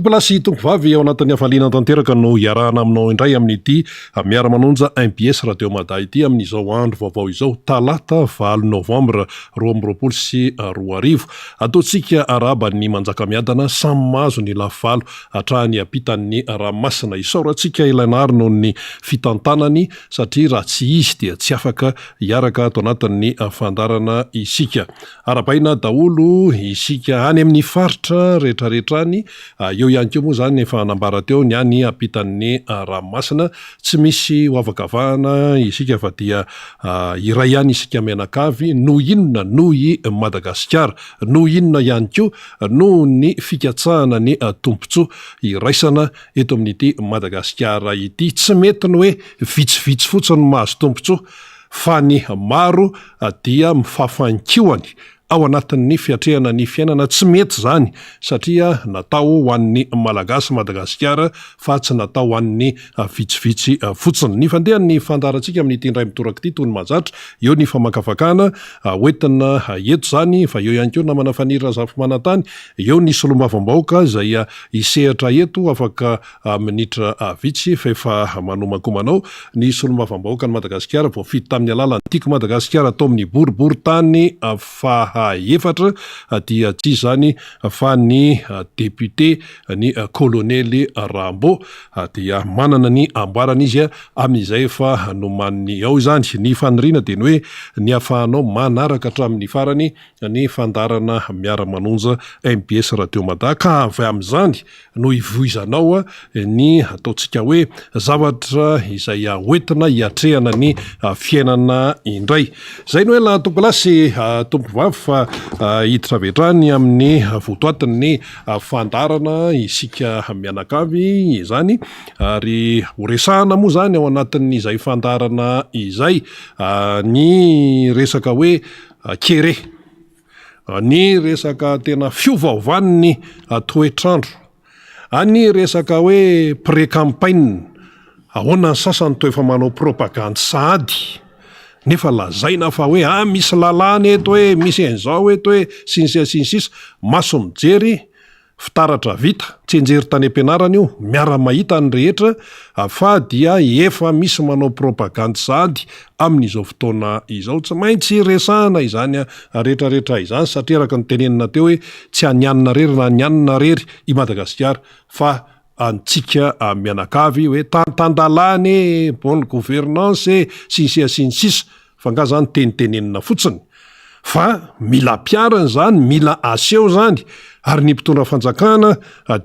tompolasy tompovavy ao anatin'ny hafaliana tanteraka no iarahana aminao indray amin'ity miara-manonja MPS radio Mada ity amin'izao andro vaovao izao talata 9 novambra 2024 ataontsika araba ny manjaka miadana samy mahazo ny lafalo hatrahany ampitan'ny ranomasina isaorantsika ilanary noho ny fitantanany satria raha tsy izy dia tsy afaka hiaraka ato anatin'ny fandarana isika arabaina daholo isika any amin'ny faritra rehetrarehetrany eo ihany koa moa zany efa nambara teo ny any ampitan'ny ranomasina tsy misy hoavakavahana isika fa dia iray ihany isika mianakavy no inona nohy Madagasikara no inona ihany koa no ny fikatsahana ny tompontsoa iraisana eto amin'ity Madagasikara ity tsy mety ny hoe vitsivitsy fotsiny mahazo tompontsoa fa ny maro dia mifafankihoany ao anatin'ny fiatrehana ny fiainana tsy mety zany satria natao ho an'ny malagasy Madagasikara fa tsy natao ho an'ny vitsivitsy fotsiny ny fandehan'ny fandarantsika amin'ity indray mitoraka ity toy ny mahazatra eo ny famakafakana hoentina eto zany fa eo ihany koa namana fanira zafy manantany eo ny solombavambaoka izay isehatra eto afaka minitra vitsy fa efa manomakomanao ny solombavambaoka ny Madagasikara voafito tamin'ny alalan'ny tiako Madagasikara atao amin'ny boribory tany fa efatra dia tsy zany fa ny député ny kolonely Rambo dia manana ny amboarana izy amin'izay efa nomany ao zany ny faniriana dia ny hoe ny afahanao manaraka hatramin'ny farany ny fandarana miara-manonja MPS radio Mada ka avy amin'izany no ivoizanao ny ataontsika hoe zavatra izay hoentina hiatrehana ny fiainana indray zay no hoe la tompolasy tompovavy fa hiditra vetrany amin'ny votoatiny fandarana isika mianakavy izany ary horesahana moa zany ao anatin'izay fandarana izay ny resaka hoe kere ny resaka tena fiovaovan'ny toetrandro any resaka hoe pré-campagne ahoana ny sasany toa efa manao propagande sahady nefa lazaina fa hoe misy lalàna eto hoe misy an'izao eto hoe sinsisa maso mijery fitaratra vita tsy enjery tany am-pianarana io miara-mahita ny rehetra fa dia efa misy manao propagande sahady amin'izao fotoana izao tsy maintsy resahana izany rehetrarehetra izany satria araka ny tenenina teo hoe tsy anianina rery na anianina rery i Madagasikara fa antsika mianakavy hoe tantandalany bonne gouvernance sinsisa fa nga zany tenitenenina fotsiny fa mila piarana zany mila aseho zany ary ny mpitondra fanjakana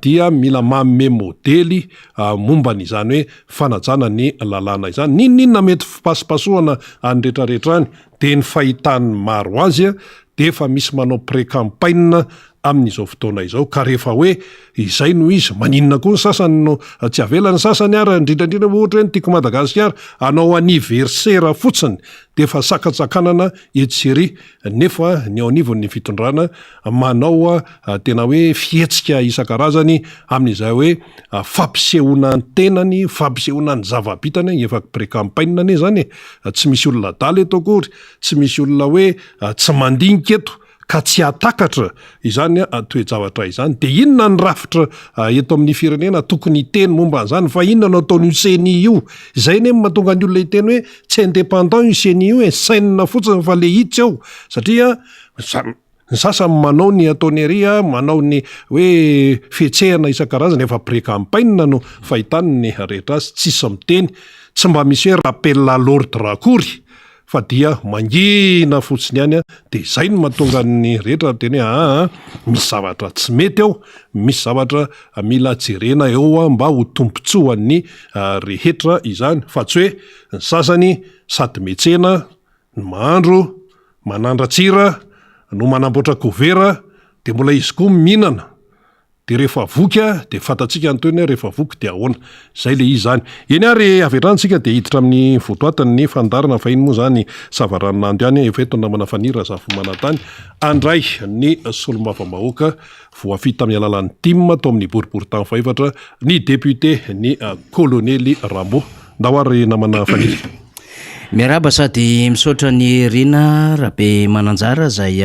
dia mila manome modely momban'izany hoe fanajana ny lalàna izany ninona mety fipasipasohana any rehetrarehetrany de ny fahitany maro azy de efa misy manao pré-campagne amin'izao fotoana izao ka rehefa hoe izay no izy maninona koa ny sasany no tsy avela ny sasany ary indrindrandrindra ohatra hoe ny tiako Madagasikara anao anniversaire fotsiny de efa sakatsakanana etsery nefa ny ao anivon'ny fitondrana manao tena hoe fihetsika isan-karazany amin'izay hoe fampisehoana ny tenany fampisehoana ny zava-bitany efa pré-campagne ne zany tsy misy olona daly eto akory tsy misy olona hoe tsy mandinika eto ka tsy atakatra izany toe-javatra izany de inona ny rafitra eto amin'ny firenena tokony teny momba an'izany fa inona no ataon'io CNI io zay ne mahatonga ny olona hiteny hoe tsy indépendant io CNI io sainina fotsiny fa le hitsy ao satria ny sasany manao ny ataony ery manao ny hoe fihetsehana isan-karazany efa pré-campagne no fahitany ny rehetra azy tsisy miteny tsy mba misy hoe rappel à l'ordre akory fa dia mangina fotsiny ihany de zay no mahatonga ny rehetra teny hoe misy zavatra tsy mety ao misy zavatra mila jerena eo mba ho tompontsoan'ny rehetra izany fa tsy hoe ny sasany sady metsena ny mahandro manandratsira no manamboatra kovera de mbola izy koa mihinana de rehefa voky de fatatsika antoiny rehefa voky de ahoana zay le izy zany eny ary averantsika de hiditra amin'ny votoatany ny fandarana fa iny moa zany savaranandro ihany efa eto namana fanira zafy manantany andray ny solombavambahoaka voafito tamin'ny alalan'ny tim tao amin'ny boribory tany faefatra ny député ny kolonely Rambo ndao ary namana fanira miaraba sady misaotra ny rina rabe mananjara zay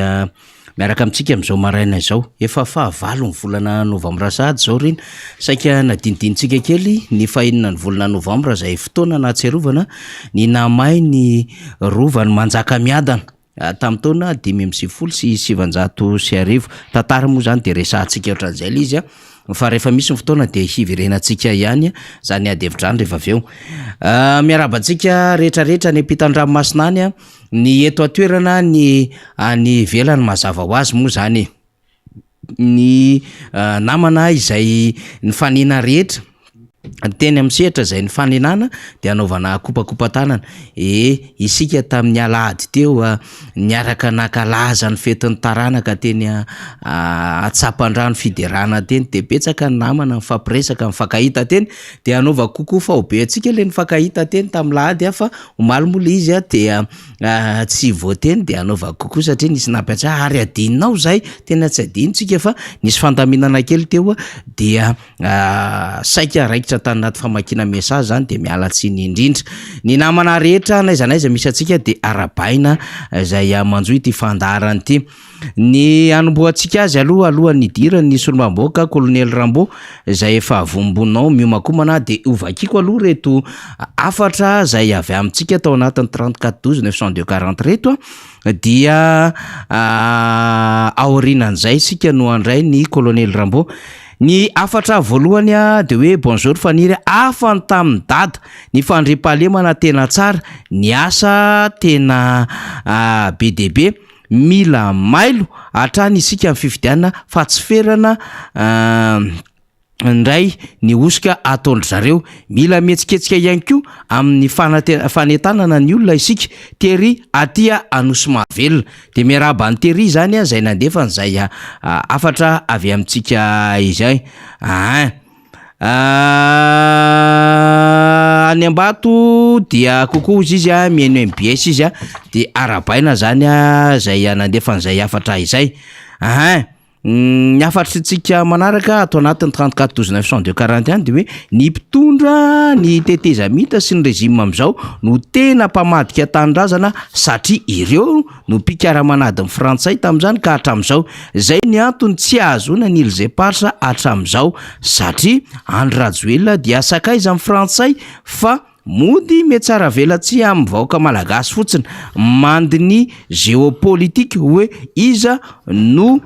miaraka amintsika amin'izao maraina izao efa fahavalo ny volana novambra sahady zao reny saika nadinidinitsika kely ny fahinina ny volana novambra izay fotoana nahatserovana ny namay ny rovany manjaka miadana tamin'ny taona 570 tantara moa zany de resahantsika ohatran'izay le izy fa rehefa misy ny fotoana de hiverenantsika ihany zany adevitra rehefa aveo miarabantsika rehetrarehetra ny ampitan-dranomasina any ny eto atoerana ny velany mazava ho azy moa zany ny namana izay ny fanina rehetra teny amin'ny sehatra izay ny faninana de anaovana kopakopa-tanana isika tamin'ny alahady teo niaraka nakalaza ny fetin'ny taranaka teny atsapan-drano fiderana teny de betsaka ny namana mifampiresaka mifankahita teny de anaova kokoa fa obe atsika le nifankahita teny tamin'ny lahady fa omaly mola izy de tsy voateny de anaova kokoa satria nisy nampiatsa ary adinonao zay tena tsy adinitsika fa nisy fandaminana kely teo dia saika raikitra tany anaty famakina message zany de mialatsiny indrindra ny namana rehetra naizanaiza misy atsika de arabaina izay manjoy ty fandarany ty ny anomboantsika azy alohan'ny dirany solomamboaka colonel Rambo izay efa avombonao miomakomana de ovakiko aloha reto afatra izay avy amintsika tao anatin'ny 34 12 942 reto dia aorinan'izay sika no andray ny colonel Rambo. Ny afatra voalohany de hoe bonjour faniry afany tamin'ny dada ny fandriampahalemana tena tsara ny asa tena BDB mila mailo hatrany isika amin'ny fifidianana fa tsy ferana ndray ny osika ataondry zareo mila metsiketsika ihany koa amin'ny fanetanana ny olona isika tery atia anosy mahavelona de miaraba ny tery zany zay nandefany zay afatra avy amintsika izay any ambato dia kokoa izy izy mihaino MBS izy de arabaina zany zay nandefany zay afatra izay ny afatritsika manaraka atao anatin'ny 34 12 942 de hoe ny mpitondra ny tetezamita sy ny rezima am'izao no tena mpamadika tanindrazana satria ireo no mpikaramanady ny frantsay tamin'izany ka hatramin'izao zay ny antony tsy ahazona ny ilzepatra hatramin'izao satria Andry Rajoelina dia sakaiza amin'ny frantsay fa mody metsara velatsy amin'ny vahoaka malagasy fotsiny mandiny géopolitique hoe iza no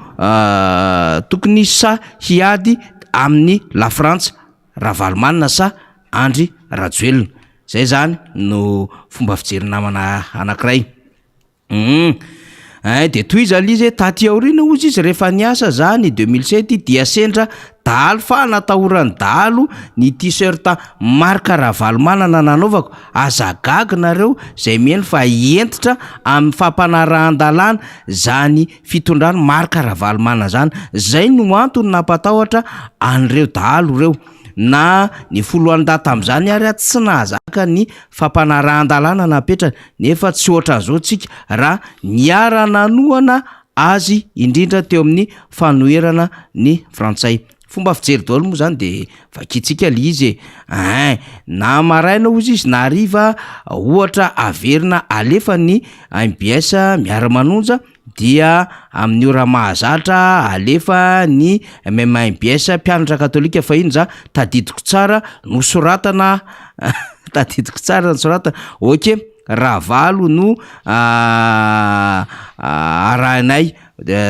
tokony sa hiady amin'ny la France Ravalomanina sa Andry Rajoelina zay zany no fomba fijery namana anankiray de toy izy alizy taty aorina ozy izy rehefa niasa zany 2007 dia sendra dalo fa natahorany dalo ny t-shirt marka Ravalomanana nanaovako azagaga nareo zay mieny fa entitra amin'ny fampanarahan-dalàna zany fitondrano marka Ravalomanana zany zay no antony nampatahotra an'ireo dalo reo na ny foloany data am'izany ary tsy nahazaka ny fampanarahan-dalàna napetrany nefa tsy ohatran'izao tsika raha niara-nanoana azy indrindra teo amin'ny fanoherana ny frantsay fomba fijery daholo moa zany de vakitsika le izy na maraina ozy izy na hariva ohatra averina alefa ny MBS miara-manonja dia amin'ny ora mahazatra alefa ny MBS mpianatra katolika fa iny za tadidiko tsara no soratana tadidiko tsara ny soratana ok Ravalo no arahanay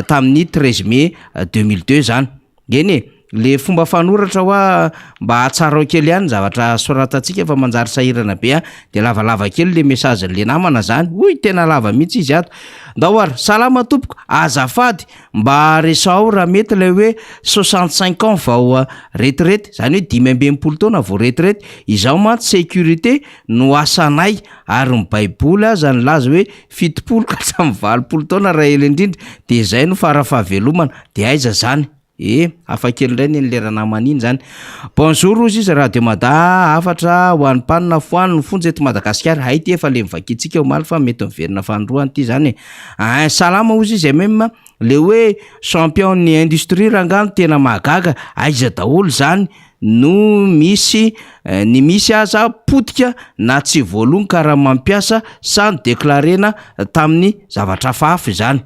tamin'ny 13 mai 2002 zany eny le fomba fanoratra hoa mba hatsara kely ihany zavatra soratantsika fa manjary sahirana be de lavalava kely le message le namana zany hoy tena lava mihitsy izy ato ndahoary salama tompoko azafady mba resao raha mety le hoe 65 ans vao retraite zany hoe 5 taona vao retraite izaho mantsy sécurité no asanay ary ny baiboly zany laza hoe 70 ka hatramin'ny 20 taona raha ela indrindra de zay no farafahavelomana de aiza zany afakely indray ny lera namaniny zany bonjour ozy izy radio mada afatra ho an'ny panina foany ny fonjy eto Madagasikara haity efa le mivakitsika omaly fa mety miverina fandroany ty zany salama ozy izy même le hoe champion ny industrie rangano tena mahagaga aiza daholo zany no misy ny misy aza potika na tsy voalony karaha mampiasa sa ny deklarena tamin'ny zavatra fafy zany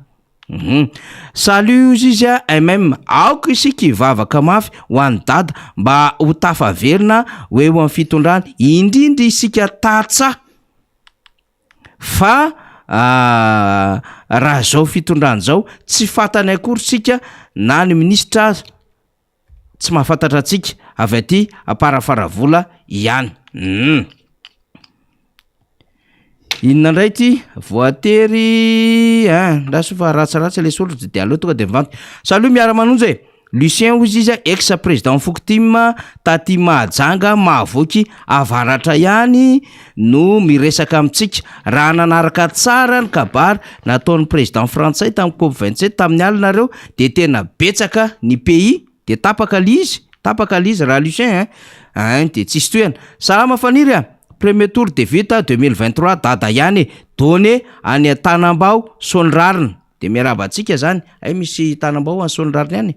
Salut izy MM aoka isika ivavaka mafy ho an'ny dada mba ho tafaverina hoe ho amin'ny fitondrana indrindra isika tatsa fa raha zao fitondrana zao tsy fantany akory sika na ny ministra azy tsy mahafantatra antsika avy aty aparafaravola ihany. Inona ndray ty voatery ndaso fa ratsiratsy le soratra de aleo tonga de mivanty. Salut miara-manonjy Lucien ozy izy ex-président Fokotim taty Mahajanga mahavoky avaratra ihany no miresaka amintsika raha nanaraka tsara ny kabary nataon'ny président frantsay tamin'ny COP27 tamin'ny alinareo de tena betsaka ny pays de tapaka lizy raha Lucien de tsisy toerana. Salama faniry premier tour de vita 2023 dada ihany donné any Tanambao Sonrarina de miarabantsika zany misy Tanambao any Sonrarina any.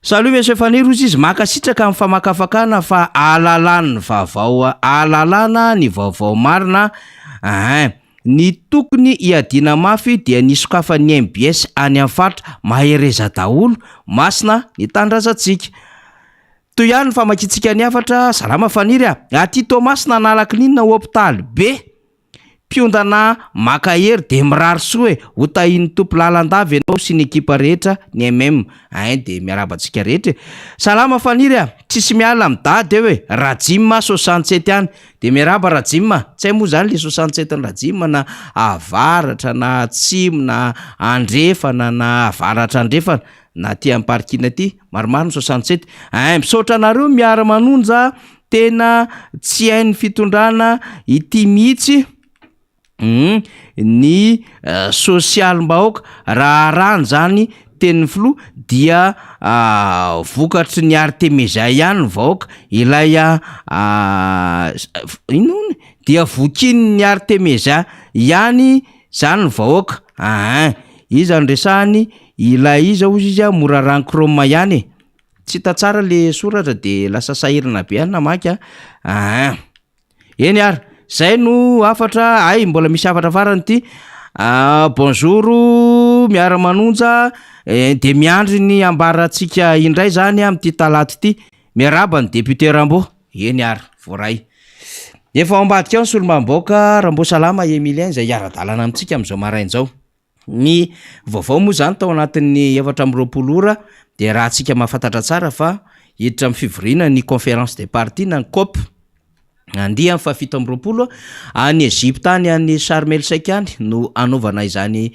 Salut monsieur Faniry ozy izy makasitraka amin'ny famakafakana fa alalana vaovao alalana ny vaovao marina ny tokony iadina mafy dia ny sokafan'ny MBS any amin'ny faritra mahereza daholo masina ny tandrazatsika. Toy ihany famakitsika ny afatra. Salama Faniry aty Thomas nanalaky ninona hôpitaly be piondana makahery de mirary soa ho tahiny tompo lalandavy ianao sy ny ekipa rehetra ny MM de miarabantsika rehetra. Salama Faniry tsisy miala amin'ny dady hoe Rajima 67 any de miaraba Rajima tsy hay moa zany le 67 ny Rajima na avaratra na atsimo na andrefana na avaratra andrefana na ty amin'ny parkina ty maromaro 67 misaotra anareo miara-manonja tena tsy hain'ny fitondrana ity mihitsy ny sosialim-bahoaka raha rany zany tenin'ny filo dia vokatry ny Artemisia ihany ny vahoaka ilay inony dia vokiny ny Artemisia ihany zany ny vahoaka izy andresahany ilay izy ozy izy mora rankroma ihany tsy hita tsara le soratra de lasa sahirana be any namaky eny ary zay no afatra mbola misy afatra farany ty. Bonjour miara-manonja de miandry ny ambaratsika indray zany amin'ty talaty ty miaraba ny député Rambo eny ary voray efa ambadika ny solomamboaka Rambo salama Emilien zay ara-dalana amintsika am'izao marain'izao. Ny vaovao moa zany tao anatin'ny 4 ora de raha tsika mahafantatra tsara fa hiditra amin'ny fivorina ny conférence des partis na COP andia amin'ny 7 any Egypte any any Sharm el Sheikh any no anaovana izany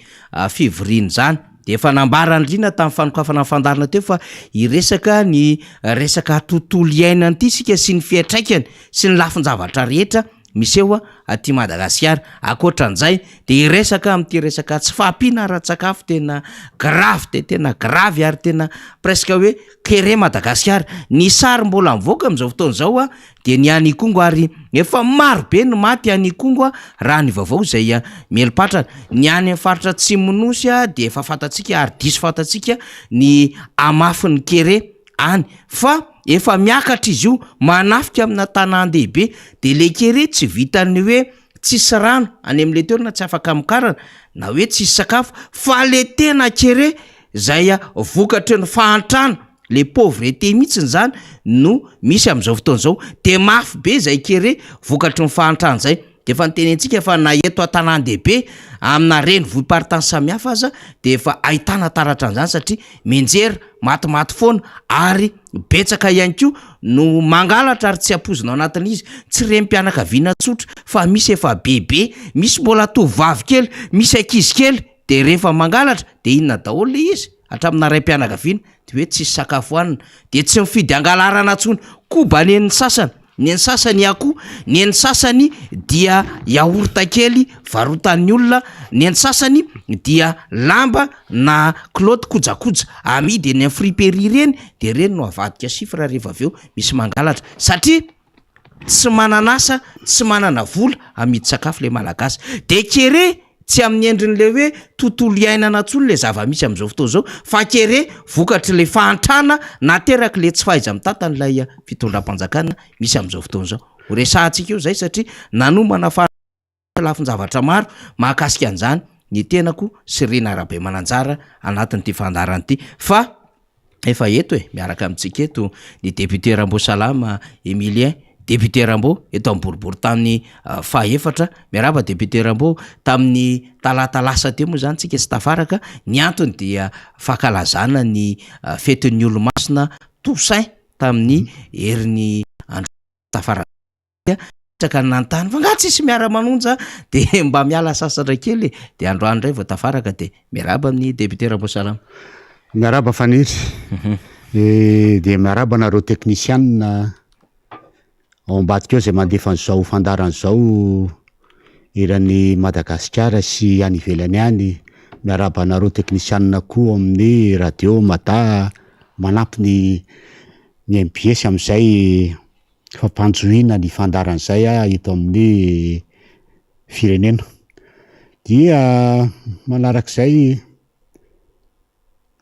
fivorina zany de efa nambarany rina tamin'ny fanokafana fandarina teo fa iresaka ny resaka tontolo iainana ity sika sy ny fiatraikany sy ny lafin-javatra rehetra miseho aty Madagasikara. Akoatran'izay de iresaka amin'ty resaka tsy fahampiana ara-tsakafo tena grave de tena grave ary tena presque hoe kere Madagasikara. Ny sary mbola mivoaka amin'izao fotoana zao de ny any Kongo ary efa maro be ny maty any Kongo raha ny vaovao zay melipatrana. Ny any amin'ny faritra Tsimonosy de efa fantatsika ary diso fantatsika ny amafin'ny kere any fa efa miakatra izy io manafika amina tanàn-dehibe de le kere tsy vitany hoe tsisy rano any amin'le toerana tsy afaka mikarana na hoe tsisy sakafo fa le tena kere zay vokatry ny fahantrana le pauvreté mihitsiny zany no misy am'izao fotoana zao de mafy be zay kere vokatry ny fahantrana zay de efa nitenentsika fa na eto an-tanàn-dehibe amina renivohim-paritany samihafa aza de efa ahitana taratra an'izany satria menjera matimaty foana ary betsaka ihany koa no mangalatra ary tsy ampozina ao anatin'izy tsy rem-pianakaviana tsotra fa misy efa bebe misy mbola tovavy kely misy ankizy kely de rehefa mangalatra de inona daholo le izy hatramina raim-pianakaviana de hoe tsisy sakafo hanina de tsy mifidy angalarana tsony koba ny sasany ny sasany akoho ny sasany dia yaourta kely varotan'ny olona ny sasany dia lamba na kloty kojakoja amidy eny amin'ny friperie reny de reny no avadika sifra rehefa aveo misy mangalatra satria tsy mananasa tsy manana vola amidy sakafo le malagasy de kere tsy amin'ny endrin'le hoe tontolo iainana tsony le zava-misy am'izao fotoana zao fa kere vokatry le fahantrana nateraky le tsy fahaiza mitantan'ilay fitondram-panjakana misy am'izao fotoana zao horesahantsika eo zay satria nanomana fa lafin-javatra maro mahakasika an'izany ny tenako sy rena rabe mananjara anatin'ity fandaranyity fa efa eto miaraka amintsika eto ny député Rambo Salama Emilien député Rambo eto amin'ny boribory tamin'ny fahaefatra miaraba député Rambo tamin'ny talata lasa teo moa zany tsika sy tafaraka ny antony dia fakalazana ny fetin'ny olo-masina Toussaint tamin'ny herin'ny andro tafaraka ka nantany fa nga tsisy miara-manonja de mba miala sasatra kely de androany ray vao tafaraka de miaraba amin'ny député Rambo Salama. Miaraba Faniry de miaraba nareo technicienne ao ambadika eo zay mandefa an'izao fandaran'izao eran'ny Madagasikara sy any ivelany any, miaraba nareo technicienne koa amin'ny radio Mata manampy ny MPS amin'izay fampanjoina ny fandaran'izay eto amin'ny firenena. Dia manarak'izay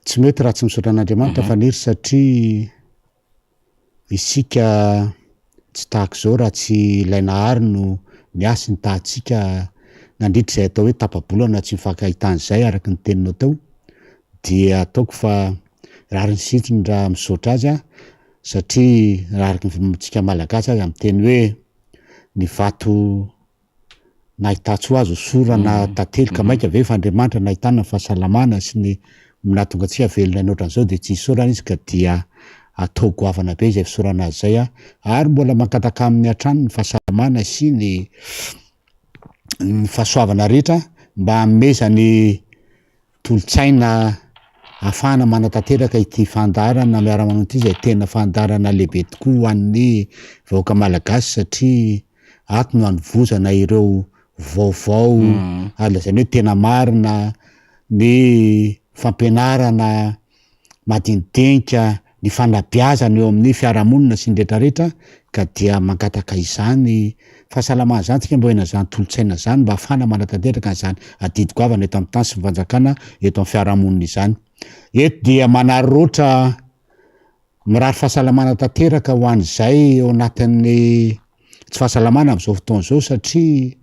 tsy mety raha tsy misaotra an'Andriamanitra Faniry satria isika tsy tahaka zao raha tsy ilainahary no niasy ny tahantsika nandritra izay atao hoe tapa-bolana tsy mifankahitan'izay araky ny teninao tao, dia ataoko fa rary ny sitriny raha misaotra azy satria raha araky ntsika malagasy azy amin'ny teny hoe ny vato nahitatso azo sorana tantely ka maika ve fa Andriamanitra nahitana ny fahasalamana sy ny nahatonga antsika velona ny ohatran'izao de tsy hisorana izy ka dia atao goavana be izay fisorana azy zay ary mbola mankataka amin'ny hatrany ny fahasalamana sy ny fahasoavana rehetra mba hanomezany tolotsaina ahafahana manatanteraka ity fandarana miara-manao ity izay tena fandarana lehibe tokoa ho an'ny vahoaka malagasy satria ato no hanovozana ireo vaovao alazany hoe tena marina, ny fampianarana madinidinika, ny fanabeazana eo amin'ny fiarahamonina sy ny rehetrarehetra ka dia mankataka izany fahasalamana zany tsika mba hoena zany tolotsaina zany mba ahafahana manatanteraka an'izany adidy-goavana eto amin'ny tany sy fanjakana eto amin'ny fiarahamonina izany. Eto dia manaroroatra mirary fahasalamana tanteraka ho an'izay ao anatin'ny tsy fahasalamana amin'izao fotoana izao satria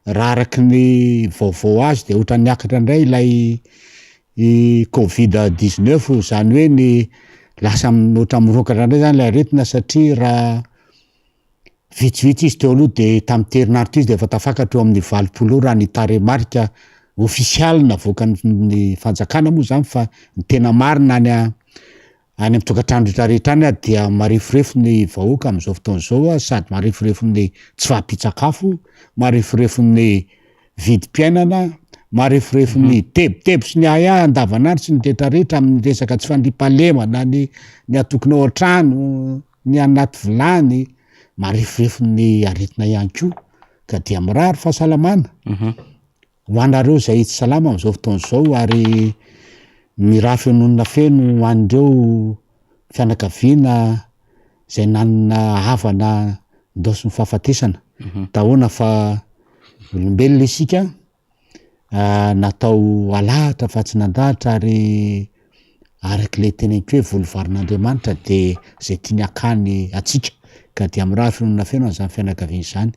raha araky ny vaovao azy de ohatra niakatra indray ilay Covid-19 zany hoe ny lasa ohatra mirokatra indray zany ilay aretina satria raha vitsivitsy izy teo aloha de tamin'ny herinandro izy de efa tafakatra eo amin'ny 20 raha ny taremarika ofisialy navoaka ny fanjakana moa zany fa ny tena marina any amin'ny tokantrano rehetrarehetra any dia marefirefo ny vahoaka amin'izao fotoana izao sady marefirefo ny tsy fahampitsakafo, marefirefo ny vidim-piainana, marefirefo ny tebotebo sy ny aya andavanandro sy ny rehetrarehetra amin'ny resaka tsy fandriam-pahalemana ny atokonao an-trano, ny anaty vilany, marefirefo ny aretina ihany koa ka dia mirary fahasalamana ho anareo zay tsy salama amin'izao fotoana izao ary ny raha fianonana feno ho an'ireo fianakaviana zay nanana havana ndosy ny fahafatesana tahoana fa olombelona isika natao alahatra fa tsy nandahatra ary araky le teneniko hoe volovarin'Andriamanitra de zay tiany akany atsika ka dia mirary fianonana feno an'izany fianakaviana izany.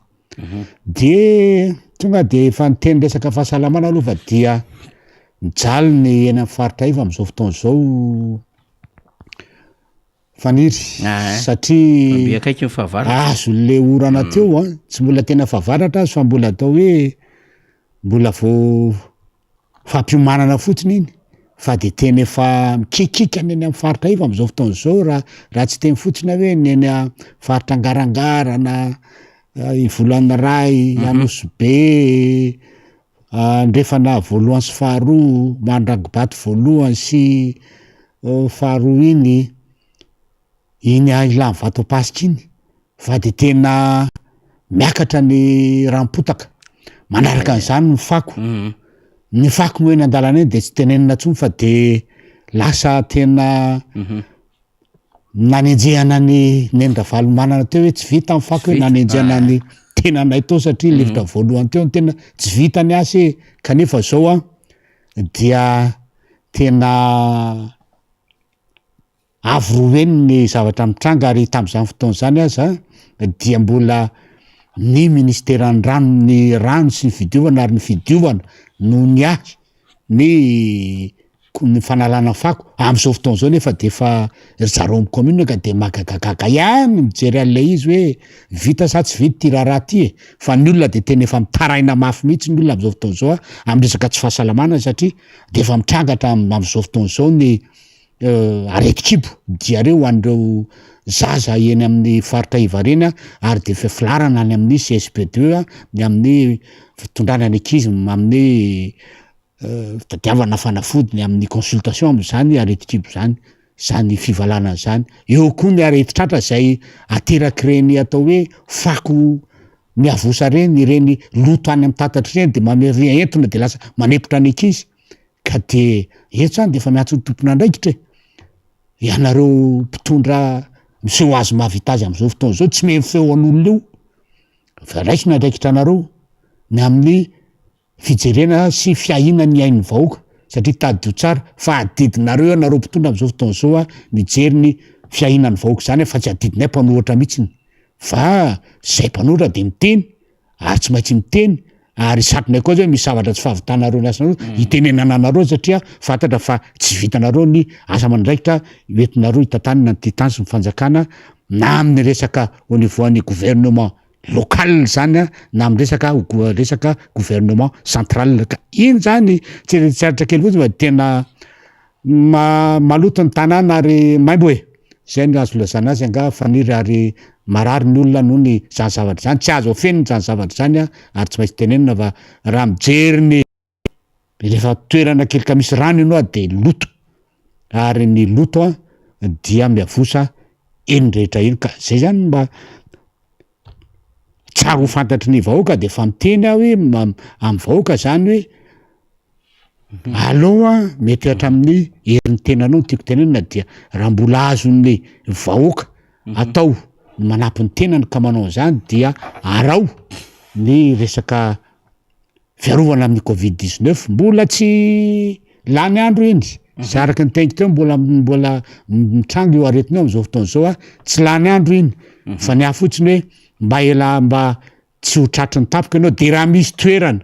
De tonga de efa niteny resaka fahasalamana aloha fa dia mijaly ny eny amin'ny faritra iva amin'izao fotoana izao Faniry satria akaiky ny fahavaratra azo le orana teo tsy mbola tena fahavaratra azy fa mbola atao hoe mbola vao fampiomanana fotsiny iny fa de tena efa mikikikany eny amin'ny faritra iva amin'izao fotoana izao raha tsy teny fotsiny hoe ny eny faritra Angarangarana, Ivolana Ray, Anosibe, Andrefana voalohany sy faharoa, Mandragobato voalohany sy faharoa iny ilany Vatopasika iny fa de tena miakatra ny rampotaka manaraka an'izany ny fako moa eny an-dalana eny de tsy tenenina tsony fa de lasa tena nanenjehana ny nendravalomanana teo hoe tsy vita amin'ny fako hoe nanenjehana ny tenanay tao satria lefitra voalohany teo tena tsy vita ny asy kanefa zao dia tena avoroeny ny zavatra mitranga ary tamin'izany fotoana zany aza dia mbola ny ministeran'ny rano ny rano sy ny fidiovana ary ny fidiovana no ny ahy ny fanalana fako am'izao fotoana zao nefa de fa zareo am commune ka de magagagaga ihany mijery an'lay izy hoe vita sa tsy vita ty raharaha ty e fa ny olona de tena efa mitaraina mafy mihitsy ny olona am'izao fotoana zao am resaka tsy fahasalamana satria de efa mitrangatra am'izao fotoana zao ny areti-kibo diareo an'ireo zaza eny amin'ny faritra ivareny ary de fa filarana any amin'ny CSP2 ny amin'ny fitondrana an'ekizm amin'ny fitadiavana fanafodiny amin'ny consultation am'zany areti-kibo zany fivalana zany eo koa ny areti-tratra zay ateraky reny atao hoe fako miavosa reny loto any amin'ny tatatry reny de mameria entona de lasa manepotra an'ekizy ka de eto zany de efa miantso ny tompona andraikitra ianareo mpitondra miseho azy mahavita azy am'izao fotoana zao tsy mey feo an'olona io fa raisina andraikitra anareo ny amin'ny fijerena sy fiahina ny ain'ny vahoaka satria tadio tsara fa adidinareo ianareo mpitondra am'izao fotoana zao mijery ny fiahinan'ny vahoaka zany fa tsy adidinay mpanohatra mihitsiny fa zay mpanohatra de miteny ary tsy maintsy miteny ary satrinay koa zay misy zavatra tsy fahavitanareo ny asanareo itenenana anareo satria fantatra fa tsy vitanareo ny asa mandraikitra entinareo hitantanina ny titany sy ny fanjakana na amin'ny resaka au niveau an'ny gouvernement local zany na amin'ny resaka gouvernement central ka iny zany tsy eritseritra kely fotsy fa tena maloto ny tanàna ary maimbo e zay ny azo lazana azy anga faniry ary marary ny olona noho ny zany zavatra zany tsy azo afeniny zany zavatra zany ary tsy maintsy tenenina fa raha mijery ny rehefa toerana kely ka misy rano ino de loto ary ny loto dia miavosa eny rehetra eny ka zay zany mba tsara ho fantatry ny vahoaka de fa miteny aho hoe amin'ny vahoaka zany hoe aloha mety hatramin'ny herin'ny tenanao tiako tenenina dia raha mbola azon'ny vahoaka atao manampy ny tenany ka manao zany dia arao ny resaka fiarovana amin'ny covid-19 mbola tsy lany andro eny sy araky ny tengy teo mbola mitrango eo aretinao am'izao fotoana zao tsy lany andro iny fa ny afotsiny hoe mba tsy ho tratry ny tapoka ianao de raha misy toerana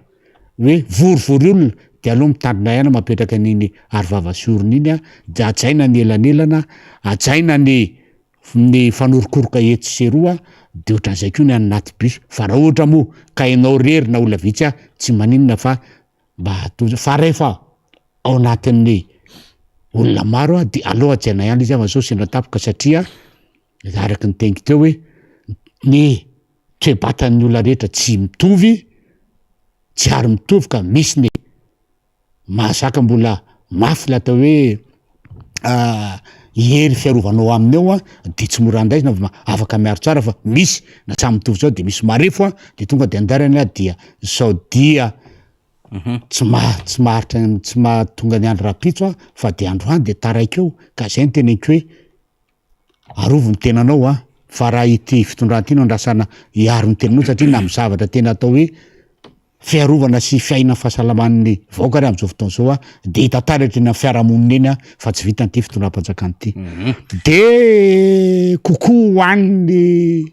hoe vorovory olona de aloha mitandrina ihany mapetraka an'iny arovava sy orona iny de ajaina ny elanelana ajaina ny fanorokoroka etsy seroa de ohatran'izay koa ny anaty bus fa raha ohatra moa ka ianao rery na olona vitsy tsy maninona fa mba hatoza fa rehefa ao anatin'ny olona maro de aloha ajaina ihany izy fa sao sendra tapoka satria araky ny tengy teo hoe ny toe-batan'ny olona rehetra tsy mitovy tsy ary mitovy ka misy ny mahazaka mbola mafy la atao hoe hery fiarovanao aminy ao de tsy mora andraisina fa afaka miaro tsara fa misy na samy mitovy zao de misy marefo de tonga de andarany dia sao dia tsy mahatonga ny andro rapitso fa de andro any de taraikeo ka zay ny teneniko hoe arovo ny tenanao fa raha ity fitondrantiny no andrasana hiaro ny tenanao satria na mizavatra tena atao hoe fiarovana sy fiaina fahasalaman'ny vahoaka re am'izao fotoana zao de hitantaratra eny amin'ny fiarahamonina eny fa tsy vita nyity fitondram-panjakana ity de kokoa hoan'ny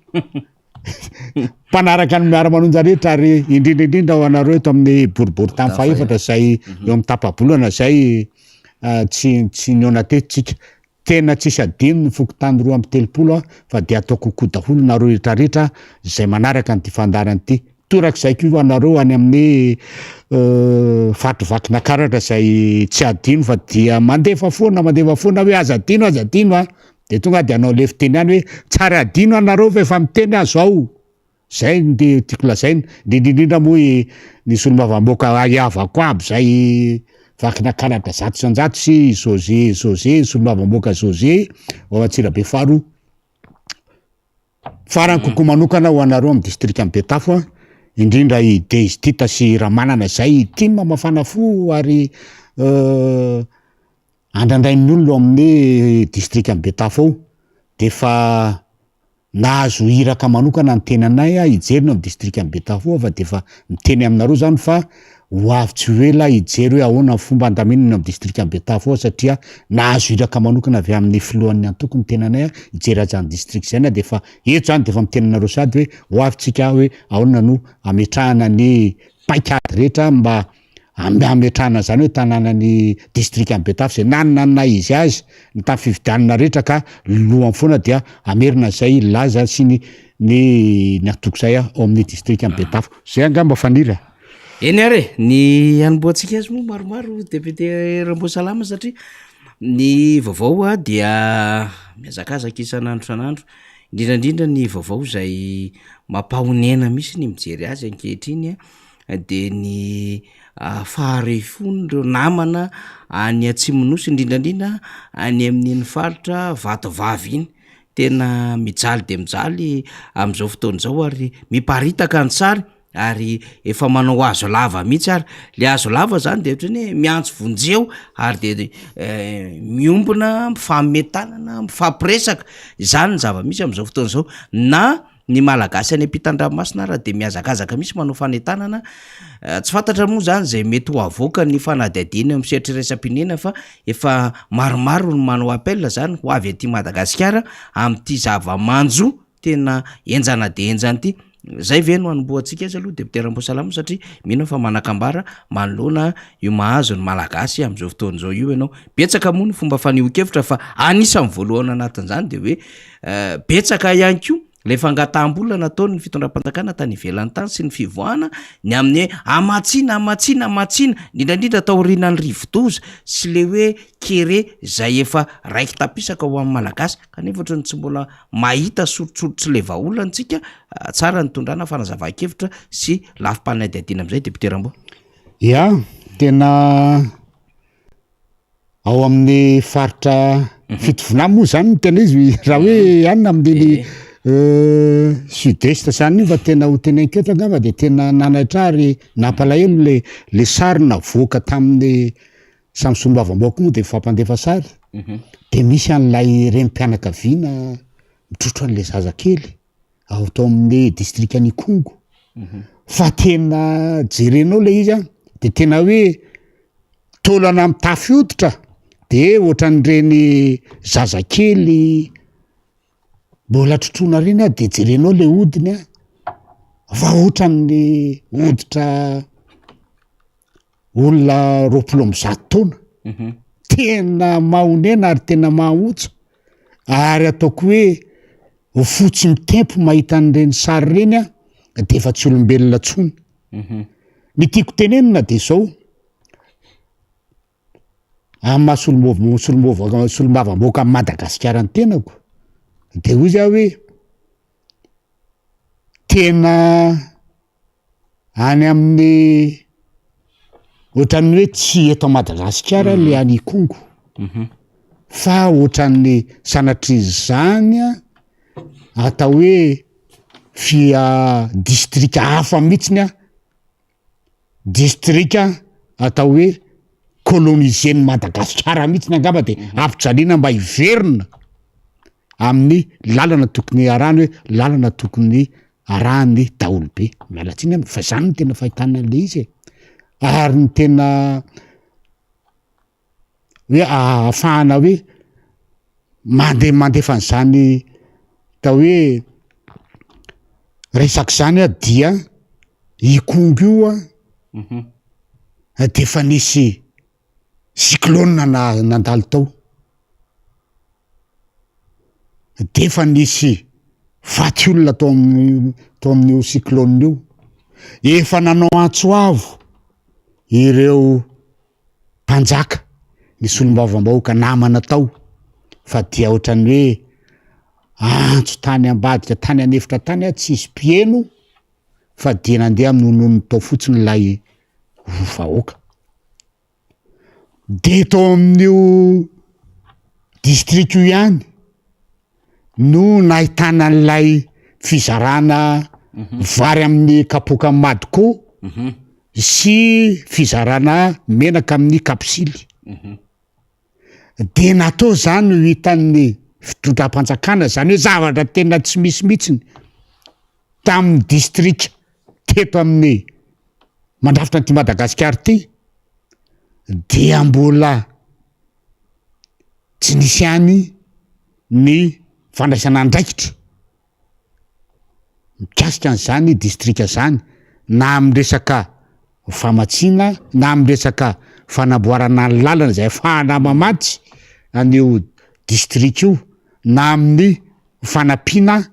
mpanaraka ny miara-manonja rehetra ary indrindraindrindra ho anareo eto amin'ny boribory tamy faefatra zay eo amin'ny tapabolana zay tsy niona tetitsika tena tsisy adino ny fokotany roa amby telopolo fa de atao kokoa daholo nareo rehetrarehetra zay manaraka nyty fandarany ity torak'izay ko anareo any amin'ny fatovakina karatra zay tsy adino fa dia mandefa foana hoe aza adino de tonga de anao le fiteny any hoe tsara adino anareo fa efa miteny azao zay de tiako lazaina indrindrindrindra moa nisy olo mavamboaka aiavako aby zay vakina karatra zato sanjato sy José sy olo mavamboaka José ao Antsirabe faro farany kokoa manokana ho anareo amin'ny district amin'ny Betafo indrindra i Deizitita sy Ramanana zay tia mafana fo ary andrandrain'ny olona amin'ny district amin'ny Betafo ao de fa nahazo iraka manokana ny tenanay hijeriny amin'ny district amin'ny Betafo fa de fa miteny aminareo zany fa ho avy tsy hoela hijery hoe ahoana ny fomba andaminana amin'ny district amin'ny Betafo satria nahazo iraka manokana avy amin'ny filohan'ny antoko ny tenanay hijery azany district zany de fa eto zany de fa mitenanareo sady hoe ho avy tsika hoe ahoana no ametrahana ny paikady rehetra mba ametrana zany hoe tanànany distrika Betafy zay nanana izy azy ny tamin'ny fividianana rehetra ka lohany foana dia amerina zay laza sy ny atoko zay ao amin'ny distrika Betafy zay angamba fanira eny are ny anomboantsika azy moa maromaro député Ramboasalama satria ny vaovao dia miazakazaka isan'andro san'andro indrindrandrindra ny vaovao zay mampahonena misy ny mijery azy ankehitriny de ny faharefony reo namana any Atsimonosy indrindrandrindra any amin'ny faritra Vatovavy iny tena mijaly de mijaly am'izao fotoana zao ary miparitaka ny sary ary efa manao azo lava mihitsy ary le azo lava zany de ohatrany hoe miantso vonjeo ary de miombona mifametanana mifampiresaka zany ny zava-misy am'izao fotoana zao na ny malagasy any ampitan-dranomasina raha de miazakazaka misy manao fanetanana tsy fantatra moa zany zay mety ho avoaka ny fanadihadiana am'seritreresam-pinena fa efa maromaro ny manao appel zany ho avy aty Madagasikara am'ty zava-manjo tena enjana de enjana ty zay ve no anomboantsika azy aloha député Ramboasalama satria mino fa manakambara manoloana io mahazo ny malagasy am'izao fotoana zao io ianao betsaka moa ny fomba faniohon-kevitra fa anisany voalohany anatin'izany de hoe betsaka ihany koa le fangataham-bola nataony ny fitondram-panjakana tany ivelany tany sy ny fivoahana ny amin'ny amatsina indrindrandrindra taoriana ny rivodoza sy le hoe kere zay efa raiky tapisaka ho amin'ny malagasy kanefa ohatrany tsy mbola mahita soritsorotry le vaholantsika tsara ny tondrana fanazava-kevitra sy lafim-panadihadiana am'izay député Ramboa ya tena ao amin'ny faritra fitovona moa zany no tena izy raha hoe anina amin'ny sud-est zany io fa tena ho tena inketra angamba de tena nanatra ary nampalahelo le sary navoaka tamin'ny Samsombavam-baoko moa de fampandefa sary de misy an'lay renim-pianakaviana mitrotro an'le zazakely ao tao amin'ny distrika ny Kongo fa tena jerenao le izy de tena hoe tolana mitafy hoditra de ohatran'ireny zazakely mbola trotrona reny de jerenao le hodiny fa ohatran'ny hoditra olona 20 taona tena mahonena ary tena mahotsa ary ataoko hoe ho fotsy mitempo mahita an'ireny sary reny de efa tsy olombelona tsony ny tiako tenenina de zao amin'ny solombavam-baoaka amin'ny Madagasikara ny tenako de hoy za hoe tena any amin'ny ohatran'ny hoe tsy eto Madagasikara le any Kongo fa ohatran'ny sanatry zany atao hoe fia distrika hafa mihitsiny distrika atao hoe colonisen'ny Madagasikara mihitsiny angamba de ampijaliana mba hiverina amin'ny lalana tokony arahany hoe lalana tokony arahany daholobe mialatsiny fa zany no tena fahitana le izy ary ny tena hoe ahafahana hoe mandefa an'izany tao hoe resaky zany dia ikongo io de efa nisy cyclone nandalo tao de efa nisy faty olona tao amin'io cyclone io efa nanao antsoavo ireo mpanjaka ny solombavam-bahoaka namana tao fa dia ohatran'ny hoe antso tany ambadika tany anefitra tany tsy isy mpieno fa dia nandeha amin'nonony tao fotsiny lay vahoaka de tao amin'io distrika io ihany no nahitana an'lay fizarana vary amin'ny kapoka Madiko sy fizarana menaka amin'ny kapsily de natao zany ho hitan'ny fitondram-panjakana zany hoe zavatra tena tsy misy mihitsiny tamin'ny distrika teto amin'ny mandrafitra nyty Madagasikara ty dia mbola tsy nisy any ny fandraisana andraikitra mikasika an'izany distrika zany na amin'ny resaka famatsiana na amresaka fanamboarana ny lalana zay afahana mamatsy an'io district io na amin'ny fanampiana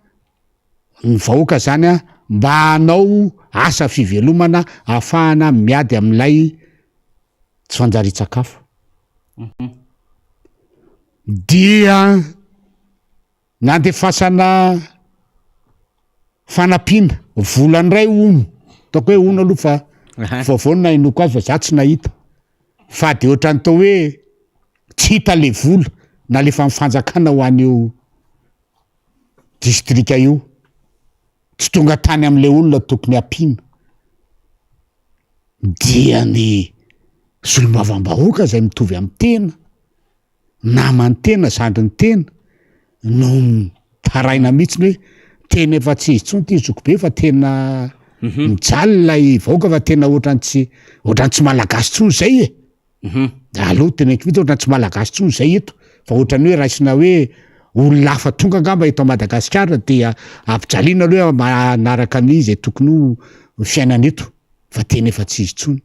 ny vahoaka zany a mba hanao asa fivelomana ahafahana miady am'ilay tsy fanjari-tsakafo dia nandefasana fanampiana volan'ray ono taoko hoe ono aloha fa vaovao nainoko azy fa za tsy nahita fa de ohatrany tao hoe tsy hita le vola na lefa mifanjakana ho an'io distrika io tsy tonga tany am'le olona tokony ampina dia ny solombavam-bahoaka zay mitovy amin'ny tena namany tena zandry ny tena no taraina mihitsiny hoe tena efa tsy izy tsony ty zokobe fa tena mijaly lay vahoaka fa tena ohatrany tsy malagasy tsony zay e aloha tena mihitsy ohatrany tsy malagasy tsony zay eto fa ohatrany hoe raisina hoe olona hafa tonga angamba eto Madagasikara dia ampijaliana aloha manaraka an'izy tokony ho fiainana eto fa tena efa tsy izy tsony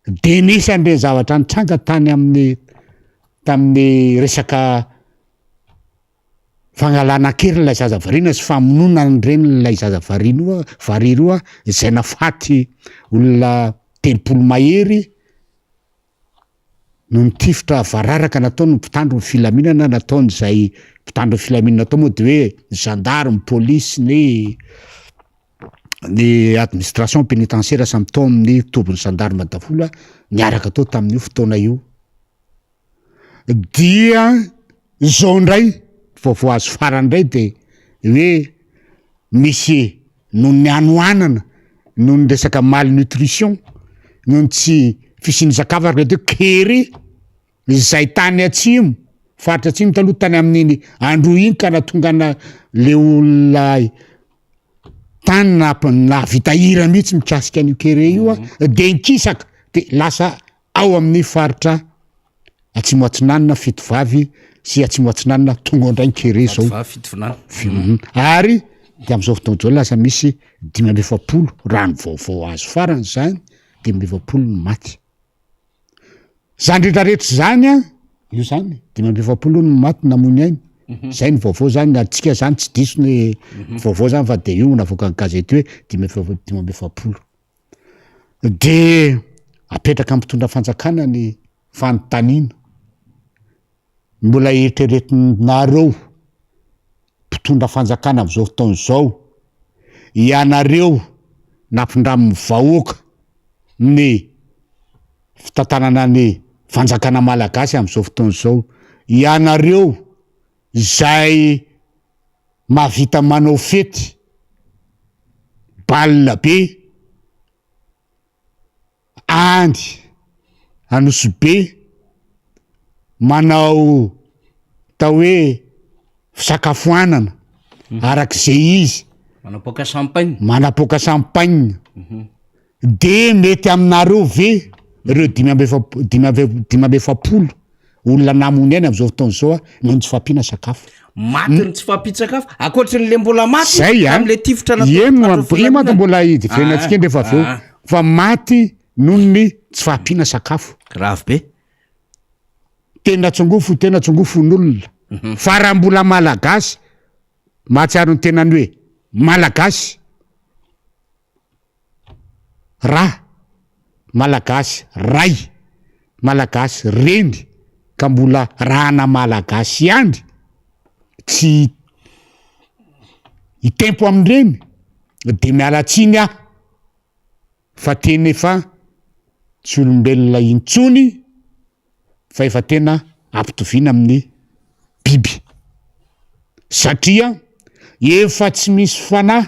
de nisy an'ireny zavatra nitranga tamin'ny resaka fangalana kery lay zaza variana sy famonona reny lay zaza variry io zay nafaty olona 30 mahery no nitifitra vararaka nataony mpitandro ny filaminana nataony zay mpitandro ny filaminana atao moa de hoe gendarme polisy ny administration pénitentiaire samy tao amin'ny tobiny gendarme dafolo niaraka tao tamin'io fotoana io dia zao ndray vaovao azo farany ndray de hoe misy noho ny anoanana noho ny resaka malnutrition noho ny tsy fisian-sakafo ary de kery zay tany atsimo faritra atsimo taloha tany amin'iny andro iny ka natongana le olona tany na vitahira mihitsy mikasika an'io kere io de nkisaka de lasa ao amin'ny faritra atsimo atsinanana fito vavy sy atsimo atsinanana tonga ndray ny kere zao ary de am'izao fotoana zao lasa misy 570 rano vaovao azo farany zany 570 ny maty zany rehetrarehetra zany a io zany 570 ny maty namony ainy zay ny vaovao zany atsika zany tsy diso ny vaovao zany fa de io navoaka ny gazety hoe 570 de apetraka ampitondra fanjakana ny fanontaniana mbola eritreretinareo mpitondra fanjakana am'izao fotaona zao ianareo nampindramin'ny vahoaka ny fitantanana ny fanjakana malagasy am'izao fotaona zao ianareo zay mahavita manao fety balina be andy anosy be manao tao hoe fisakafoanana arak'izay izy manapoka champagne de mety aminareo ve reo 570 olona namony ainy am'izao fotaona zao noho ny tsy fampiana sakafo maty ny tsy fampiana-sakafo akoatrin'le mbola maty zay am'le tifitra maty mbola diferenatsika rehefa aveo fa maty noho ny tsy fampiana sakafo grave be tena tsongofo fa raha mbola malagasy mahatsiaro ny tenany hoe malagasy malagasy ray malagasy reny ka mbola rahana malagasy andry tsy hitempo amin'ireny de mialatsiny fa tena efa tsy olombelona intsony fa efa tena ampitoviana amin'ny biby satria efa tsy misy fanahy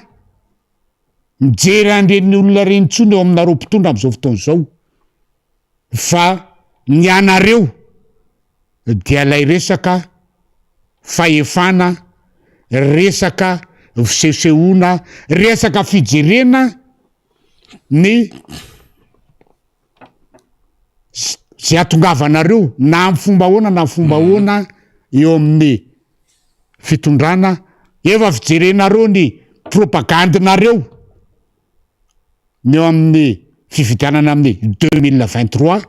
mijery andreny olona renitsony eo aminareo mpitondra am'izao fotaona zao fa ny anareo dia lay resaka fahefana resaka fisehosehoana resaka fijerena ny zay atongavanareo na amin'ny fomba ahoana eo amin'ny fitondrana efa fijerenareo ny propagandinareo ny eo amin'ny fividianana amin'ny 2023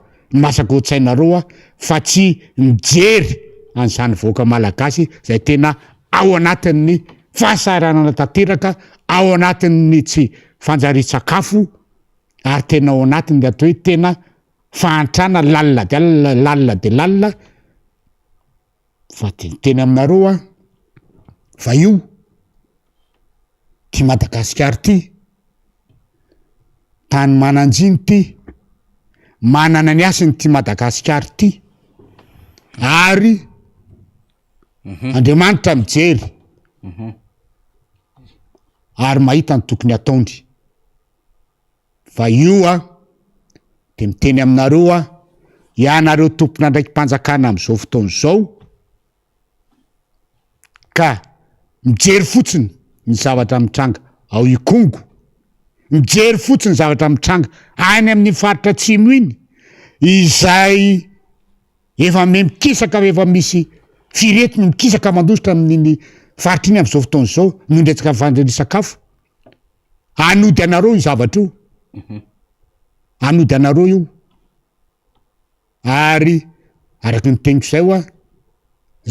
masaka otsainaroa fa tsy mijery an'izany vahoaka malagasy zay tena ao anatin'ny fahasaranana tanteraka, ao anatin'ny tsy fanjari-tsakafo, ary tena ao anatiny de atao hoe tena fahantrana lalina de lalina fa teny aminareo fa io ty Madagasikara ty tany mananjiny ty manana ny asiny ty Madagasikara ty ary Andriamanitra mijery ary mahita ny tokony ataony fa io de miteny aminareo ianareo tompona ndraiky mpanjakana am'izao fotoana zao ka mijery fotsiny ny zavatra mitranga ao Ikongo, mijery fotsiny ny zavatra mitranga any amin'ny faritra atsimo iny izay efa mikisaka, efa misy firetiny mikisaka mandositra amin'iny faritra iny am'izao fotoana zao nondretsaka vandreny sakafo. Anody anareo io zavatra io, anody anareo io, ary araky ny teniko zay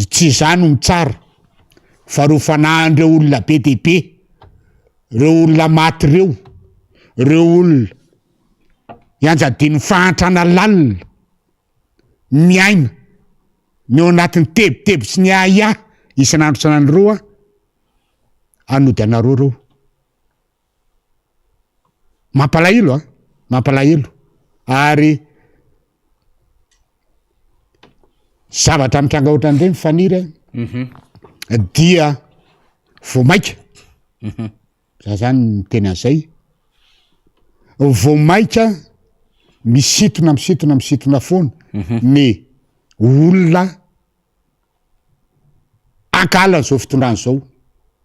tsy zany mitsara fa reo fanahan'ireo olona be de be, reo olona maty reo olona ianjadiny fahantrana lalina miaina ny ao anatin'ny tebiteby sy ny aia isan'andro sanandro anody anareo reo. Mampalahelo mampalahelo ary zavatra mitranga ohatran'ireny faniry dia voamaika za zany miteny an'izay voamaika misitona foana ny olona ankala zao fitondrany zao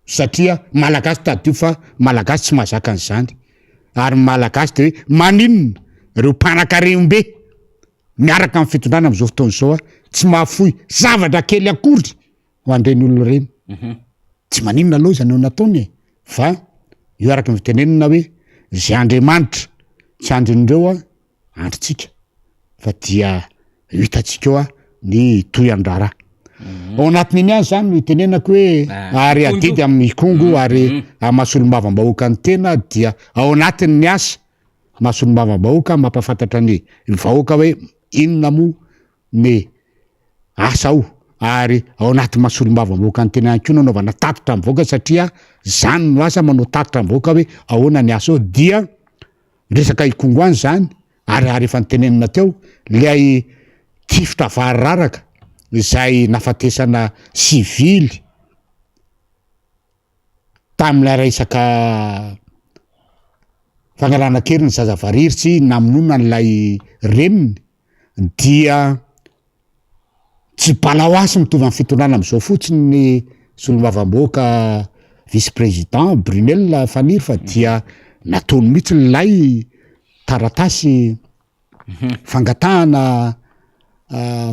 satria malagasy tadio fa malagasy tsy mahazaka an'izany ary malagasy de hoe maninona reo mpanan-karem-be miaraka amin'ny fitondrana am'izao fotoana zao tsy mahafoy zavatra kely akory ho andreny olona reny tsy maninona aloha zany nataony fa io araka nyvitenenina hoe zay Andriamanitra tsy andron'ireo androtsika fa dia hitatsika ny toy andrara ao anatin'iny any zany no itenenako hoe ary adidy amin'ny Kongo ary mahasolombavambahoaka ny tena dia ao anatiny ny asa mahasolombavambahoaka mampafantatra ny vahoaka hoe inona mo ny asa ao ary ao anaty mahasolombavambahoaka ny tena ko nanaovana tatotra mivahoaka satria zany no asa manao tatotra mivahoaka hoe ahoana ny asa ao dia resaka Ikongo any zany ary efa nitenenina teo lay tifotra variraraka izay nafatesana sivily tamilay resaka fangalana-kery ny zazavariry namonona n'lay reniny dia tsy balahoasy mitovy amin'ny fitondrana am'izao fotsiny ny solombavambahoaka vice président Brunel Faniry fa dia nataony mihitsy lay taratasy fangatahana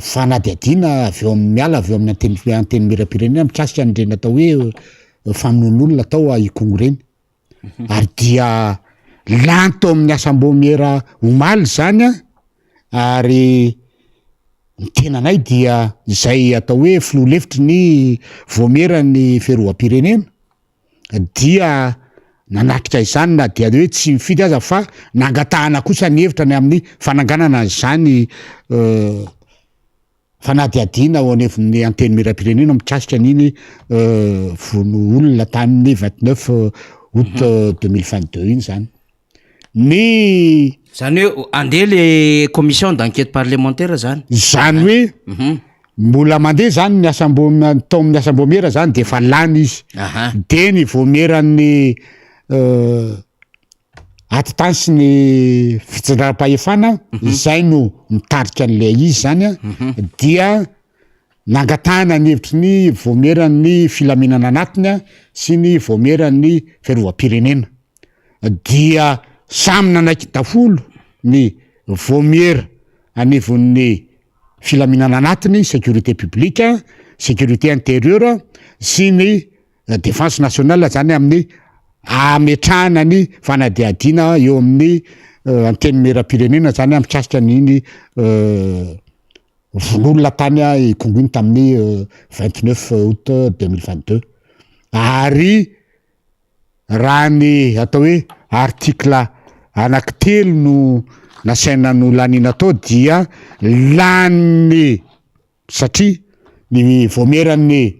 fanadiadiana avy eo amin'ny miala avy eo amin'ny anteny miram-pirenena mitrasika an'ireny atao hoe famonon'olona atao Ikongo reny ary dia lanto amin'ny asam-bomiera omaly zany ary ny tenanay dia zay atao hoe filoha lefitry ny vomiera ny fiarovam-pirenena dia nanatrika izany na dia hoe tsy mifidy aza fa nangatahana kosa ny hevitra ny amin'ny fananganana zany fanadiadiana ao aneviny anteny miram-pirenena mitrasika an'iny vono olona tamin'ny 29 août 2022 iny zany ny zany hoe andeha le commission d'enquête parlementaire zany hoe mbola mandeha zany ny tao amin'ny asam-bomiera zany de efa lany izy de ny vomiera'ny atitany sy ny fitsindraram-pahefana izay no mitarika an'lay izy zany dia nangatahana ny hevitry ny vomiera'ny filaminana anatiny sy ny vomiera'ny fiarovam-pirenena dia samy nanaiky dafolo ny vomiera anivon'ny filaminana anatiny sécurité publique, sécurité intérieure sy ny défense nationale zany amin'ny ametrahana ny fanadiadiana eo amin'ny anteny meram-pirenena zany mikasika nyiny vololona tany ikongony tamin'ny 29 août 2022 ary raha ny atao hoe article anankitelo no nasaina no lanina tao dia lany satria ny voameran'ny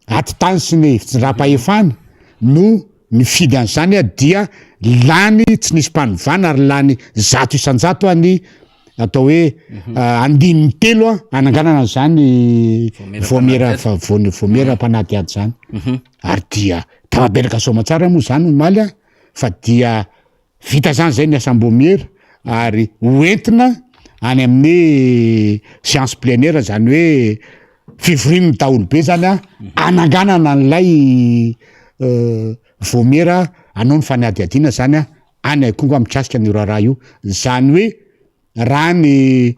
atitany sy ny fitsindrapa-efana no nifidy an'izany dia lany tsy nisy mpanovana ary lany 100 isan-jato any atao hoe andininy telo ananganana zany voamera mpanaty ady zany ary dia tavaberaka somatsara moa zany omaly fa dia vita zany zay ny asam-bomiera ary hoentina any amin'ny science plenaire zany hoe fivorian'ny daolobe zany ananganana n'lay voamera anao ny fanadiadiana zany any akonga mikasika ny raharaha io zany hoe raha ny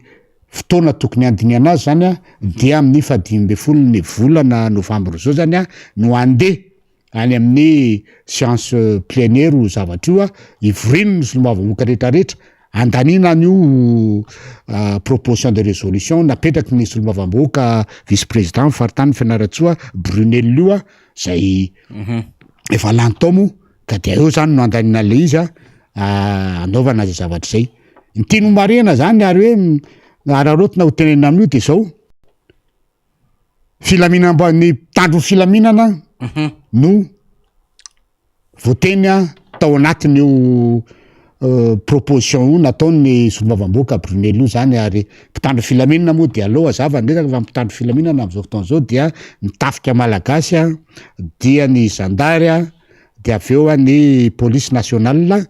fotoana tokony andiny anazy zany dia amin'ny 15 ny volana novambra zao zany no andeha any amin'ny science plenaire ho zavatra io ivorino ny solombavam-boaka rehetrarehetra andanina an'io proposition de résolution napetraky ny solombavam-boaka vice-président faritany fianaratsoa Brunel io zay efa lany tao ka dia eo zany no andanina le izy anaovana zay zavatra zay ny tino marena zany ary hoe ararotina ho tenena amin'io de zao filaminana ny mpitandro filaminana no voateny tao anatin'io proposition io nataony solombavam-boaka Brunel io zany ary mpitandro filaminana moa dia aloha zava ndreka fa mpitandro filaminana am'izao fotoana zao dia mitafika malagasy dia ny zandary dia avy eo ny police nationale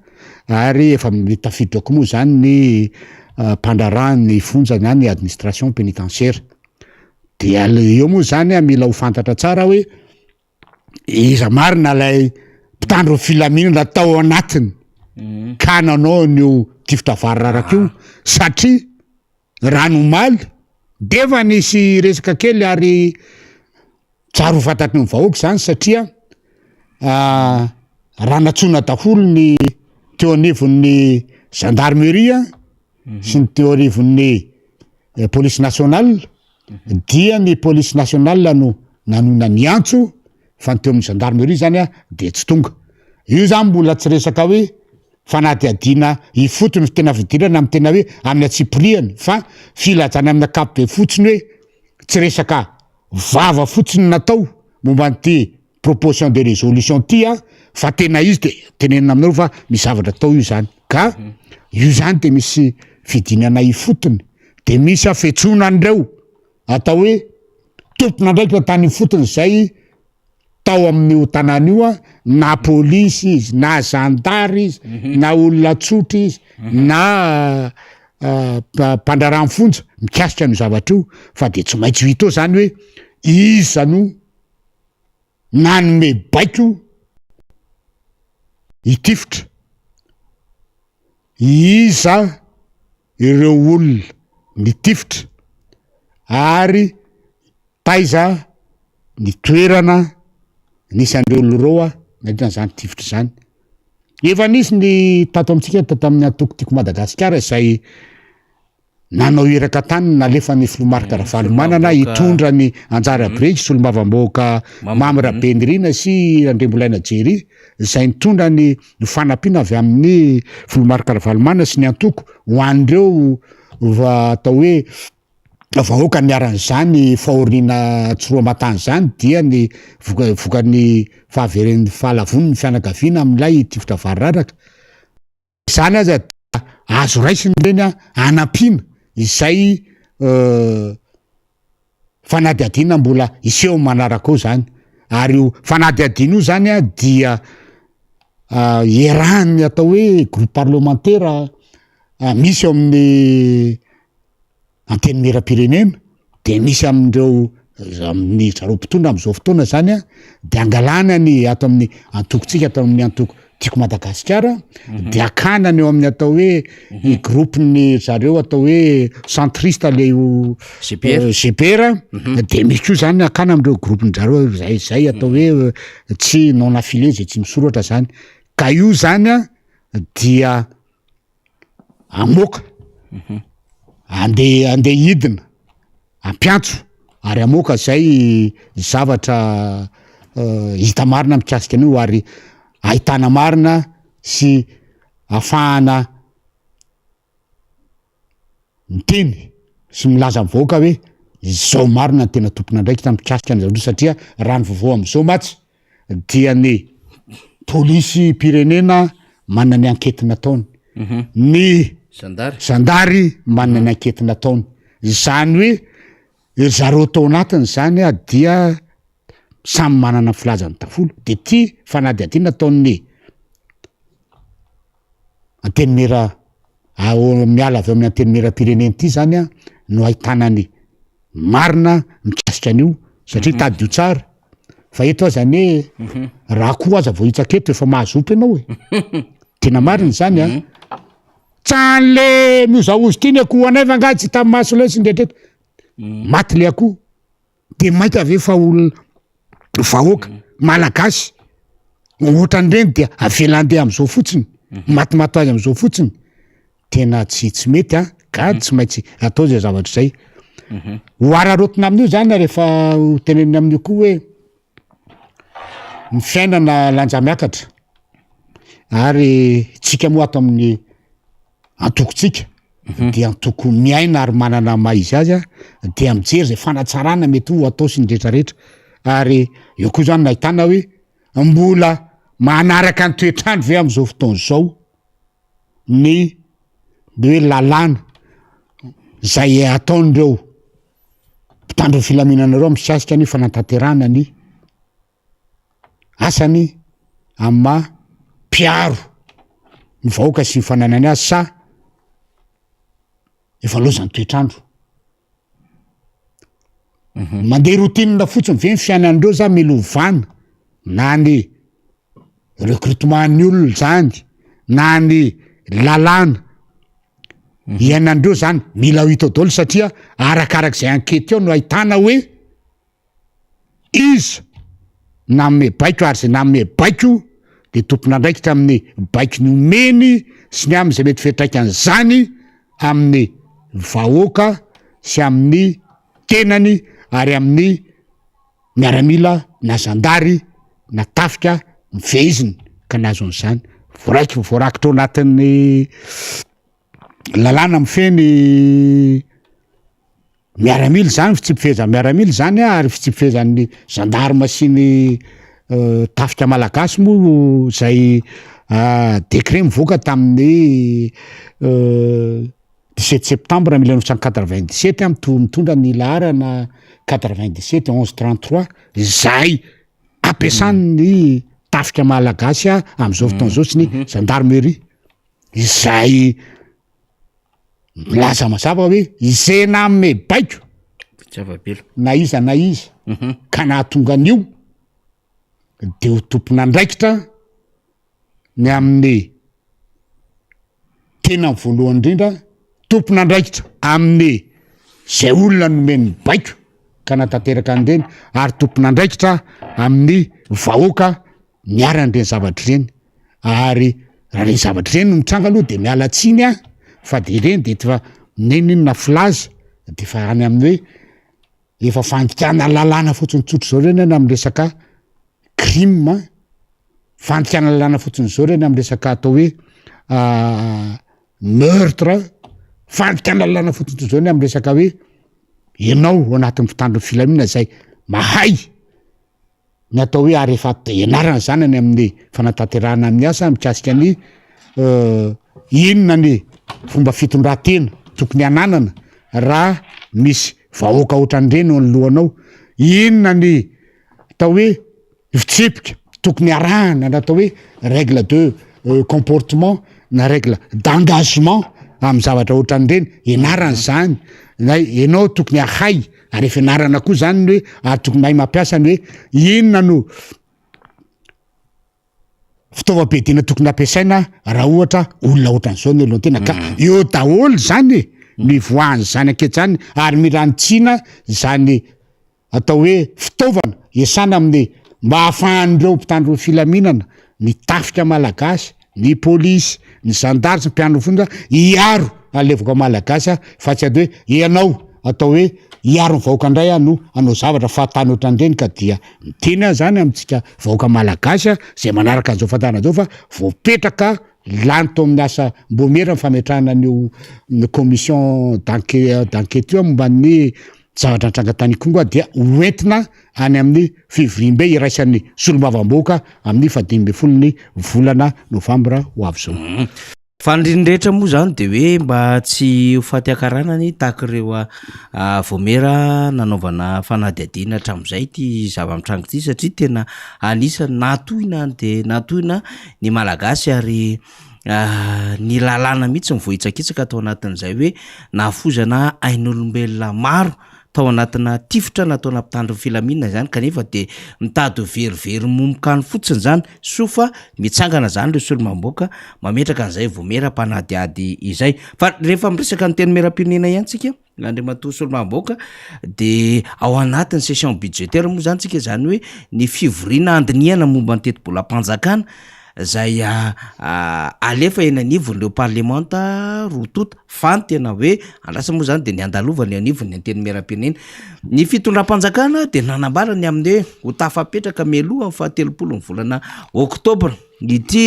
ary efa mitafiditra koa moa zany ny mpandrarany fonjany any administration pénitentiaire dia eo moa zany mila ho fantatra tsara hoe iza marina lay mpitandro filaminana tao anatiny ka nanao nyo tifitra variraraka io satria ranomaly defa nisy resaka kely ary tsara ho fantatry ny vahoaka zany satria raha natsona daholo ny teo anivon'ny gendarmerie sy ny teo anivon'ny police nationale dia ny police nationale no nanona ny antso fa ny teo amin'ny gendarmerie zany de tsy tonga io zany mbola tsy resaka hoe fanadiadiana ifotony fi tena fidirana amy tena hoe amin'ny atsipriany fa filajana amin'ny akapobe fotsiny hoe tsy resaka vava fotsiny natao momba nyty proposition de résolution ty fa tena izy de tenenina aminareo fa misy zavatra tao io zany ka io zany de misy fidinana ifotony de misy afetsonan'ireo atao hoe tompona ndraiky tany ifotony zay tao amin'ny tanàna io na polisy izy na zandary izy na olona tsotra izy na mpandrarany fonja mikasika ny zavatra io fa de tsy maintsy hita eo zany hoe iza no nanome baiko itifitra iza ireo olona nitifitra ary taiza ny toerana nisy andreo loroa nadina zany tifitra zany efa nisy ny tato amitsika tato amin'ny antokotiako Madagasikara zay nanao iraka tany nalefa ny filomarika Ravalomanana hitondra ny anjara breky solombavam-boaka Mamy Rabenirina sy Andrembolaina Jery zay nitondra ny fanampiana avy amin'ny filomarika Ravalomanana sy ny antoko ho an'ireo atao hoe vahoaka niaran'izany fahoriana Tsiroamatany zany dia ny vokany fahaveren'ny fahalavony ny fianakaviana amin'ilay tifitra variraraka zany aza azo raisiny reny anampiana izay fanadiadiana mbola iseho manaraka ao zany ary io fanadiadiana io zany dia erahany atao hoe groupe parlementaire misy eo amin'ny anteny meram-pirenena de misy amindreo amin'ny zareo mpitondra am'izao fotoana zany de angalana ny ato amin'ny antokotsika atao amin'ny antoko tiako Madagasikara de akanany eo amin'ny atao hoe groupe ny zareo atao hoe centriste le GPR de misy koa zany akana amindreo groupe ny zareo zay atao hoe tsy non affilié zay tsy misoratra zany ka io zany dia amoaka andeha hidina ampiantso ary amoaka zay zavatra hita marina mikasika an'io ary ahitana marina sy ahafahana miteny sy milaza mivoaka hoe zao marina ny tena tompona ndraiky tamikasika an'izao satria raha ny vaovao am'izao matsy dia ny polisy pirenena manana ny ankety nataony ny zandary manana ny ankety nataony zany hoe zareo tao anatiny zany a dia samy manana filazany tafolo de ty fanady aty nataony antenimera miala avy amin'ny antenimera pireneny ty zany a no ahitanany marina mikasika an'io satria tady io tsara fa eto aza zany hoe raha koa aza vao hitsaketo efa mahazopo ianao e tena marina zany a tsan'le miozaozy ty ny akoho anay vanga tsy tamy maso le sy ndretreto maty le akoho de mainka ave fa olo vahoaka malagasy ohatran'ireny dia avelandeha am'izao fotsiny matimaty azy am'izao fotsiny tena tsy mety a ka tsy maintsy atao zay zavatra zay hoararotona amin'io zany rehefa teneniny amin'io koa hoe ny fiainana lanja miakatra ary tsika moa ato amin'ny antokotsika dia antoko miaina ary manana maizy azy a dia mijery zay fanatsarana mety ho atao sy ny rehetrarehetra ary eo koa zany nahitana hoe mbola manaraka ny toetrandro ve am'izao fotoana zao ny de hoe lalàna zay ataon'ireo mpitandro filaminanareo misikasika ny fanantanterana ny asany amma piaro ny vahoaka sy ny fananany azy sa efa loza ny toetrandro mandeha routine fotsiny ve ny fiainan'ireo za mila ovana na ny recrutement ny olona zany na ny lalàna iainan'ireo zany mila ho hita daholo satria arakarak'izay ankety eo no ahitana hoe iza namme baiko ary zay namme baiko de tompona ndraikitra amin'ny baiko ny omeny sy ny am'izay mety fetraikany zany amin'ny vahoaka sy amin'ny tenany ary amin'ny miaramila na zandary na tafika mifehiziny ka nazon'izany voarakotra ao anatin'ny lalàna mifeny miaramily zany fitsipifehzany miaramily zany a ary fitsipifehzan'ny gendarme sy ny tafika malagasy moa zay décret mivoaka tamin'ny 17 septembre 1997 mitondra ny laharana 97 1133 zay ampiasan'ny tafika malagasy a am'izao fotoana zao sy ny gendarmerie izay milaza mazava hoe izay namme baiko na iza ka nahatonga an'io de ho tompona andraikitra ny amin'ny tena voalohany indrindra tompona andraikitra amin'ny zay olona nomeny baiko ka natanteraka an'ireny ary tompona andraikitra amin'ny vahoaka miaran'ireny zavatra ireny ary raha reny zavatra ireny no mitranga aloha de miala tsiny a fa de ireny de efa neninona filaza de fa any amin'ny hoe efa fandikana lalàna fotsiny tsotro zao reny any amin'ny resaka crime fandikana lalàna fotsiny zao reny amin'ny resaka atao hoe meurtre fandikana lalàna fotsiny tsotro zao reny amin'ny resaka hoe ianao ao anatin'ny mpitandro filaminana zay mahay ny atao hoe ary efa ianarana zany any amin'ny fanatanterahana amin'ny asa mikasika ny inona ny fomba fitondratena tokony ananana raha misy vahoaka ohatran'ireny eo anylohanao inona ny atao hoe fitsipika tokony arahana na atao hoe règle de comportement na règle d'engagement amin'ny zavatra ohatran'ireny ianarana zany na ianao tokony ahay ary efa ianarana koa zany ny hoe ary tokony mahay mampiasa ny hoe inona no fitaovam-piadiana tokony ampiasaina raha ohatra olona ohatran'izao ny oloha tena ka eo daholo zany ny voahany zany ankety zany ary mirantsiana zany atao hoe fitaovana iasana amin'ny mba hahafahan'ireo mpitandro filaminana ny tafika malagasy ny polisy ny zandary sy mpianro fonja iaro alevoka malagasy fa tsy ady hoe ianao atao hoe iaro ny vahoaka indray no anao zavatra fahatany ohatrandreny ka dia miteny zany amitsika vahoaka malagasy zay manaraka an'izao fatana zao fa voapetraka lany to amin'ny asa mbomera fametrahana an'io commission d'enquête io momba ny zavatra antrangatany konga dia oentina any amin'ny février iraisan'ny solombavamboaka amin'ny 15 ny volana novambra ho avy zao. Fandrinrehetra moa zany de hoe mba tsy ho faty akaranany tahaka ireo voamera nanaovana fanadihadiana hatramin'izay ty zava-mitrango ty satria tena anisany natohina de natohina ny malagasy ary ny lalàna mihitsy mivohitsakitsaka tao anatin'izay hoe nahafozana ain'olombelona maro tao anatina tifotra nataona mpitandro filaminana zany kanefa de mitady verivery momokany fotsiny zany sofa mitsangana zany le solomamboaka mametraka an'izay voamera mpanadiady izay fa rehefa miresaka ny teny meram-pirenena ihantsika Andriamatoa Solomamboaka de ao anatin'ny session budgétaire moa zany tsika zany hoe ny fivoriana andiniana momba ny teti-bolam-panjakana zay alefa eny anivon'ireo parlemanta rotota fa ny tena hoe andrasa moa zany de ny andalova ny anivony anteny meram-pirenena ny fitondram-panjakana de nanambarany amin'ny hoe ho tafapetraka mialoha amin'ny 17 ny volana oktobra ity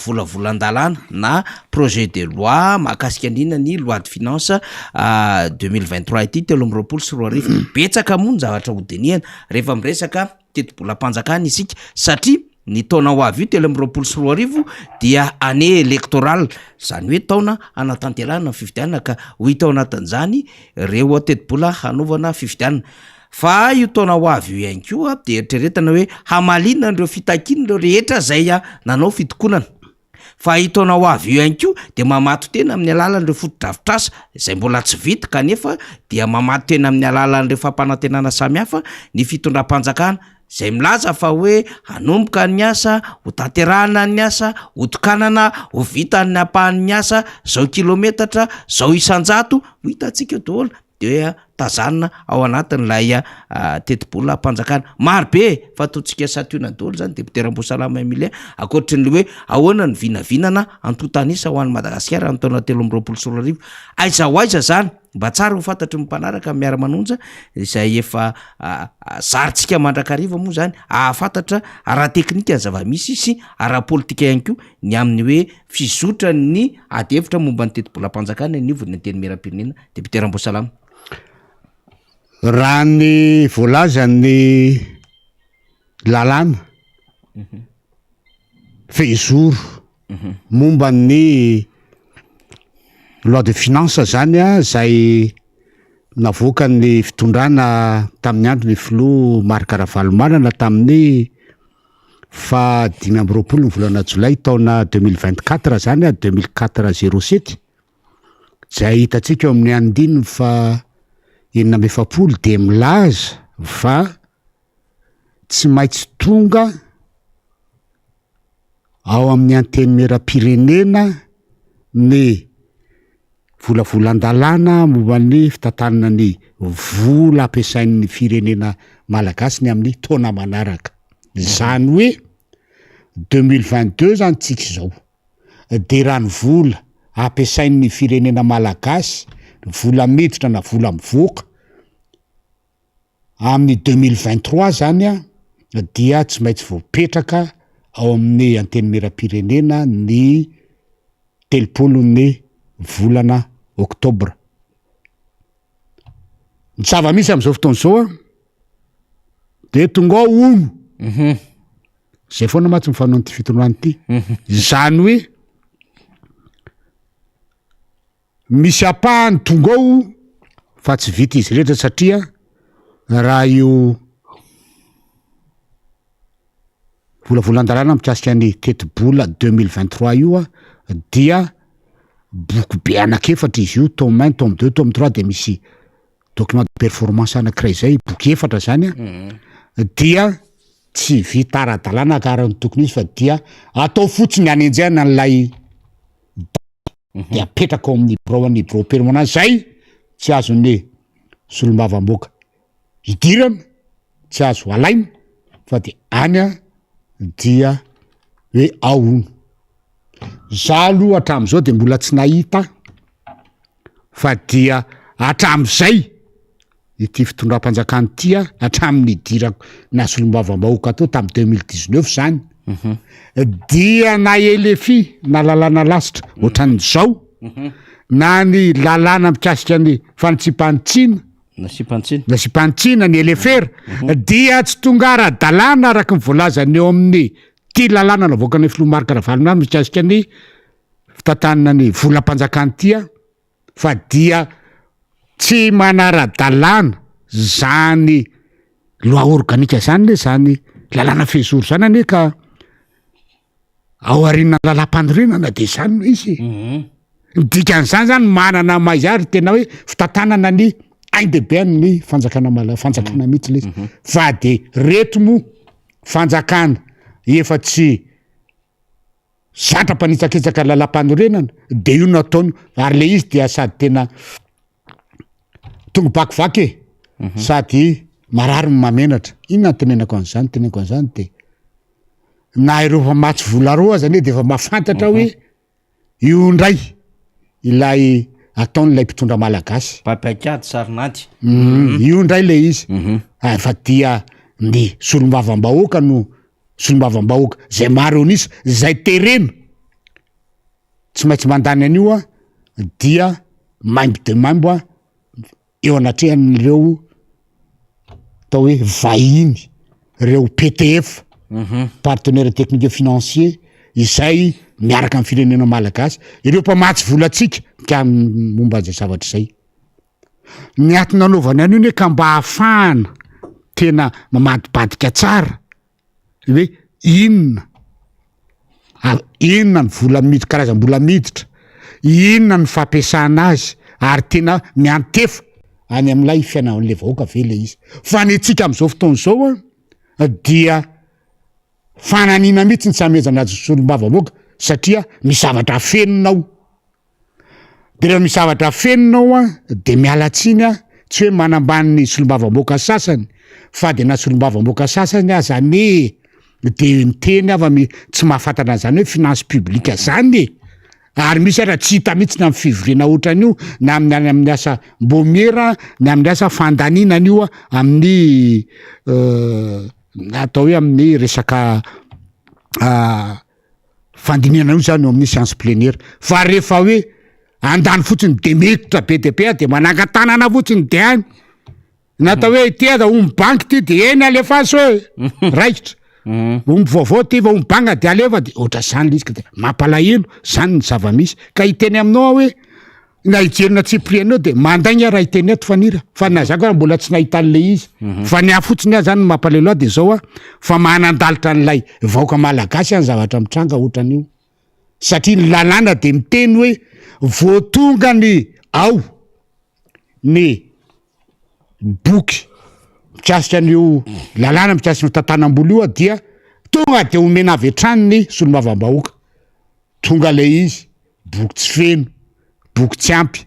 volavolan-dalàna na projet de loi mahakasika an'ina ny loi de finance 2023 ity 324 betsaka moa ny zavatra hodinihana rehefa miresaka teti-bolam-panjakana isika satria ny taona ho avy io 324 dia année électorale zany hoe taona anatanterahana fifidianana ka ho hita ao anatin'izany reo teti-bola hanaovana fifidianana fa io taona ho avy io ihany koa de eritreretana hoe hamalina an'ireo fitakiana ireo rehetra zay nanao fitokonana fa io taona ho avy io ihany koa de mamato tena amin'ny alalan'ireo fotodrafitrasa izay mbola tsy vita kanefa dia mamato tena amin'ny alalan'ireo fampanantenana samihafa ny fitondram-panjakana zay milaza fa hoe hanomboka ny asa ho tanterahana ny asa ho tokanana ho vita ny ampahan'ny asa zao kilometatra zao isanjato ho hitantsika daholo de tazanina ao anatin'ilay teti-bola mpanjakana maro be fa ataontsika satoina daholo zany deputeram-boasalama Emilien akoatrin'le hoe ahoana ny vinavinana antotanisa ho an'ny Madagasikara ny taona 2024 aiza ho aiza zany mba tsara ho fantatry ny mpanaraka miara-manonja izay efa zarintsika mandrakariva moa zany ahafantatra ara-teknika ny zava-misy sy ara-politika ihany koa ny amin'ny hoe fizotra ny adevitra momba ny teti-bola mpanjakana nivony anteny meram-pirenena deputeram-boasalama. Raha ny voalazany lalàna fehizoro momba ny loi de finance zany zay navoaka ny fitondrana tamin'ny andro ny filoha Marc Ravalomanana tamin'ny 5 ny volana jolay taona 2024 zany 2407 zay hitantsika eo amin'ny andininy fa 9 de milaza fa tsy maintsy tonga ao amin'ny anteny meram-pirenena ny volavolan-dalàna momba ny fitantanana ny vola ampiasain'ny firenena malagasy ny amin'ny taona manaraka zany hoe 2022 zany tsika zao de raha ny vola ampiasain'ny firenena malagasy vola miditra na vola mivoaka amin'ny 2023 zany dia tsy maintsy voapetraka ao amin'ny anteny meram-pirenena ny 30 ny volana oktobra ny zava-misy am'izao fotoana zao de tonga ao ono zay foana matsy mifanao ty fitondrany ty zany hoe misy apahany tonga ao fa tsy vita izy rehetra satria raha io volavolan-dalàna mikasika ny teti-bola 2023 io dia boky be anakefatra izy io tome 1 tome 2 tome 3 de misy document de performance anankiray zay boky efatra zany dia tsy vita ara-dalàna karahany tokony izy fa dia atao fotsiny anenjana n'lay de apetraka ao amin'ny braony bureau permanent zay tsy azony solombavamboaka idirana tsy azo alaina fa de any dia hoe aono za aloha hatram'izao de mbola tsy nahita fa dia hatram'izay ity fitondram-panjakany tya hatramin'ny dirako na solombavam-bahoaka tao tamy 2019 zany dia na elefi na lalàna lasitra ohatran'izao na ny lalàna mikasika ny fanitsipanitsina na sipantsina ny elefera dia tsy tonga ara-dalàna araky ny voalazany eo amin'ny ty lalàna navoaka ny filomarika ravalona mikasika ny fitantanana ny volam-panjakany tya fa dia tsy manara-dalàna zany loi organika zany le zany lalàna fehizoro zany ane ka ao arinana lalam-panorenana de zany no izy dikan'izany zany manana maizary tena hoe fitantanana ny aindebe ny fanjakana mihitsy le fa de reto mo fanjakana efa tsy zatra mpanitsakitsaka lalam-panorenana de io nataony ary le izy dia sady tena tonga bakivaky sady marary mamenatra inona tenenako an'izany de na ireo fa matsy vola roa zany de efa mahafantatra hoe io ndray ilay ataon'ilay mpitondra malagasy papakady sarinady io ndray le izy fa dia ny solombavam-bahoaka no solombavam-bahoaka zay maro onisy zay terena tsy maintsy mandany an'io a dia maimbo de maimbo a eo anatrehan'ireo atao hoe vahiny reo PTF partenaire technique financier izay miaraka amin'ny firenena malagasy ireo mpamatsy volatsika ka momba zay zavatra zay ny atiny anaovany any io ne ka mba hafahana tena mamadibadika tsara hoe inona ny vola miditra karazam-bola miditra inona ny fampiasana azy ary tena miantefa any am'ilay fiainan'le vahoaka ve le izy fa ny tsika am'izao fotoana zao a dia fananina mihitsy ny samezana azy solombavam-bahoaka satria misavatra feninao de rehefa misavatra feninao a de mialatsiny a tsy hoe manambany ny solombavam-bahoaka sasany fa de na solombavam-bahoaka sasany aza ne de miteny ava tsy mahafantana zany hoe finance publique zany ary misy ara tsy hita mihitsy na amin'ny fivorena ohatran'io na amin'ny asa mbomera na amin'ny asa fandaninan'io a amin'ny atao hoe amin'ny resaka fandinihana io zany eo amin'ny science plénière fa rehefa hoe andany fotsiny de mekitra be de be de manangatanana fotsiny de any natao hoe tia omby banky ty de eny alefaso hoe raikitra omby vaovao ty va omby banka de alefa de ohatra zany le izy ka de mampalahelo zany ny zava-misy ka hiteny aminao hoe na hijerina tsiprianao de mandaigna raha hiteny eto fanira fa na zako raha mbola tsy nahita an'le izy fa ny afotsiny azy zany ny mampalahelo a de zao a fa manandalitra an'ilay vahoaka malagasy any zavatra mitranga ohatran'io satria ny lalàna de miteny hoe voatonga ny ao ny boky mikasika an'io lalàna mikasika ny tantanam-bola io a dia tonga de omena avy hatrany ny solombavam-bahoaka tonga le izy boky tsy feno boky tsy ampy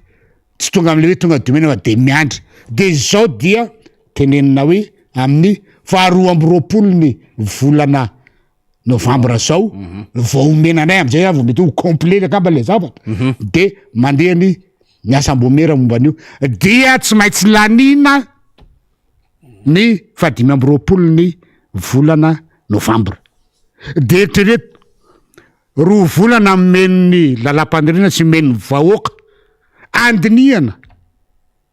tsy tonga am'le hoe tonga de omena fa de miandry de zao dia tenenina hoe amin'ny 2020 ny volana novambra zao vao omenanay am'izay a vao mety ho complet akamba le zavatra de mandeha ny asam-bomera momban'io dia tsy maintsy lanina ny 2020 ny volana novambra de eritrereto roa volana men'ny lalam-panorenana sy men'ny vahoaka andinihana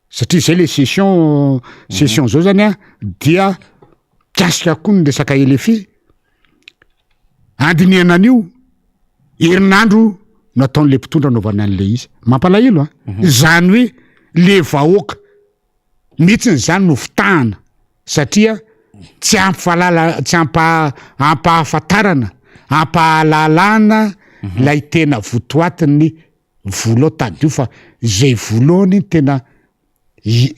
satria zay le session zao zany a dia kasika koa ny resaka elefi andinihana an'io herinandro nataon'le mpitondra anaovana an'le izy mampalahelo a zany hoe le vahoaka mihitsiny zany no fitahana satria tsy ampahafantarana ampahalalana lay tena votoatiny vola tadio fa zay volohany tena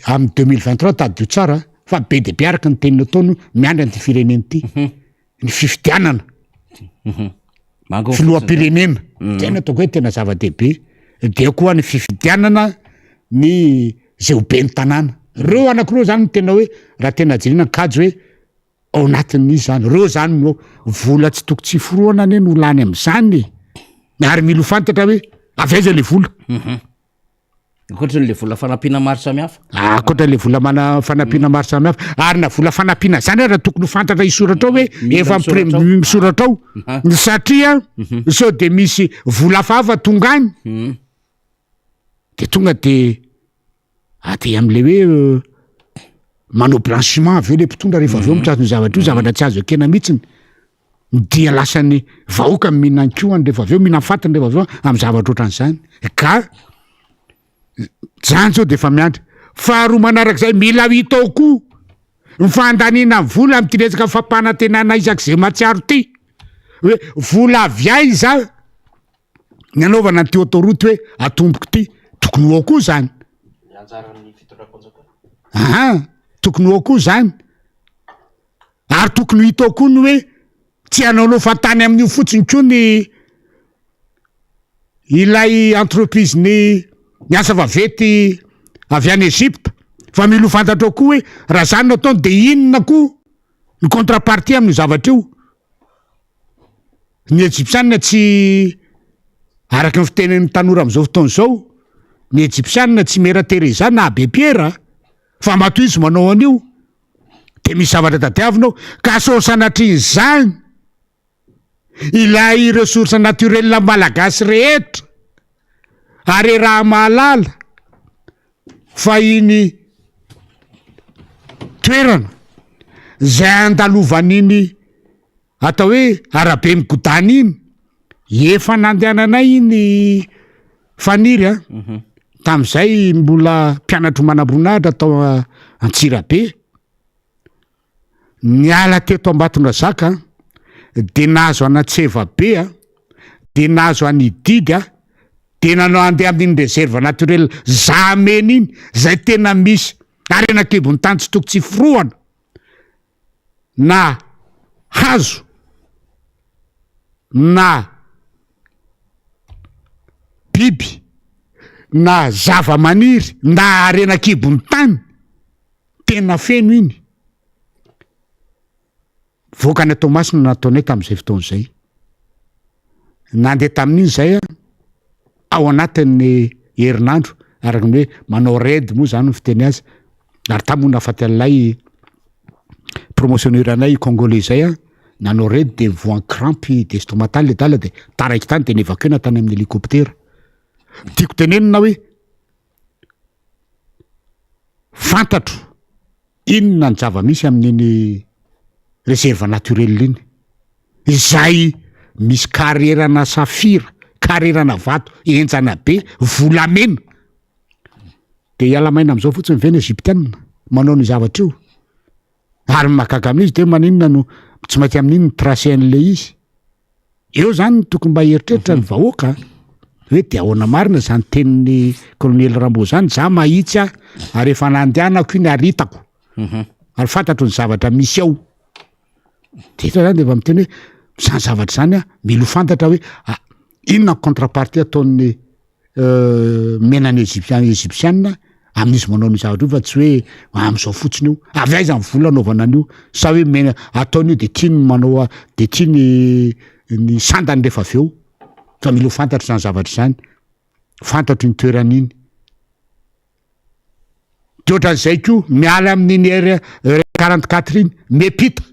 amin'ny 2023 tadio tsara fa be de be araky ny teniny ataony miandra nyty fireneny ty ny fifidianana filoam-pirenena tena ataoko hoe tena zava-dehibe de koa ny fifidianana ny zay ho be ny tanàna reo anakiroa zany ny tena hoe raha tena jerena kajo hoe ao anatin'izy zany reo zany no vola tsy toko tsy foroana ane no lany am'izany ary milo fantatra hoe avaiza le vola akoatran'le vola fanampiana maro samihafa akoatra le vola fanampiana maro samihafa ary na vola fanampiana zany raha tokony fantatra isoratra ao hoe efa misoratra ao satria sao de misy vola fafa tonga any de tonga de de am'le hoe manao blanchiment aveo le mpitondra rehefa aveo mitrazony zavatra io zavatra tsy azo ekena mihitsiny dia lasany vahoaka mihinan-koany rehefa aveo mihinanfatiny rehefa aveo amy zavatra ohatran'izany ka zany zao de efa miandry faharoa manarak'izay mila hitao koa mifandaniana ny vola amty resaka fampanantenana isak'izay matsiaro ty hoe vola aviay za ny anaovana ny ty autoroute hoe atomboko ty tokony ho ao koa zany tokony ho ao koa zany ary tokony hitao koa ny hoe tsy anaonao fantany amin'io fotsiny koa ny ilay entreprise ny asa vavety avy any Egypte fa milo fantatra koa hoe raha zany natao de inona koa ny contrepartie amin'ny zavatra io ny Egyptianina tsy araky ny fitenen'ny tanora am'izao fotoana zao ny Egyptianina tsy Mera Teresa na Abbé Pierre fa matoa izy manao an'io de misy zavatra tadiavinao ka so sanatrian'izany ilay ressource naturelle malagasy rehetra ary raha mahalala fa iny toerana zay andalovan'iny atao hoe arabe migodany iny efa nandehananay iny faniry tam'izay mbola mpianatro manam-boninahitra atao Antsirabe niala teto Ambatondra Zaka de nahazo anatseva be de nahazo anididy de nanao andeha amin'iny réserve naturelle Zamena iny zay tena misy arenakebony tany tsy toko tsy foroana na hazo na biby na zava-maniry na arenakebony tany tena feno iny voaka ny Tomasina nataonay tam'izay fotoan'izay nandeha tamin'iny zay ao anatin'ny herinandro araky ny hoe manao raid moa zany ny fiteny azy ary tamoa nafaty an'lay promotionneur anay congolais zay nanao raid de voan crampe de stomatal le dala de taraiky tany de nevakena tany amin'ny hélicoptère tiako tenenina hoe fantatro inona ny zava-misy amin'iny réserve naturelle iny izay misy karerana safira karerana vato enjana be volamena de ialamaina am'izao fotsiny veny Egyptianina manao ny zavatra io ary mahagaga amin'izy de maninona no tsy maintsy amin'iny ny tracé an'le izy eo zany tokony mba heritreritra ny vahoaka hoe de ahoana marina zany tenin'ny colonel Rambo zany za mahitsy ary efa nandehanako iny aritako ary fantatro ny zavatra misy ao de ito zany de efa miteny hoe zany zavatra zany milo fantatra hoe inona contrepartie ataon'ny menany Egyptianina amin'izy manao ny zavatra io fa tsy hoe am'izao fotsiny io avy aiza ny vola anaovana an'io sa hoe mena ataon'io de tiany manao de tiany ny sandany rehefa aveo fa milo fantatra zany zavatra zany fantatro ny toeran'iny de ohatran'izay koa miala amin'iny heure 44 iny mepita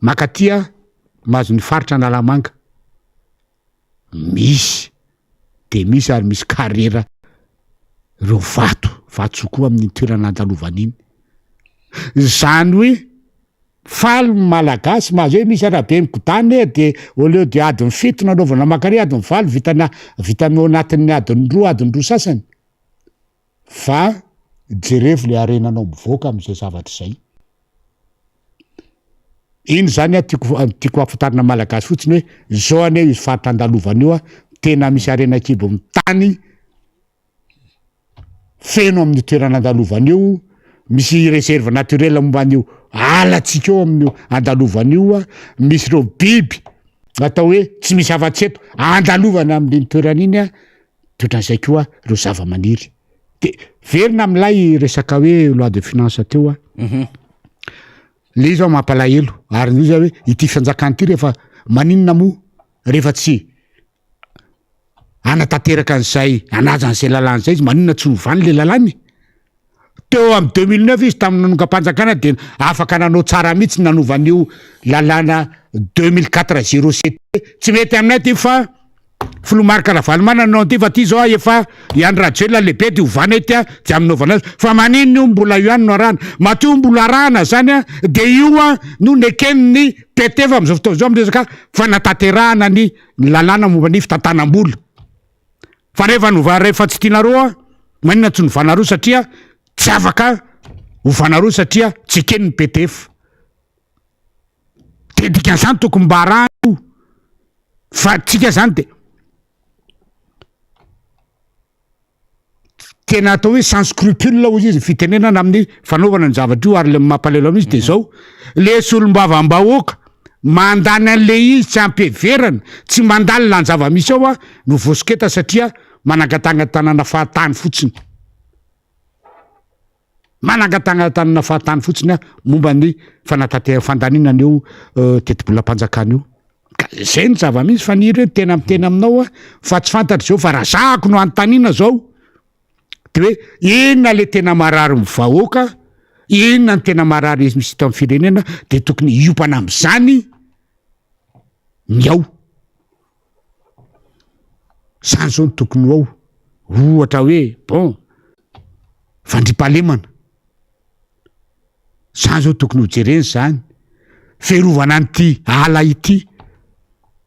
makatia mahazo ny faritra Analamanga misy de misy ary misy karera reo vato sokoa amin'ny toerana andalovan'iny zany hoe faly malagasy mahazo hoe misy arabe migodany de au lieu de adiny fito nanaovana makare adiny valo vita ao anatin'ny adiny roa sasany fa jerevy le arenanao mivoaka am'izay zavatra zay iny zany tiako ahafantarina malagasy fotsiny hoe zao ane izy faritra andalovana io tena misy arenakibo amin'ny tany feno amin'ny toerana andalovana io misy réserve naturelle momban'io alatsika eo amin'io andalovana io misy reo biby atao hoe tsy misy afa-tseto andalovana amin'iny toerana iny toetran'izay koa reo zava-maniry de verina am'lay resaka hoe loi de finance teo le izy ao mampalahelo ary io zay hoe ity fanjakana ty rehefa maninona moa rehefa tsy anatanteraka an'izay anajanyzay lalàn'zay izy maninona tsy novany le lalàny teo am 2009 izy tamin'ny nanokam-panjakana de afaka nanao tsara mihitsy nanovan'io lalàna 2004-07 tsy mety aminay ty fa filomarika Ravalomana nanao ty fa ty zao efa Iany Rajoelina lehibe ty ovana ty de aminovana azy fa maninona io mbola io any no arahana matio mbola arahana zany de io no nekeniny PT fa am'izao fotoana zao amresaka fanatanterahana ny lalàna momba ny fitantanam-bola fa rehefa tsy tianareo maninona tsy novanareo satria tsy afaka ovanareo satria tsy keniny PTF de dikan'izany tokony mba arahana fa tsika zany de tena atao hoe sans scrupule hozy izy fitenenana amin'ny fanaovana ny zavatra io ary le mampalelo amin'izy de zao le solom-bava-mbahoaka mandany an'le izy tsy ampiheverana tsy mandalina ny zava-misy ao no vosiketa satria manangatagna tanàna fahatany fotsiny manangatagna fahatany fotsiny momba ny fandaninana eo tetibolam-panjakana io zay ny zava-misy fa ny ireo tena mitena aminao fa tsy fantatra zao fa raha zahako no anontaniana zao de hoe inona le tena marary my vahoaka inona ny tena marary misy hita amin'ny firenena de tokony hiopana am'izany miao zany zao ny tokony ao ohatra hoe bon fandripahalemana zany zao tokony hojereny zany ferovana an'ity ala ity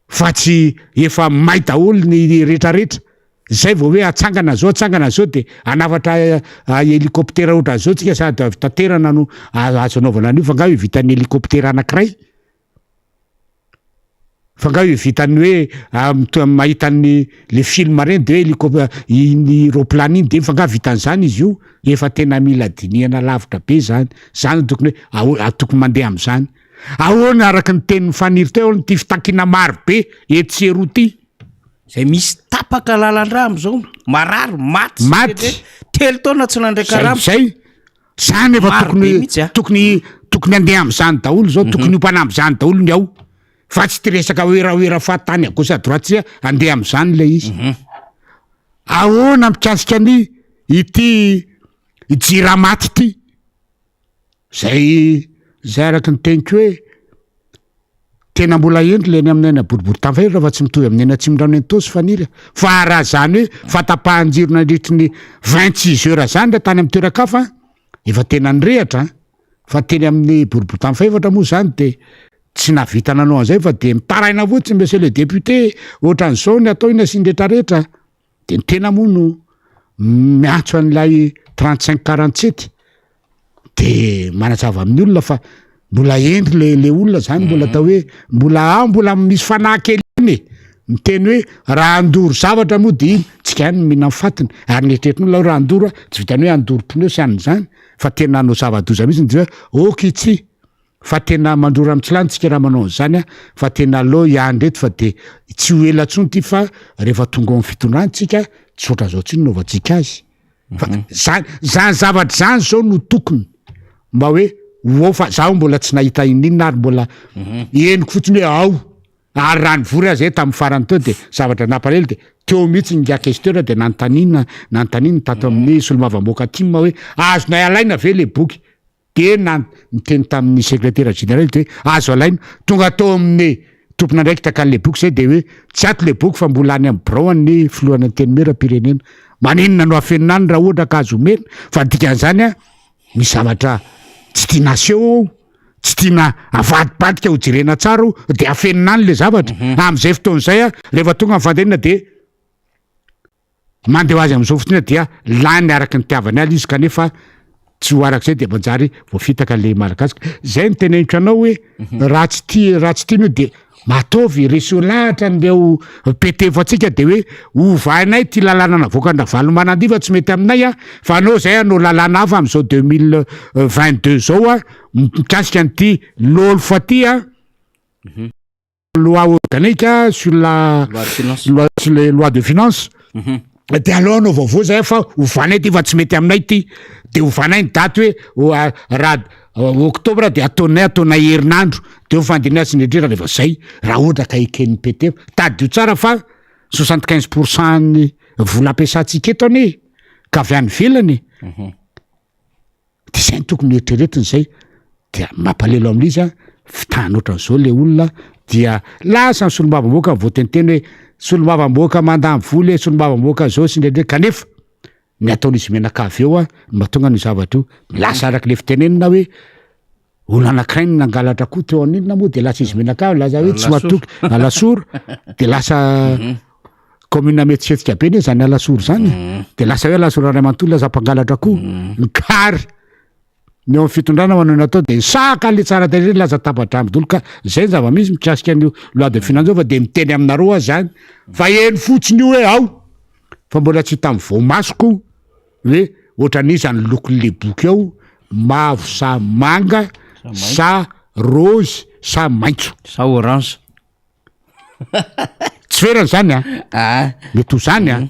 fa tsy efa may daholo ny rehetrarehetra zay vao hoe atsangana zao de anafatra helikoptera ohatran' zao tsika sady avy tanterana no azo anaovana an'io fa nga hoe vitan'ny helikoptera anankiray fa nga hoe vitany hoe mahitan'ny le film reny de hoe ny roplan iny de fa nga vitan'izany izy io efa tena mila dinihana lavitra be zany tokony hoe tokony mandeha am'izany ahoana araky ny tenin'ny faniry teo ty fitakina maro be etseroa ty zay misy tapaka lalan-dra am'izao marary maty telo taona tsy nandraika rano zay zany efa tokony andeha am'izany daholo zao tokony hompana am'izany daholo ny ao fa tsy tiresaka hoerahoera fahatany gauche à droite sia andeha am'izany le izy ahoana mikasika ny ity jiramaty ty zay araky ny teniko hoe tena mbola endry le ny aminay boribory tanfahera fa tsy mitovy amin'ny tsy mirano entosy faniry fa raha zany hoe fatapahan-jiro nandritry ny 26 heures zany ra tany amin'ny toerakafa efa tena nyrehatra fa teny amin'ny boribory tanfahefatra moa zany de tsy navita nanao an'izay fa de mitaraina fotsiny monsieur le député ohatran'izao ny atao ina sindretrarehetra de ny tena moa no miantso an'ilay 35-47 de manazava amin'ny olona fa mbola endry le olona zany mbola atao hoe mbola misy fanahy kely iny miteny hoe raha andoro zavatra moa de iny tsika any mihina fatiny ary neritreritrin'olona raha andoro tsy vitany hoe andoro pneu sy an'izany fa tena anao zava-doza mihitsy de hoe okitsy fa tena mandoro am'tsilany tsika raha manao an'izany fa tena aloha iandreto fa de tsy ho ela tsony ty fa rehefa tonga amin'ny fitondrany tsika tsy oatra zao tsiny naovantsika azy fa zany zavatra zany zao no tokony mba hoe ao fa zaho mbola tsy nahita ininona ary mbola eniko fotsiny hoe ao ary rany vory azy tamin'ny farany teo de zavatra nampalelo de teo mihitsy ngiakesteur de nanotanina tato amin'ny solomavamoaka atima hoe azonay alaina ve le boky de miteny tamin'ny secrétaire général de azo alaina tonga tao amin'ny tompona ndraiky takan'le boky zay de hoe tsy ato le boky fa mbola any amin'ny braony filohana teny mera-pirenena maninona no afeninany raha ohatra ka azo omena fa dikan'izany misy zavatra tsy tia naseo tsy tiana avadibadika ho jirena tsara de afeninany le zavatra am'izay fotoan'izay rehefa tonga mifandahina de mandeha ho azy am'izao fotsiny dia lany araky ny tiavany aly izy kanefa tsy ho arak'izay de manjary voafitaka le malagasika zay ny teneniko anao hoe raha tsy tiany hoe de matovy reseo lahatra nleo PTF atsika de hoe ovainay ty lalàna navoakana Valomanandiva tsy mety aminay fa anao zay anao lalàna hafa am'izao 2022 zao mikasika an'ity lolo fa ty loi organique sur les lois de finance de alors anao vaovao zay fa ovanay ty fa tsy mety aminay ty de ovanay ny daty hoe raha octobre de ataonay herinandro de fandinay sy nedrera rehefa zay raha ohatra ka eken'ny PTF tady io tsara fa 75% ny vola ampiasantsika eto ane ka avy any velany de zay ny tokony eritreretiny zay dia mampalelo amin'izy a fitahana ohatran'izao le olona dia lasa ny solombavamboaka voatenteny hoe solombavamboaka mandamy vola hoe solombavamboaka zao sy ndraindray kanefa ny ataon'izy menakavy eo a mahatonga ny zavatra io lasa araka le fitenenina hoe olona anankiray ny nangalatra koa teo aninona moa de lasa izy menakavy laza hoe tsy matoky alasoro de lasa commune metsetika be ne zany alasoro zany de lasa hoe alasoro ray manontolo laza mpangalatra koa ny kary ny eo amin'ny fitondrana manao natao de saka le tsara tare laza tapatra amidolo ka zay ny zava-misy mikasika an'io loi de finance fa de miteny aminareo azy zany fa eny fotsiny io hoe ao fa mbola tsy tamy voamasoko hoe ohatran'izy any lokon'le boky eo mavo sa manga sa rose sa maitso sa orange tsy ferany zany mety ho zany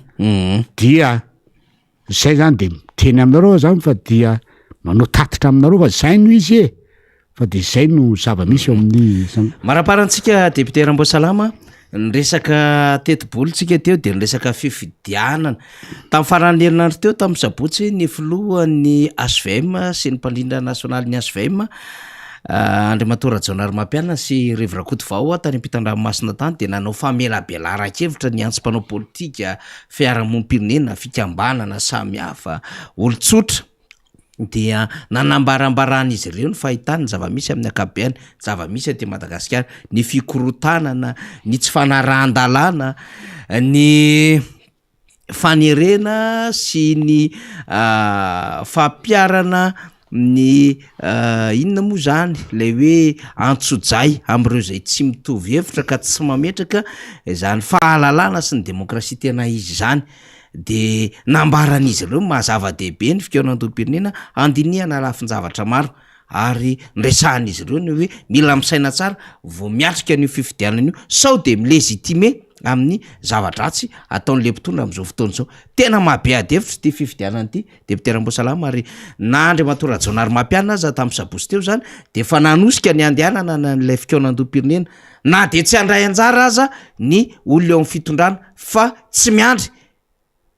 dia zay zany de miteny aminareo zany fa dia manao tatitra aminareo fa zay no izy fa de zay no zava-misy eo amin'ny maraparantsika député Ramboasalama ny resaka teti-bolontsika teo de ny resaka fifidianana tamin'ny faran'ny herinandro teo tamin'ny sabotsy ny filohan'ny HVM sy ny mpandrindra nasionaly ny HVM Andriamatora Jaonary Mampiana sy Rev Rakotovao tany ampitan-dranomasina tany de nanao famelabelara-kevitra ny antsim-panao politika fiarahamonim-pirenena fikambanana samihafa olon-tsotra dia nanambarambaran'izy ireo ny fahitany zava-misy amin'ny akabeany zava-misy aty Madagasikara ny fikorotanana ny tsy fanarahan-dalàna ny fanerena sy ny fampiarana ny inona moa zany le hoe antsojay am'ireo zay tsy mitovy hevitra ka tsy mametraka zany fahalalana sy ny demokrasia tena izy zany de nambaran'izy ireo mahazava-dehibe ny fikaonantom-pirenena andinihana lafin-javatra maro ary nresahan'izy ireo ny hoe mila misaina tsara vao miatrika an'io fifidianana io sao de milégitime amin'ny zava-dratsy ataon'le mpitondra am'izao fotoana zao tena mahabeadevitra ty fifidianana ty député Ramboasalama ary na Andriamatora Jaonary Mampiana aza tamin'ny sabosy teo zany de fa nanosika ny andehanana n'lay fikaonantom-pirenena na de tsy handray anjara aza ny olona eo amin'ny fitondrana fa tsy miandry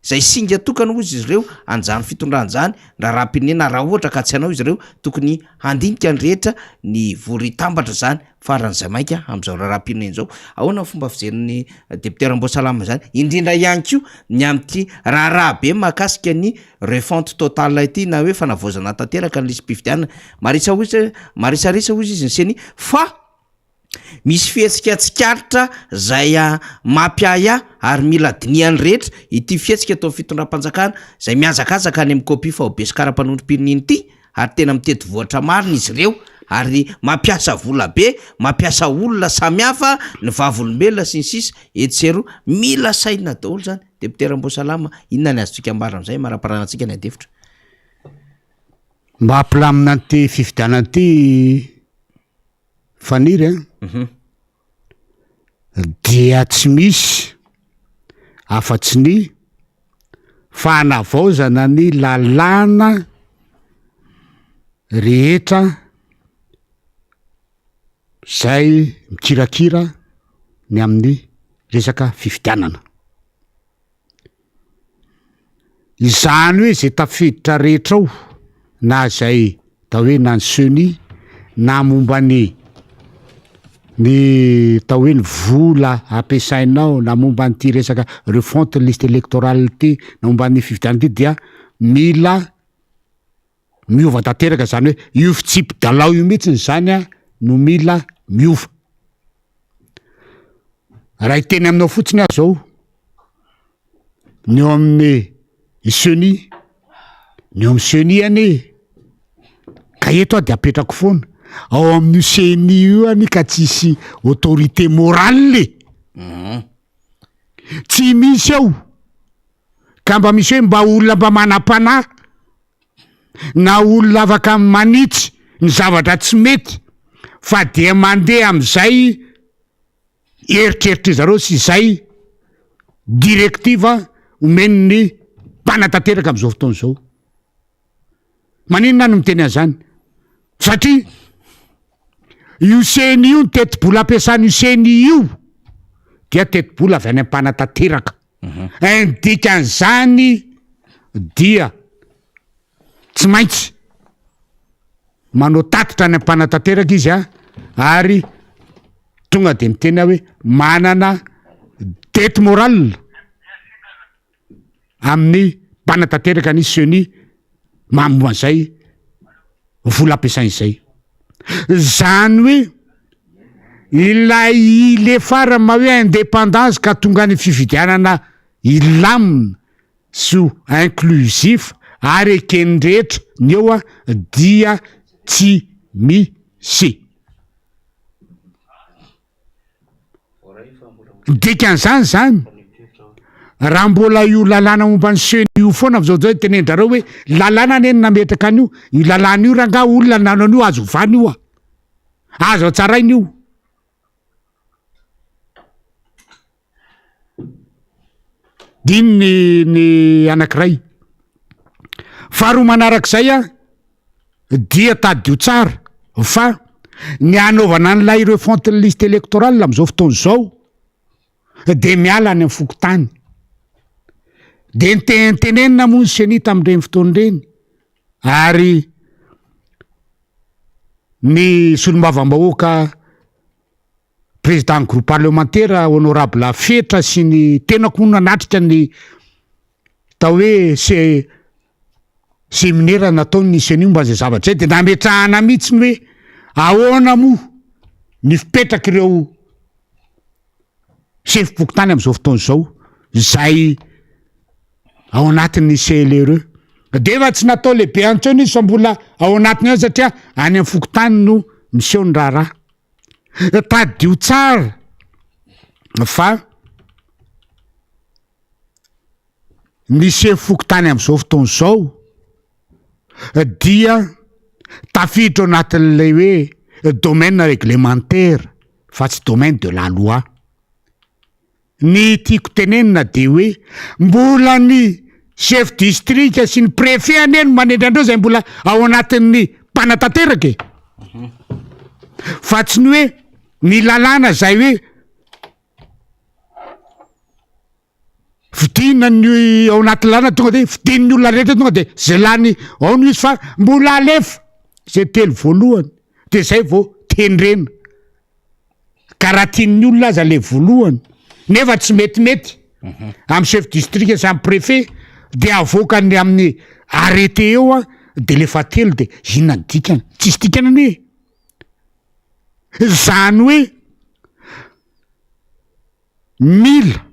zay singa tokana ozy izy ireo anjany fitondrana zany raha-pirenena raha ohatra ka tsy hanao izy ireo tokony handinika ny rehetra ny voritambatra zany faran'izay maika am'izao raha-pirenena zao ahoana ny fomba fijerin'ny député Ramboasalama zany indrindra ihany ko ny am'ty raharaha be mahakasika ny refonte totale ity na hoe fanavozana tanteraka ny lisy-pifidianana marisarisa ozy izy nyseny fa misy fihetsika tsikaritra zay mampiaya ary mila diniany rehetra ity fihetsika atao fitondram-panjakana zay miazakazaka any amin'ny kopia fa obesikara-panondrom-pirenena ity ary tena mitety voatra marina izy ireo ary mampiasa vola be mampiasa olona samihafa ny vavolombelona sy ny sisa etsero mila saina daholo zany député Ramboasalama inona ny azotsika ambara am'izay maraparanantsika ny adevitra mba ampilamina an'ty fifidianana ty faniry dia tsy misy afa-tsy ny fanavaozana ny lalàna rehetra zay mikirakira ny amin'ny resaka fifidianana izany hoe zay tafiditra rehetra ao na zay tao hoe na ny seni na momba ny tao hoe ny vola ampiasainao na momba nyty resaka refonte liste électorale ty na momba ny fifidianana ty dia mila miova tanteraka zany hoe io fitsipy-dalao io mihitsiny zany no mila miova raha iteny aminao fotsiny azy zao ny eo amin'ny seni ny eo amin'ny seni any ka eto a de apetrako foana ao amin'ny seni io any ka tsisy autorité morale tsy misy ao ka mba misy hoe mba olona mba manam-panahy na olona afaka manitsy ny zavatra tsy mety fa de mandeha am'izay eritreritry zareo sy zay directiva omen'ny mpanatanteraka am'izao fotoana zao maninona no miteny an'izany satria io seni io ny teti-bola ampiasan'io seni io dia teti-bola avy any am-panatanteraka dikan'izany dia tsy maintsy manao tatitra any am-panatanteraka izy ary tonga de miteny hoe manana tety moral amin'ny mpanatanteraka nisy seny mamoan'izay vola ampiasain'izay zany hoe ilay le fara ma hoe indépendance ka tonga ny fividianana ilamina sy inclusif ary ekeny rehetra ny eo dia tsy misy dikan'izany zany raha mbola io lalàna mombany seny io foana am'zao zao tenendrareo hoe lalàna neny nametraka an'io io lalàna io ranga olona nanao azo vany io azo atsarainy io diny ny anankiray faharoa manarak'izay dia tadio tsara fa ny anaovana an'ilay ireo fonte liste électorale am'izao fotoana zao de miala any amin'ny fokotany de nitenenina moa ny seny tam'ireny fotoany reny ary ny solombavambahoaka président groupe parlementaire honorable Fetra sy ny tenako nanatrika ny tao hoe séminaire nataony ny seny mba zay zavatra zay de nametrahana mihitsy ny hoe ahoana moa ny fipetraka ireo sefim-pokotany am'izao fotoana zao zay ao anatin'ny CLRE de efa tsy natao lehibe antsony izy fa mbola ao anatiny ao satria any amin'ny fokotany no miseho ny raharaha tadio tsara fa ny sefim-pokotany am'izao fotoana zao dia tafiditra ao anatin'ilay hoe domaine réglementaire fa tsy domaine de la loi ny tiako tenenina de hoe mbola ny chef district sy ny préfet aneny manendra andreo zay mbola ao anatin'ny mpanatanteraka fa tsy ny hoe ny lalàna zay hoe fidina ny ao anaty lalàna tonga de fidin'ny olona rehetra tonga de zay lany ao no izy fa mbola alefa zay telo voalohany de zay vao tendrena karaha tian'ny olona aza le voalohany nefa tsy metimety amin'ny chef district sy amin'ny préfet de avoakany amin'ny arrêté eo de le fatelo de inona ny dikany tsisy dikany ane zany hoe mila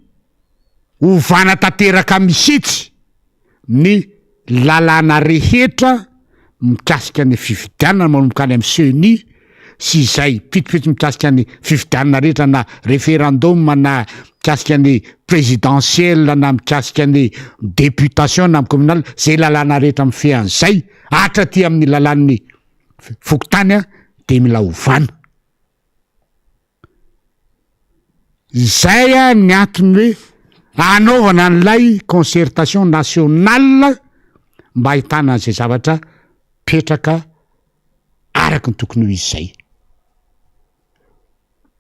ovana tanteraka misitsy ny lalàna rehetra mikasika ny fividianana manomboka any amin'ny CENI sy izay pitipity mikasika ny fividianana rehetra na référendum na mikasika ny présidentiel na mikasika ny députation na amin'ny communal zay lalàna rehetra mifehan'izay hatraty amin'ny lalàn'ny fokotany de mila ovana zay ny antony hoe anaovana an'ilay concertation nationale mba ahitana an'izay zavatra petraka araka ny tokony ho izy zay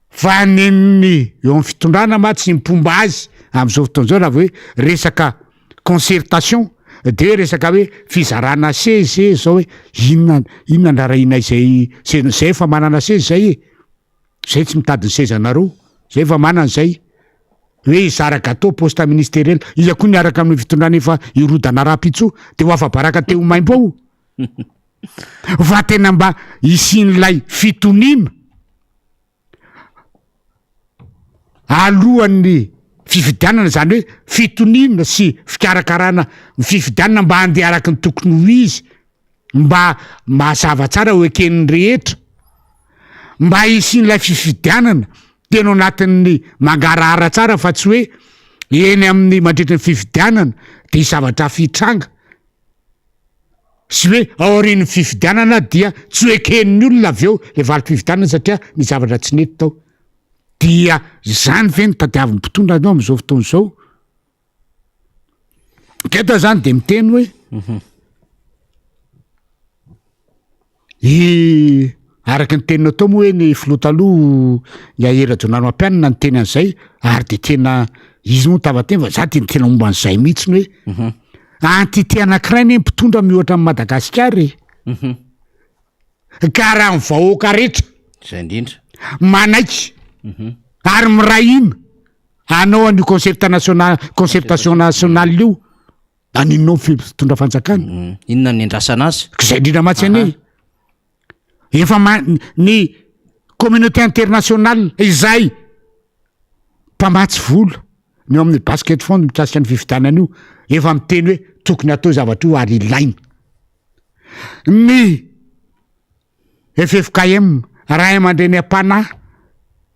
fa neniny eo amin'ny fitondrana ma tsy mipomba azy am'izao fotoan'izao raha hoe resaka concertation de hoe resaka hoe fizarana sezy zao hoe inona ndraraina izay zay efa manana sezy zay zay tsy mitady ny sezanareo zay efa manana zay hoe izaraka atao poste ministériel iza koa niaraka amin'ny fitondrana efa irodana rapitso de ho afa-baraka teo maimbo ao fa tena mba isian'ilay fitonina alohan'ny fifidianana zany hoe fitonina sy fikarakarana ny fifidianana mba handeha araka ny tokony ho izy mba mahazava tsara ho eken'ny rehetra mba isian'ilay fifidianana tena ao anatin'ny mangarahara tsara fa tsy hoe eny amin'ny mandritra ny fifidianana de zavatra fitranga sy hoe aorian'ny fifidianana dia tsy ho eken'ny olona avy eo le valim-pifidianana satria ny zavatra tsy nety tao dia zany ve ny tadiavin'ny mpitondra anao am'izao fotoana zao keta zany de miteny hoe araky ny teninao tao moa hoe ny filotaloha iaera-jonano ampianina ny teny an'izay ary de tena izy moa tavateny fa za tena tena momba an'izay mihitsiny hoe antité anankiray ny mpitondra mihoatra amin'ny Madagasikara ka raha ny vahoaka rehetra zay indrindra manaiky ary mirahina anao an'io concertation nationale io aninonao fitondra fanjakana inona ny andrasana azy zay indrindra matsy ane efa ny communauté internationale izay mpamatsy vola ny eo amin'ny basket fond mikasika ny fifidianana io efa miteny hoe tokony atao zavatra io ary ilaina ny FFKM raha aman-dreny am-panahy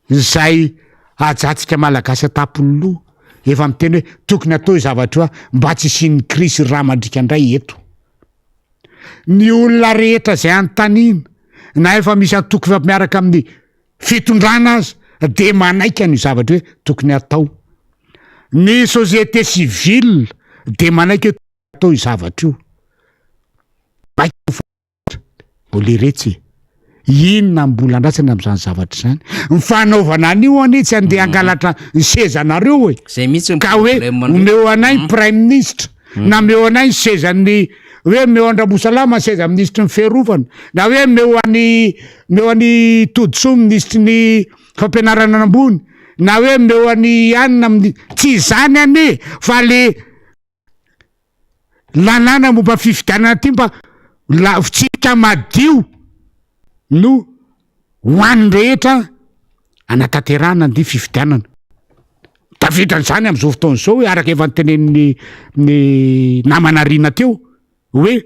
izay ajatsika malagasy atapololoha efa miteny hoe tokony atao io zavatra io mba tsy isian'ny krisy raha mandrika indray eto ny olona rehetra zay antanina na efa misy antoky fa miaraka amin'ny fitondrana azy de manaika ny zavatra hoe tokony atao ny société civile de manaika atao io zavatra io oleretsy inona mbola andrasana am'izany zavatra zany ny fanaovana an'io anie tsy andeha angalatra ny sezanareo hoe zay mihitsy ka hoe omeo anay ny prime ministre na meo anay ny sezan'ny hoe meo Andramosalama seza ministre ny fiarovana na hoe meo any Todsoa ministre ny fampianarana ambony na hoe meo any anina amin'ny tsy zany ane fa le lalàna momba fifidianana ty mba fitsika madio no hoan'ny rehetra anatanterahana ny fifidianana tafidran'izany am'izao fotoan'izao hoe araka efa nytenen'ny namana rina teo hoe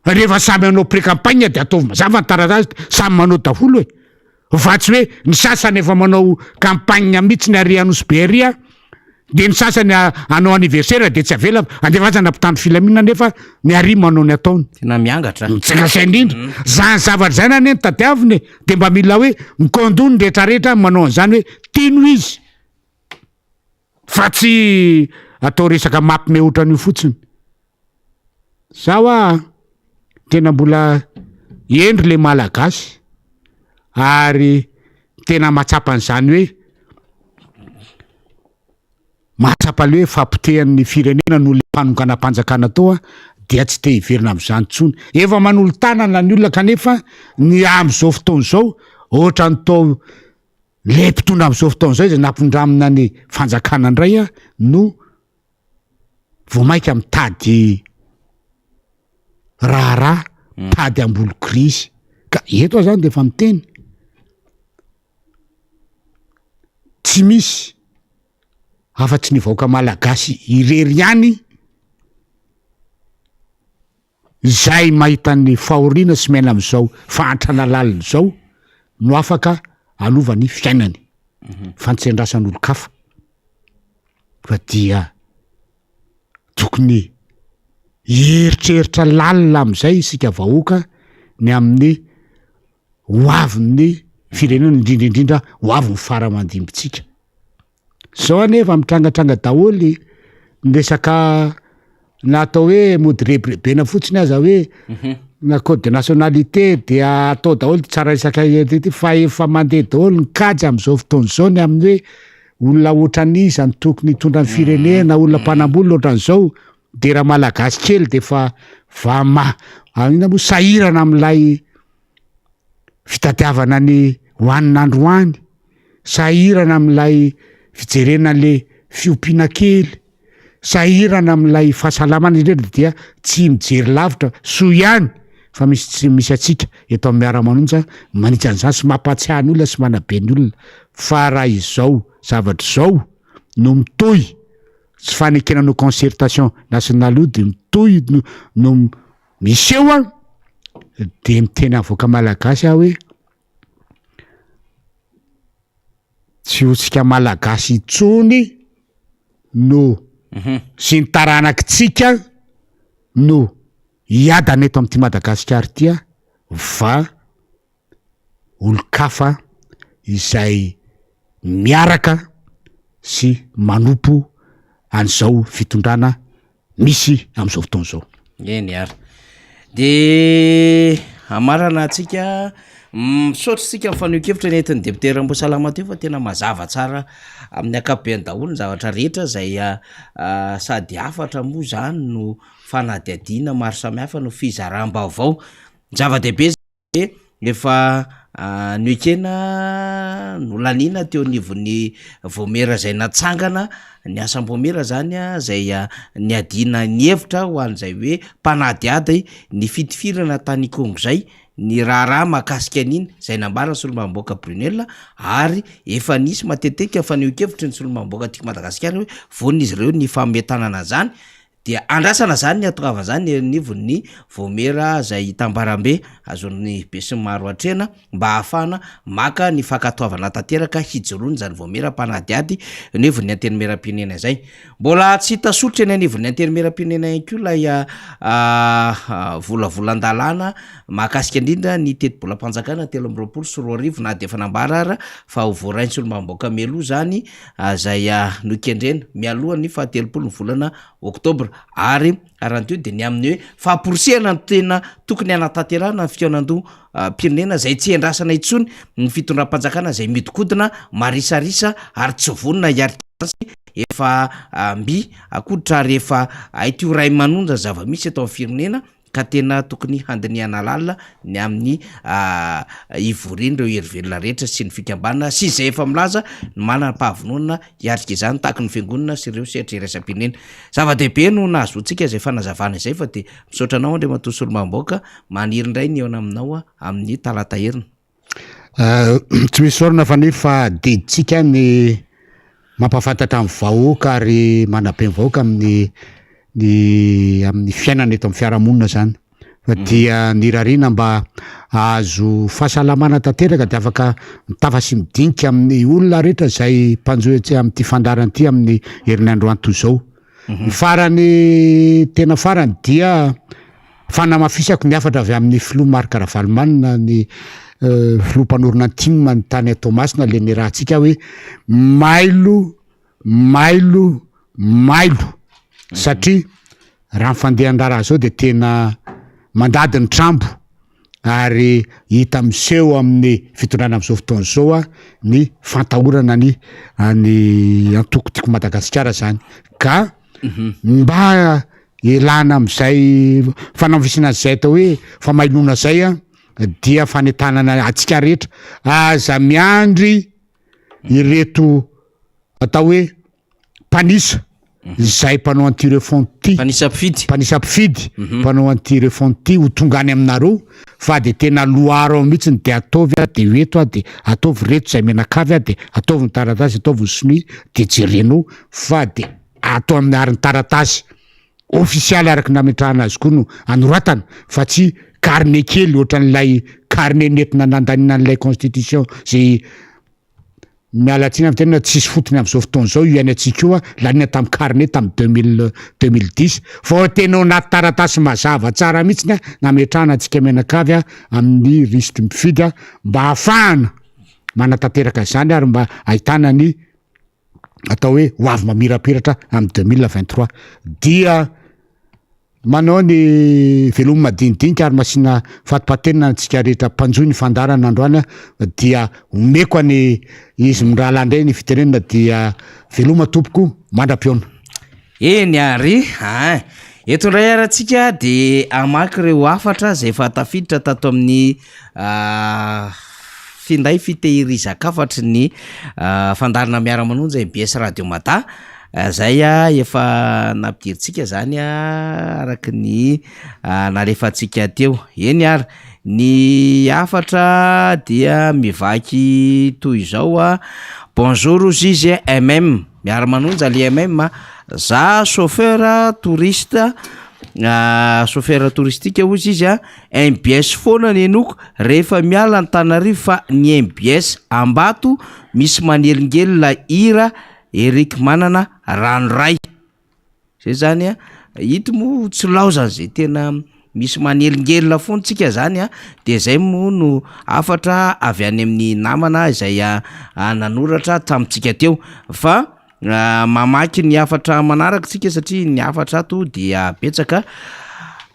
rehefa samy manao pré-campagne de ataovy mazava ny taratasy samy manao daholo hoe fa tsy hoe ny sasany efa manao campagne mihitsy ny ary anosy be aria de ny sasany anao anniversaire de tsy avela andefasana mpitandro filaminana nefa ny ary manao ny ataony tena miangatra tsakasa indrindra zany zavatra zany ane ny tadiaviny de mba mila hoe mikondony rehetrarehetra manao an'izany hoe tino izy fa tsy atao resaka mampimehotra an'io fotsiny zaho tena mbola endry le malagasy ary tena matsapan'izany hoe mahatsapa le hoe fampitehan'ny firenena no le mpanokana-panjakana tao dia tsy te hiverina am'izany tsony efa manolo tanana ny olona kanefa ny am'izao fotoan'izao ohatra ny tao le mpitondra am'izao fotoan'izao izy nampondramina ny fanjakana indray no vo maika mitady raharaha tady ambolo krisy ka eto zany de efa miteny tsy misy afa-tsy ny vahoaka malagasy irery ihany zay mahitan'ny fahoriana sy maina am'izao fahantrana lalina zao no afaka alovany fiainany fantsendrasan'olo-kafa fa dia tokony eritreritra lalina am'izay isika vahoaka ny amin'ny hoavin'ny firenena indrindraindrindra hoavin'ny faramandimbitsika zao anefa mitrangatranga daholy nyresaka natao hoe mody rebrebena fotsiny aza hoe na code de nationalité de atao daholy tsara resaka ty fa efa mandeha daholy ny kajy am'izao fotoan'izao ny amin'ny hoe olona ohatran'izany tokony hitondra ny firenena olona mpanamboly ohatran'izao de raha malagasy kely de fa ina moa sahirana am'ilay fitatiavana ny hoanin'andro hoany sahirana am'ilay fijerena le fiompiana kely sahirana am'ilay fahasalamana indrindra dia tsy mijery lavitra so ihany fa misy atsika eto amin'ny miara-manonja manitra an'izany sy mampatsiahany olona sy manabe ny olona fa raha izao zavatra zao no mitohy tsy fanekena no concertation nationale io de mitohy no miseho de miteny avoaka malagasy hoe tsy hotsika malagasy itsony no sy ny taranakitsika no hiadana eto am'ty Madagasikara tya va olo-kafa izay miaraka sy manompo an'izao fitondrana misy am'izao fotoan'izao eny ary de amarana atsika misaotra sika mifaneokevitra ny entin'ny deputera Mbosalama teo fa tena mazava tsara amin'ny akapobeny daholo ny zavatra rehetra zay sady afatra moa zany no fanadiadiana maro samihafa no fizaram-baovao zava-dehibe efa nyoekena nolanina teo nivon'ny vomera zay natsangana ny asam-bomera zany zay niadina ny hevitra ho an'izay hoe mpanadiady ny fitifirana tany Kongo zay ny raharaha mahakasika an'iny zay nambarana Solombavam-bahoaka Brunel ary efa nisy matetika faneho-kevitra ny Solombavam-bahoaka aty Madagasikara hoe von'izy ireo ny fametanana zany dia andrasana zany ny atongava zany nivon'ny vomera zay tambarambe azon'ny be sy maro atrena mba ahafana maka ny fankatoavana tanteraka hijoroany zany vomera mpanadiady nivon'ny antenimieram-pirenena zay mbola tsy hitasotra eny anivon'ny antenimieram-pirenena ihany koa lay volavolan-dalàna mahakasika indrindra ny teti-bolam-panjakana 320 na dia efa nambara fa ho voarainy Solombavam-bahoaka Melo zany zay nokendrena mialohany fa 30 volana Oktobra ary aranteo de ny amin'ny hoe fahaporisehana ny tena tokony anatanterahana ny fikaonandoha pirenena zay tsy endrasana itsony ny fitondram-panjakana zay midikodina marisarisa ary tsy vonina hiaritasy efa mby akoditra rehefa aitio ray manondra zava-misy eto amin'ny firenena ka tena tokony handiniana lalina ny amin'ny ivoriny ireo herivelona rehetra sy ny fikambanana sy izay efa milaza ny manana pahavonona hiatrika izany tahaka ny fiangonana sy ireo sehatra iraisam-pirenena zava-dehibe no nahazoantsika izay fanazavana izay fa de misaotra anao andre matoa Solombavam-bahoaka maniry indray ny eona aminao amin'ny talata herina tsy misy orana faniry fa diditsika ny mampafantatra amin'ny vahoaka ary manabe ny vahoaka amin'ny fiainana eto amin'ny fiarahamonina zany fa dia nirarina mba azo fahasalamana tanteraka de afaka mitafa sy midinika amin'ny olona rehetra zay mpanjoetsy amin'ity fandaran'ity amin'ny herinandro anto zao ny farany tena farany dia fanamafisako ny afatra avy amin'ny filoha Marc Ravalomanina ny filoha mpanorona antima ny tany Tomasina le ny rahantsika hoe mailo satria raha nyfandehan-draraha zao de tena mandady ny trambo ary hita miseho amin'ny fitondrana amin'izao fotoana zao ny fantahorana ny antokotiko Madagasikara zany ka mba elana am'izay fanamafisina zay atao hoe famailona zay dia fanetanana atsika rehetra aza miandry ireto atao hoe mpanisa zay mpanao antirefonty mpanisa mpifidy mpanao antirefonty ho tongany aminareo fa de tena loaro mihitsy de ataovy de eto de ataovy reto zay menakavy de ataovy ny taratasy ataovy ny sinoy de jereno fa de atao amin'ny ariny taratasy ofisialy araky nametrahana azy koa no anoratana fa tsy carnet kely ohatran'ilay carnet nentina nandanina an'ilay constitution zay mialatsiny amin'ny tena tsisy fotony amin'izao fotoana zao io any atsika io lanina tamin'ny carnet tamin'ny 2010 fa tena anaty taratasy mazava tsara mihitsy nametrahana antsika menakavy amin'ny ristre mifidy mba ahafahana manatanteraka zany ary mba ahitana ny atao hoe hoavy mamirapiratra amin'ny 2023 dia manao ny velomy madinidinika ary masina fatipatenina antsika rehetra mpanjoy ny fandarana androany dia omeko any izy mirahala indray ny fitenenina dia veloma tompoko mandram-piona eny ary eto ndray arantsika de amaky ireo afatra zay efa tafiditra tato amin'ny finday fitehirizakafatra ny fandarana miara-manonja MBS Radio Mata zay efa nampidiritsika zany araky ny nalefatsika teo eny ary ny afatra dia mivaky toy izao bonjour juge MM miara-manonja le MM za chauffeur touriste chauffeur touristique ozy izy MBS foana ny enoko rehefa miala Antananarivo fa ny MBS Ambato misy maneringely la hira Eric manana ranoray zay zany hito mo tsy laozany zay tena misy manelingelina fontsika zany de zay mo no afatra avy any amin'ny namana izay nanoratra tamintsika teo fa mamaky ny afatra manaraka tsika satria ny afatra ato dia betsaka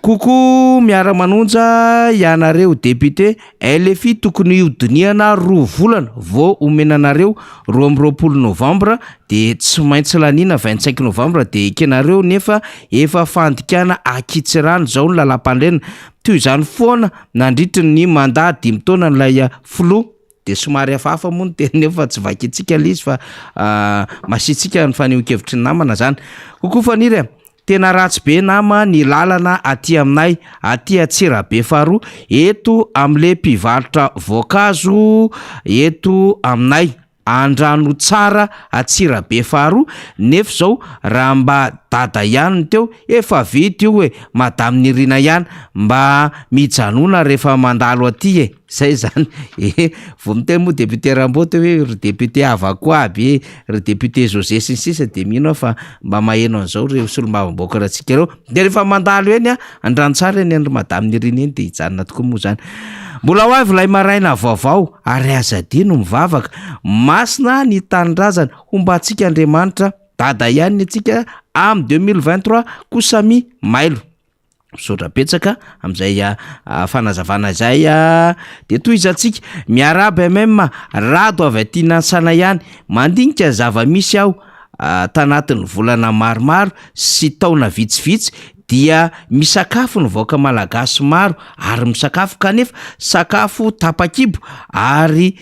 Kokoa miara-manonja ianareo député LFI tokony iodiniana 2 volana vao omenanareo 12 novambra de tsy maintsy lanina 25 novambra de ikenareo nefa efa fandikana akitsirano zao ny lalam-pandrena toy izany foana nandritry ny mandat 5 taona nilay flo de somary hafahafa moa ny teny nefa tsy vakintsika le izy fa masitsika ny faneho-kevitry ny namana zany. Kokoa faniry tena ratsy be nama ny lalana aty aminay aty Atsirabe faharoa eto am'le mpivarotra voankazo eto aminay Andrano tsara Atsirabe faharoa nefa zao raha mba dada ihany teo efa vity io hoe madame Nirina ihany mba mijanona rehefa mandalo aty zay zany vao miteny moa député Rambo teo hoe ry député avako aby ry député José sy ny sisa de mino fa mba maheno an'izao reo solombavamboaka rahantsika reo de rehefa mandalo eny Andrano tsara eny ry madame Nirina eny de hijanona tokoa moa zany. Mbola ho avy lay maraina vaovao ary azadino mivavaka masina ny tanindrazana hombantsika Andriamanitra dada ihany atsika am 2023 kosami mailo misaotra petsaka am'izay fanazavana zay de toy izatsika miaraba même rado avy aty Nansana ihany mandinika zava-misy aho tanatin'ny volana maromaro sy taona vitsivitsy dia misakafo ny vahoaka malagasy maro ary misakafo kanefa sakafo tapakibo ary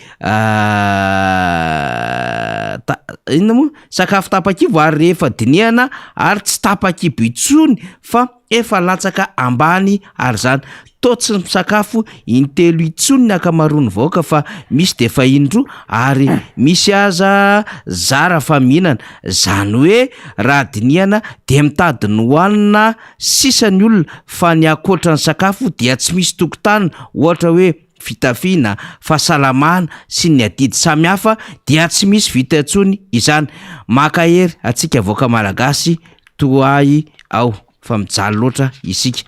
inona moa sakafo tapakibo ary rehefa dinihana ary tsy tapakibo itsony fa efa latsaka ambany ary zany totsy ny sakafo intelo itsony ny akamaroany vahoaka fa misy de fa indro ary misy aza zara fa mihinana zany hoe raha dinihana de mitady ny hoanina sisany olona fa ny akoatra ny sakafo dia tsy misy tokotany ohatra hoe fitafina fahasalamana sy ny adidy samihafa dia tsy misy vita intsony izany. Makahery atsika vahoaka malagasy toay ao fa mijaly loatra isika.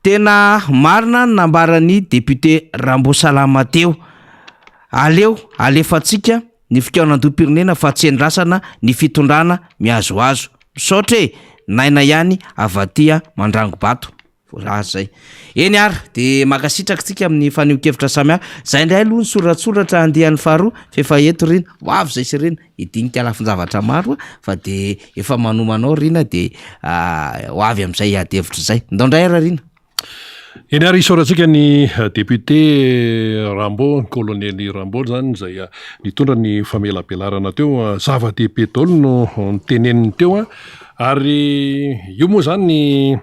Tena marina nambarany député Rambo Salama teo alefatsika ny fikaonan-doam-pirenena fa tsy endrasana ny fitondrana miazoazo misaotra naina ihany avatia Mandrangobato zay eny ary de makasitraka tsika amin'ny faneho-kevitra samihafa zay ndray aloha ny soratsoratra andehan'ny faharoa fefa eto rina hoavy zay sy rina idinika lafin-javatra maro fa de efa manomanao rina de hoavy am'izay adevitra zay ndaondray ra rina. Eny ary isaorantsika ny député Rambo colonel Rambo zany zay nitondra ny famelabelarana teo zava-dehibe daholo no niteneniny teo ary io moa zany ny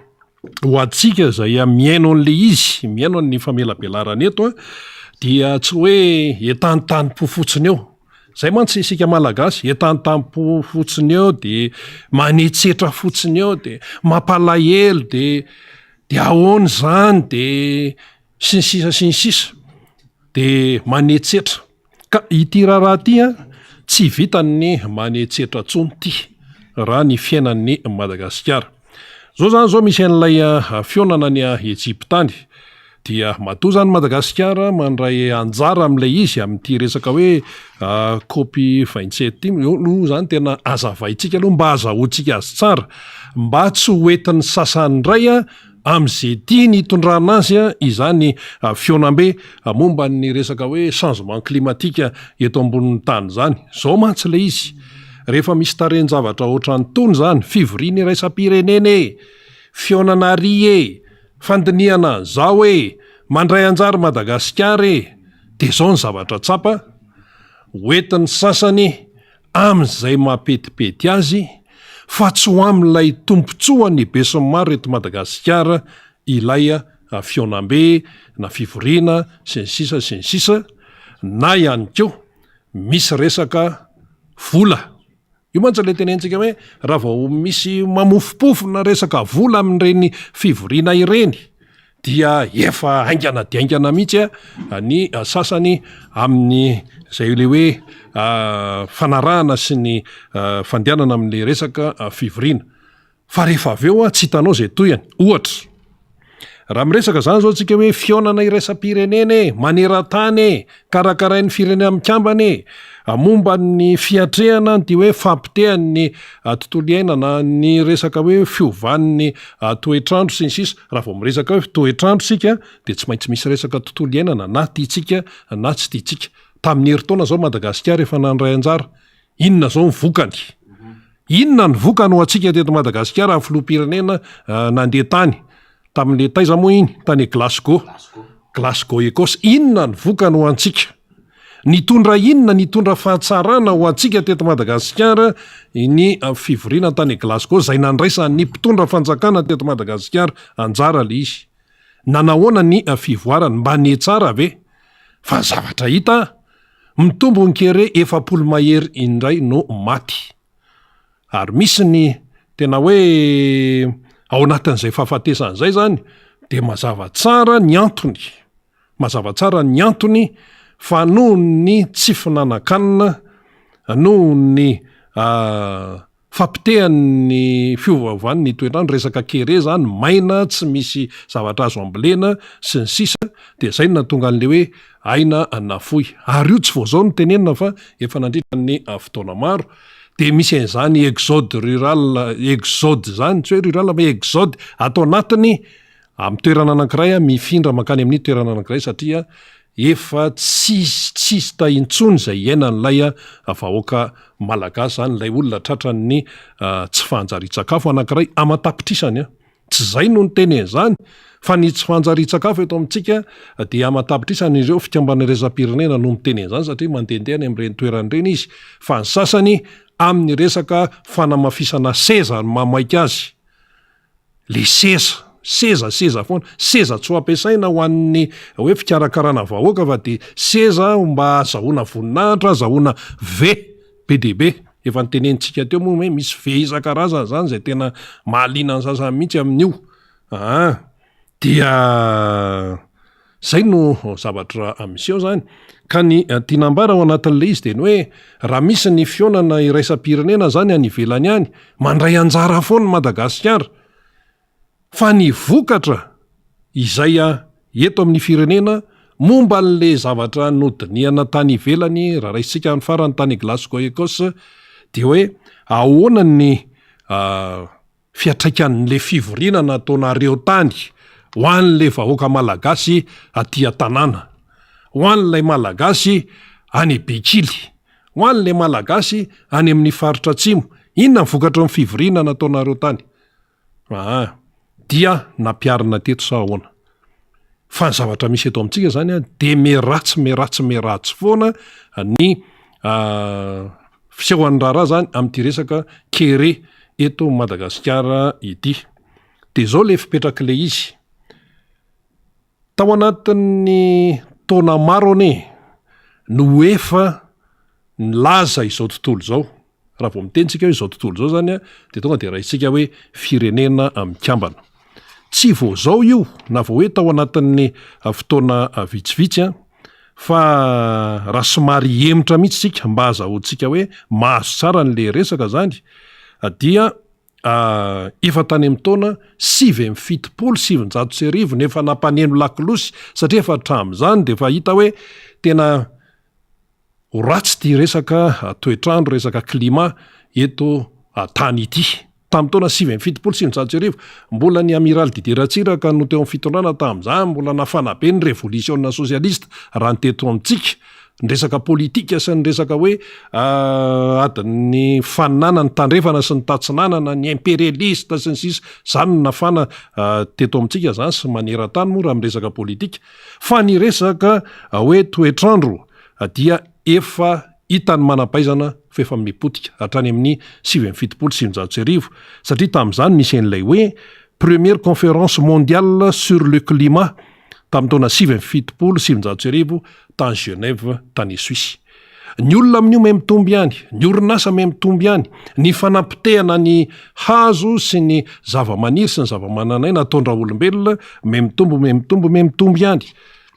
ho antsika zay miaino an'le izy miaino ny famelabelarana eto dia tsy hoe etanytanimpo fotsiny eo zay mantsy isika malagasy etanytanimpo fotsiny eo de manetsetra fotsiny eo de mampalahelo de ahoany zany de sy ny sisa de manetsetra ka ity raharaha ty tsy vitany manetsetra tsony ty raha ny fiainan'ny Madagasikara. Zao zany zao misy an'ilay fionana ny Ejiptany dia matoa zany Madagasikara mandray anjara am'ilay izy amin'ity resaka hoe COP27 no zany tena azavaitsika aloha mba azahoantsika azy tsara mba tsy hoentin'ny sasany ndray am'izay tia ny itondrana azy izany fionam-be momba ny resaka hoe changement climatique eto ambonin'ny tany zany. Zao mantsy le izy rehefa misy tareny zavatra ohatran'ny tony zany fivoriana iraisam-pirenena fionana ry fandinihana zao mandray anjara Madagasikara de zao ny zavatra tsapa hoentin'ny sasany am'izay mampetipety azy fa tsy ho amin'ilay tompontsoa ny besiny maro eto Madagasikara ilay fionam-be na fivoriana sy ny sisa na ihany keo misy resaka vola. Io mantsy le tenentsika hoe raha vao misy mamofopofona resaka vola amin'ireny fivoriana ireny dia efa aingana de aingana mihitsy ny sasany amin'ny zay le hoe fanarahana sy ny fandehanana amin'le resaka fivoriana fa rehefa aveo tsy hitanao zay toyany ohatra raha miresaka zany zao tsika hoe fionana iraisam-pirenena maneran-tany karakarain'ny firenena mikambany momba ny fiatrehana ty hoe fampitehany tontolo iainana ny resaka hoe fiovan'ny toetrandro sy ny sisa raha vao miresaka hoe toetrandro sika de tsy maintsy misy resaka tontolo iainana na tiatsika na tsy tiatsika tamin'ny herintaona zao Madagasikara efa nandray anjara inona zao nyvokany inona ny vokany ho atsika teto Madagasikara amin'ny filoham-pirenena nandeha tany tamin'le taiza moa iny tany Glasgow Ekosy inona ny vokany ho antsika nitondra inona nitondra fahatsarana ho antsika teto Madagasikara ny fivoriana tany Glasgow zay nandraisa ny mpitondra fanjakana teto Madagasikara anjara le izy nanahoana ny fivoarany mba ne tsara ve fa zavatra hita mitombo ny kere 700 mahery indray no maty ary misy ny tena hoe ao anatin'izay fahafatesan'izay zany de mazava tsara ny antony fa noho ny tsy finanankanina noho ny fampitehan'ny fiovaovany ny toetrandro resaka kere zany maina tsy misy zavatra azo ambolena sy ny sisa de zay natonga an'le hoe aina nafoy ary io tsy vao zao no tenenina fa efa nandritra ny fotoana maro de misy an'izany exode zany tsy hoe rural fa exode atao anatiny amin'ny toerana anankiray mifindra makany amin'ny toerana anankiray satria efa tsisy taintsony zay iainan'lay vahoaka malagasy zany lay olona tratran'ny tsy fanjari-tsakafo anankiray amatapitrisany tsy zay no ny teneny zany fa ny tsy fanjari-tsakafo eto amintsika de amatapitrisany ireo fikambana resam-pirenena no miteneny zany satria mandendehany amin'ireny toeran'ireny izy fa ny sasany amin'ny resaka fanamafisana seza mamaika azy le seza foana seza tsy ho ampiasaina ho an'ny hoe fikarakarana vahoaka fa de seza mba azahoana voninahitra azahoana be de be efa nytenenitsika teo moa hoe misy ve isan-karazany zany zay tena mahaliana ny sasany mihitsy amin'io dia zay no zavatra miseho zany ka ny tinambara ao anatin'le izy de ny hoe raha misy ny fionana iraisam-pirenena zany any ivelany any mandray anjara foana Madagasikara fa ny vokatra izay eto amin'ny firenena momba n'le zavatra nodiniana tany ivelany raha raisitsika ny farany tany Glasgow Ekosy de hoe ahoana ny fiatraikan'le fivoriana nataonareo tany ho an'le vahoaka malagasy aty an-tanàna ho an'lay malagasy any Bekily ho an'le malagasy any amin'ny faritra atsimo inona ny vokatra ny fivoriana nataonareo tany dia nampiarina teto sa ahoana fa ny zavatra misy eto amintsika zany de meratsy foana ny fisehoan'ny raharaha zany amin'ity resaka kere eto Madagasikara ity de zao le fipetrak'le izy tao anatin'ny taona maro ane no efa nilaza izao tontolo zao raha vao mitentsika hoe izao tontolo zao zany de tonga de raisitsika hoe firenena mikambana tsy vao zao io na vao hoe tao anatin'ny fotoana vitsivitsy fa raha somary emitra mihitsy sika mba azahoantsika hoe mahazo tsara n'le resaka zany dia efa tany amin'ny taona 770 nefa nampaneno lakilosy satria efa hatramin'izany de efa hita hoe tena ratsy ty resaka toetrandro resaka climat eto tany ity tamin'ny taona 770 mbola ny amiral Didier Ratsiraka no teo amin'ny fitondrana tamin'izany mbola nafana be ny révolution socialiste raha ny teto amintsika ny resaka politika sy ny resaka hoe adiny faninana ny tandrefana sy ny tatsinanana ny impérialiste sy ny sisa zany nafana teto amintsika zany sy maneran-tany moa raha miresaka politika fa ny resaka hoe toetrandro dia efa hitany manampaizana fa efa mipotika hatrany amin'ny 770 satria tamin'izany nisy an'ilay hoe première conférence mondiale sur le climat tamin'ny taona 770 tany Genève tany Suisse ny olona amin'io mahay mitomby ihany ny orinasa mahay mitomby ihany ny fanampitehana ny hazo sy ny zava-maniry sy ny zava-mananay nataondra olombelona mahay mitomby ihany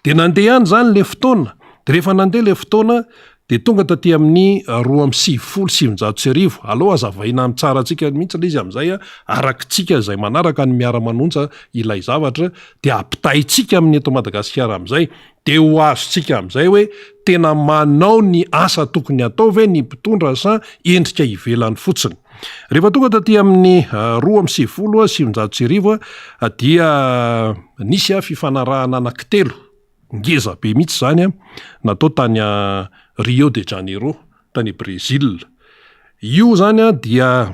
de nandeha ihany zany le fotoana de rehefa nandeha le fotoana de tonga taty amin'ny 20 aloha azavaina am tsara antsika mihitsy le izy am'izay a arakitsika zay manaraka ny miara-manonja ilay zavatra de ampitaitsika amin'ny eto Madagasikara am'izay de ho azotsika am'izay hoe tena manao ny asa tokony atao ve ny mpitondra sa endrika ivelany fotsiny. Rehefa tonga taty amin'ny 20 dia nisy fifanarahana anankitelo ngeza be mihitsy zany a natao tany a Rio de Janeiro tany Brésil. Io zany a dia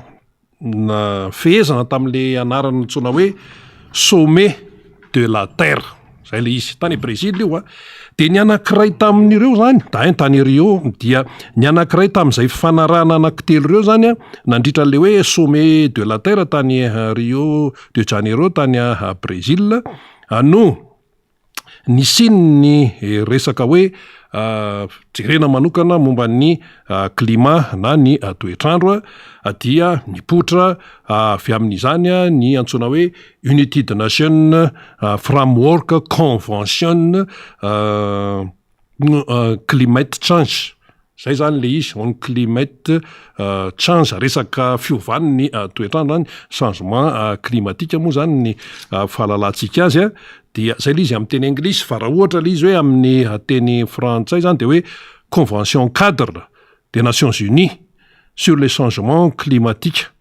fehezana tamin'le anarana ntsona hoe sommet de la terre zay le izy tany Brésil io a de ny anankiray tamin'ireo zany tany Rio dia ny anankiray tamin'izay fifanarahana anankitelo reo zany a nandritra le hoe sommet de la terre tany Rio de Janeiro tany Brésil no nisiny ny resaka hoe jerena manokana momba ny climat na ny toetrandro dia nipotra avy amin'izany ny antsoina hoe United Nations Framework Convention Climate Change. Zay zany le izy on climate change resaka fiovany ny toetrandro zany changement climatique moa zany ny fahalalantsika azy dia zay le izy amin'ny teny anglisy fa raha ohatra le izy hoe amin'ny teny frantsay zany de hoe convention cadre des Nations Unies sur les changements climatiques.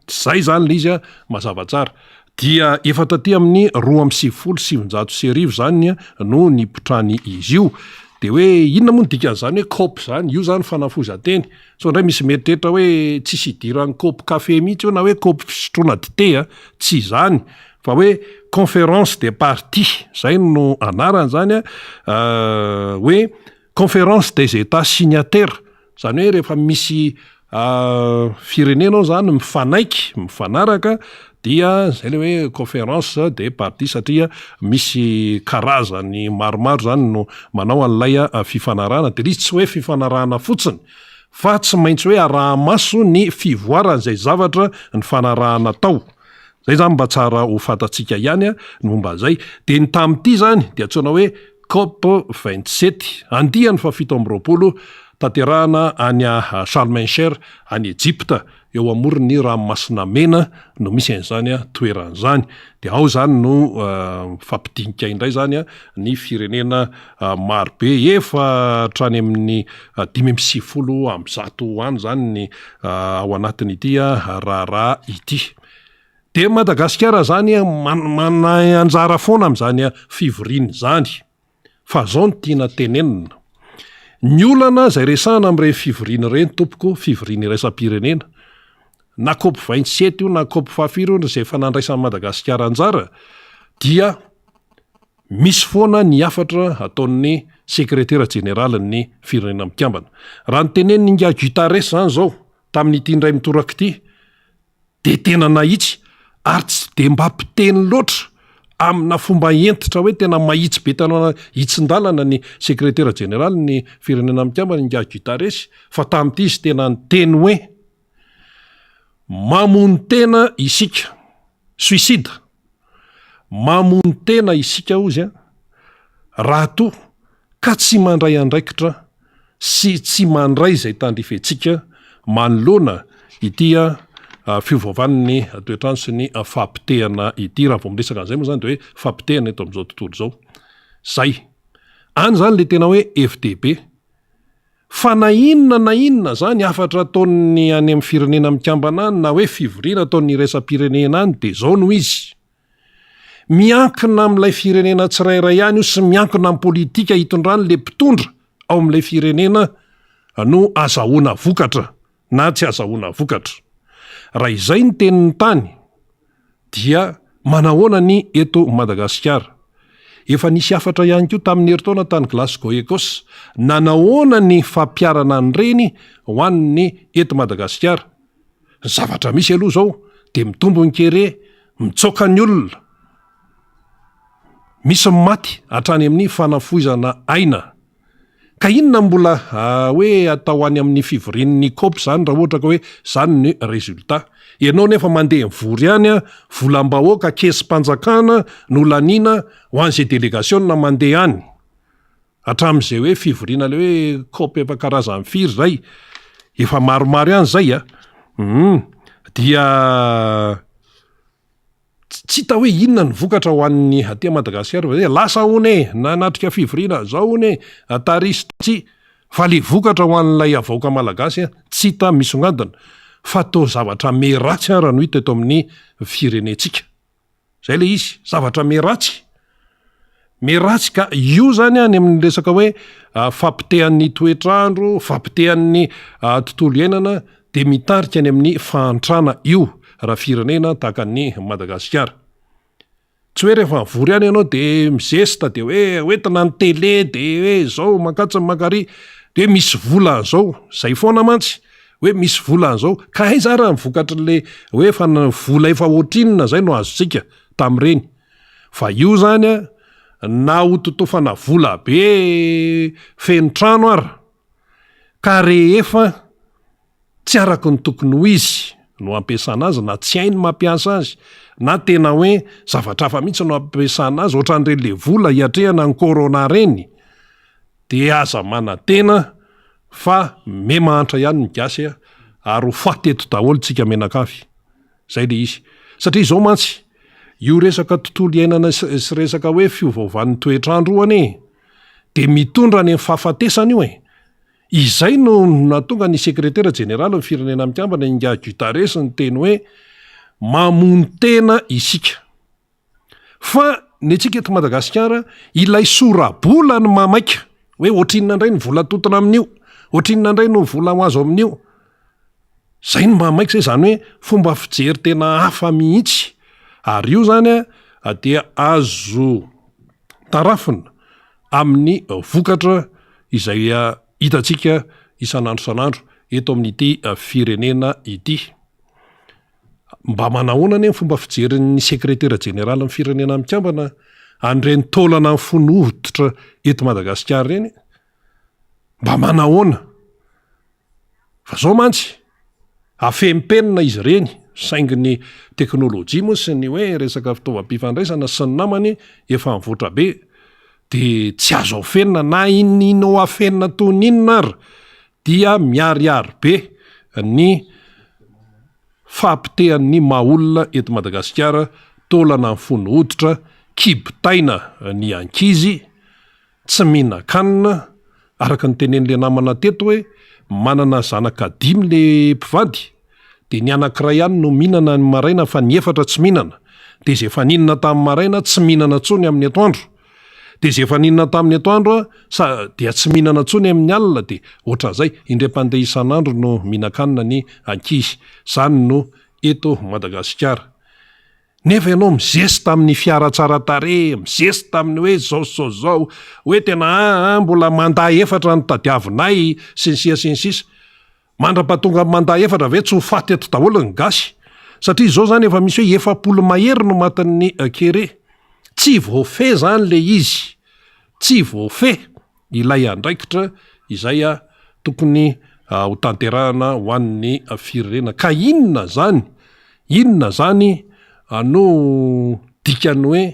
Zay zany le izy mazava tsara dia efa taty amin'ny 20 zany no nipotrany izy io. De hoe inona moa ny dikan'izany hoe COP zany io zany fanafozan-teny so ndray misy mieritreritra hoe tsisy idiran'ny COP café mihitsy io na hoe COP fisotroana dité tsy zany fa hoe conférence des parties zay no anarany zany hoe conférence des états signataires zany hoe rehefa misy firenena zany mifanaraka dia zay le hoe conférence des parties satria misy karazany maromaro zany no manao an'ilay fifanarahana de izy tsy hoe fifanarahana fotsiny fa tsy maintsy hoe araha-maso ny fivoaran'izay zavatra ny fanarahana tao. Zay zany mba tsara ho fatatsika ihany ny momba zay de ny tam'ty zany de atsoina hoe COP 27 andihany fa 17 tanterahana any Sharm el Sheikh any Egypta eo amorony ranomasina mena no misy an'izany toeran'izany de ao zany no fampidinika indray zany ny firenena marobe efa hatrany amin'ny 590 any zany ny ao anatin'ity raharaha ity. De Madagasikara zany mana anjara foana am'izany fivoriany zany fa zao no tiana tenenina ny olana zay resahana am'ireny fivoriany ireny tompoko fivoriany iraisam-pirenena na COP 27 io na COP 24 zay efa nandraisan'ny Madagasikara anjara dia misy foana ny afatra ataon'ny sekretera jeneraly ny firenena mikambana. Raha ny teneniny Inga Guterres zany zao tamin'ity indray mitoraka ity de tena nahitsy ary tsy de mbampiteny loatra amina fomba entitra hoe tena mahitsy be tanana hitsin-dalana ny sekretera jeneraly ny firenena mikambana Inga Guterres fa tamin'ity izy tena ny teny hoe mamono tena isika suicide mamono tena isika ozy raha to ka tsy mandray andraikitra sy tsy mandray zay tandrifetsika manoloana ity fiovaovan'ny toetrandro sy ny fampitehana ity raha vao miresaka an'izay moa zany de hoe fampitehana eto amin'izao tontolo zao zay any zany le tena hoe FDP fa na inona zany afatra ataony any amin'ny firenena mikambana any na hoe fivoriana ataon'ny iraisam-pirenena any de zao no izy miankina amin'ilay firenena tsirairay ihany io sy miankina amin'ny politika hitondrany le mpitondra ao amin'ilay firenena no azahoana vokatra na tsy azahoana vokatra. Raha izay ny tenin'ny tany dia manahoana ny eto Madagasikara efa nisy afatra ihany koa tamin'ny herintaona tany Glasgow Écosse nanahoana ny fampiarana ny reny ho an'ny eto Madagasikara. Zavatra misy aloha zao de mitombo ny kere mitsoka ny olona misy maty hatrany amin'ny fanafoizana aina ka inona mbola hoe atao any amin'ny fivorian'ny COP zany raha ohatra ka hoe zany ny résultat. Ianao nefa mandeha mivory ihany volam-bahoaka kesy-panjakana no laniana ho an'izay délégation na mandeha any hatramin'izay hoe fivoriana le hoe kopy efa-karazany firy zay efa maromaro ihany zay dia tsy hita hoe inona ny vokatra ho an'ny aty Madagasikara fa lasa hone na natrika fivoriana zao hone atarisy fa le vokatra ho an'ilay avaoka malagasy tsy hita misongadina fa to zavatra meratsy raha no hita eto amin'ny firenentsika zay le izy zavatra meratsy ka io zany any amin'ny resaka hoe fampitehan'ny toetrandro fampitehan'ny tontolo iainana de mitarika any amin'ny fahantrana io raha firenena tahaka ny Madagasikara tsy hoe rehefa mivory any ianao de mizesta de hoe oentina ny tele de hoe zao makatsy makary de misy vola zao zay foana mantsy hoe misy vola zao ka aiza raha mivokatra le hoe fa vola efa ohatrinina zay no azontsika tam'ireny fa io zany na hototofana vola be fenitrano ara ka rehefa tsy araka ny tokony ho izy no ampiasana azy na tsy hainy mampiasa azy na tena hoe zavatra hafa mihitsy no ampiasana azy ohatran'ireny le vola hiatrehana ny corona reny de aza manantena fa mahantra ihany ny gasy ary ho fateto daholo tsika menakavy zay le izy satria izao mantsy io resaka tontolo iainana sy resaka hoe fiovaovan'ny toetrandro ane de mitondra any amin'ny fahafatesana io izay no natonga ny sekretera jeneraly ny firenena mikambana Inga Guterres ny teny hoe mamono tena isika fa ny antsika eto Madagasikara ilay sorabola ny mamaika hoe ohatrinona indray ny vola totona amin'io ohatrinona indray no vola ho azo amin'io zay ny mamaika zay zany hoe fomba fijery tena hafa mihitsy ary io zany dia azo tarafina amin'ny vokatra izay hitantsika isan'andro eto amin'ity firenena ity mba manahoana ny fomba fijerin'ny sekretera jeneraly ny firenena mikambana an'ireny taolana ny fonohitra eto Madagasikara reny mba manahoana fa zao mantsy afempenina izy reny saingy ny teknôlôjia moa sy ny hoe resaka fitaovam-pifandraisana sy ny namany efa mivoatra be de tsy azo afenina na inino afenina toy ninona ary dia miariary be ny fampitehan'ny maolona eto Madagasikara taolana ny fono hoditra kibitaina ny ankizy tsy mihinan-kanina araka ny tenen'le namana teto hoe manana zanaka 5 le mpivady de ny anankiray ihany no mihinana ny maraina fa ny efatra tsy mihinana de zay efa ninona tamin'ny maraina tsy mihinana tsony amin'ny atoandro de zay efa ninona tamin'ny atoandro dia tsy mihinana tsony amin'ny alina de ohatran'izay indray-pandeha isan'andro no mihinan-kanina ny ankizy zany no eto Madagasikara nefa ianao mizesta amin'ny fiara tsara tare mizesta amin'ny hoe zao hoe tena mbola mandaa efatra ny tadiavinay sy ny sisa mandra-pahatonga mandaa efatra ve tsy ho faty eto daholo ny gasy satria zao zany efa misy hoe 7 mahery no matin'ny kere tsy voafe zany le izy tsy voafe ilay andraikitra izay tokony ho tanterahana ho an'ny firenena ka inona zany no dikany hoe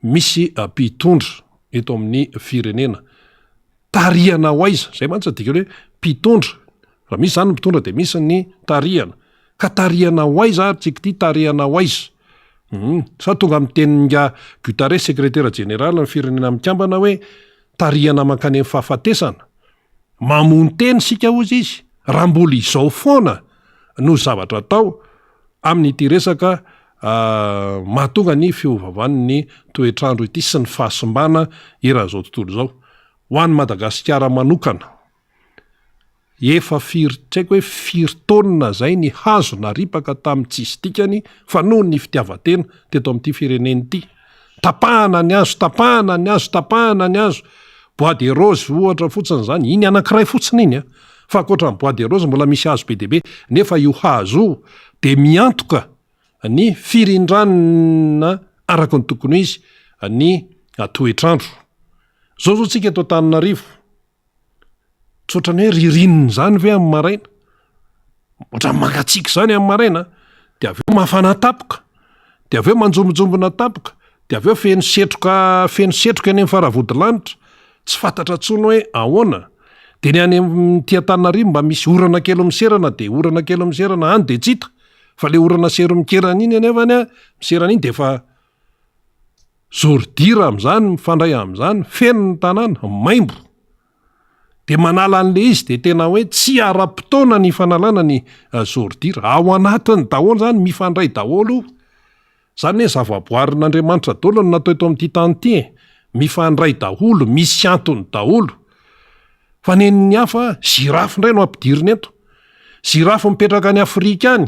misy mpitondra eto amin'ny firenena tarihana ho aiza zay mantsy dikany hoe mpitondra raha misy zany mpitondra de misy ny tarihana ka tarihana ho aiza ary tsika ty tarihana ho aiza sa tonga amin'ny teninga Guterres sekretera jeneraly ny firenena mikambana hoe tarihana mankany amin'ny fahafatesana mamono teny sika ozy izy raha mbola izao foana no zavatra atao amin'ity resaka mahatonga ny fiovaovan'ny toetrandro ity sy ny fahasimbana eran'izao tontolo zao ho an'ny Madagasikara manokana efa tsaiko hoe 4 taonina zay ny hazo naripaka tamin'ny tsisy dikany fa noho ny fitiavatena teto amin'ity fireneny ity tapahana ny hazo bois de rose ohatra fotsiny zany iny anankiray fotsiny iny fa akoatra ny bois de rose mbola misy hazo be deabe nefa io hazo de miantoka ny firindranina araka ny tokony izy ny toetrandro zao tsika eto Antananarivo tsotrany hoe ririnina zany ve amin'ny maraina ohatran'ny mangatsiaka zany amin'ny maraina de aveo mafana tapoka de aveo manjombojombona tapoka de aveo feno setroka any amin'ny faravodilanitra tsy fantatra tsony hoe ahoana de ny any tiatanarimo mba misy orana kely miserana de orana kely miserana any de tsita fa le orana sero mikerana iny anevany a miserana iny de fa zordira am'zany mifandray am'zany feno ny tanàna maimbo de manala an'le izy de tena hoe tsy ara-potoana ny fanalana ny zordira ao anatiny daholo zany mifandray daholo zany hoe zavaboarin'Andriamanitra daholo no natao eto amin'ity tany ity mifandray daholo misy antony daholo fa nen'ny hafa zirafy indray no ampidiriny eto zirafy mipetraka any Afrika any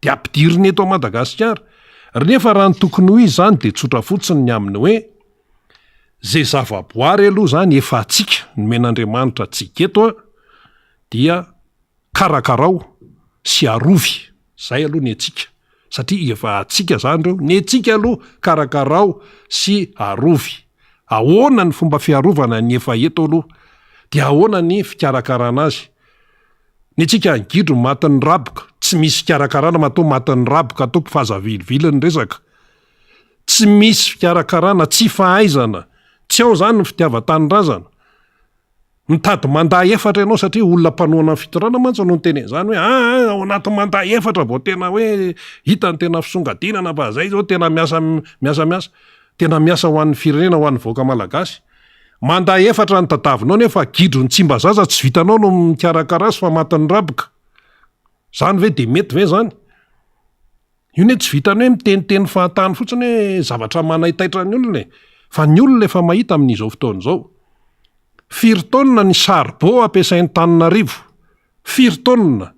de ampidiriny eto a Madagasikara rehefa raha ny tokony ho izy zany de tsotra fotsiny ny aminy hoe zay zavaboary aloha zany efa atsika nomen'Andriamanitra atsika eto a dia karakarao sy arovy zay aloha ny atsika satria efa atsika zany reo ny atsika aloha karakarao sy arovy ahoana ny fomba fiarovana ny efa eto aloha dia ahoana ny fikarakarana azy ny atsika angidro matin'ny raboka tsy misy fikarakarana matao matin'ny raboka atao mpifahazavilivily ny resaka tsy misy fikarakarana tsy fahaizana tsy ao zany ny fitiava-tanindrazana mitady mandahy efatra ianao satria olona mpanoana fitorana mantsy no teny zany hoe ao anaty mandahy efatra vao tena hoe hita ny tena fisongadinana fa zay zao tena miasa tena miasa ho an'ny firenena ho an'ny voaka malagasy mandahy efatra ny tadavinao nefa gidro ny tsimba zaza tsy vitanao no mikarakara azy fa matin'ny raboka zany ve de mety ve zany io ne tsy vitany hoe miteniteny fahatany fotsiny hoe zavatra manaitaitra ny olona fa ny olona efa mahita amin'izao fotoana zao firy-taonina ny sarbo ampiasain'ny Tananarivo firy-taonina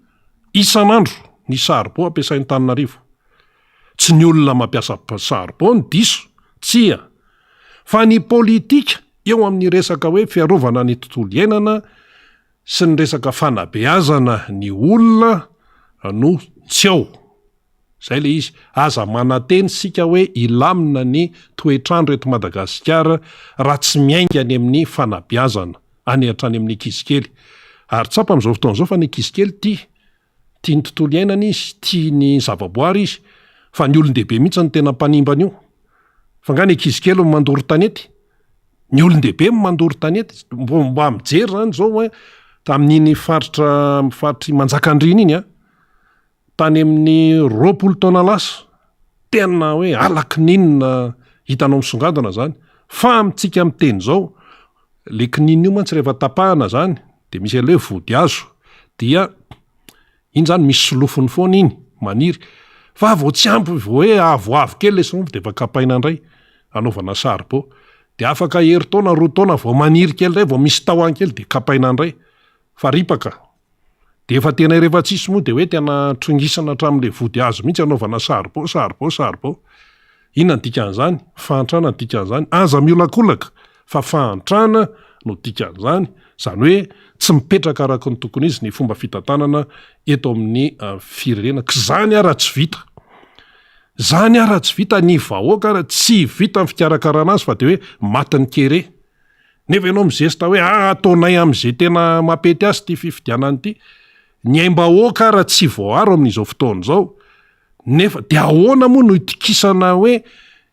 isan'andro ny sarbo ampiasain'ny Tananarivo tsy ny olona mampiasa sarbo ny diso tsia fa ny politika eo amin'ny resaka hoe fiarovana ny tontolo iainana sy ny resaka fanabeazana ny olona no tsy ao zay le izy aza manateny sika hoe ilamina ny toetrandro eto Madagasikara raha tsy miainga any amin'ny fanabeazana any hatrany amin'ny ankizy ary tsapa amin'izao fotoana zao fa ny ankizy kely tia ny tontolo iainana izy tia ny zavaboary izy fa ny olon-dehibe mihitsy ny tena mpanimbana io fa nga ny ankizy kely mandoro tanety ny olon-dehibe mandoro tanety mba mijery zany zao hoe tamin'iny faritry manjakandrina iny tany amin'ny 20 taona lasa tena hoe alakininina hitanao misongadina zany fa amitsika miteny zao le kininina io mantsy rehefa tapahana zany de misy an'le vody azo dia iny zany misy solofony foana iny maniry fa vao tsy ampy vao hoe avoavo kely le solofo de efa kapaina indray anaovana sarbo de afaka heri-taona 2 taona vao maniry kely ray vao misy tahony kely de kapaina indray fa ripaka de efa tena rehefa tsisy moa de hoe tena trongisana hatramin'le vody azo mihitsy anaovana sarbo inona ny dikan'izany fahantrana ny dikan'izany aza miolakolaka fa fahantrana no dikan'izany zany hoe tsy mipetraka araka ny tokony izy ny fomba fitantanana eto amin'ny firenena zany ara tsy vita ny vahoaka ara tsy vita ny fikarakarana azy fa de hoe matin'ny kere nefa ianao mizesta hoe ataonay am'izay tena mapety azy ty fifidianany ity ny aim-bahoaka ara tsy voaro amin'izao fotoana zao nefa de ahoana moa no itikisana hoe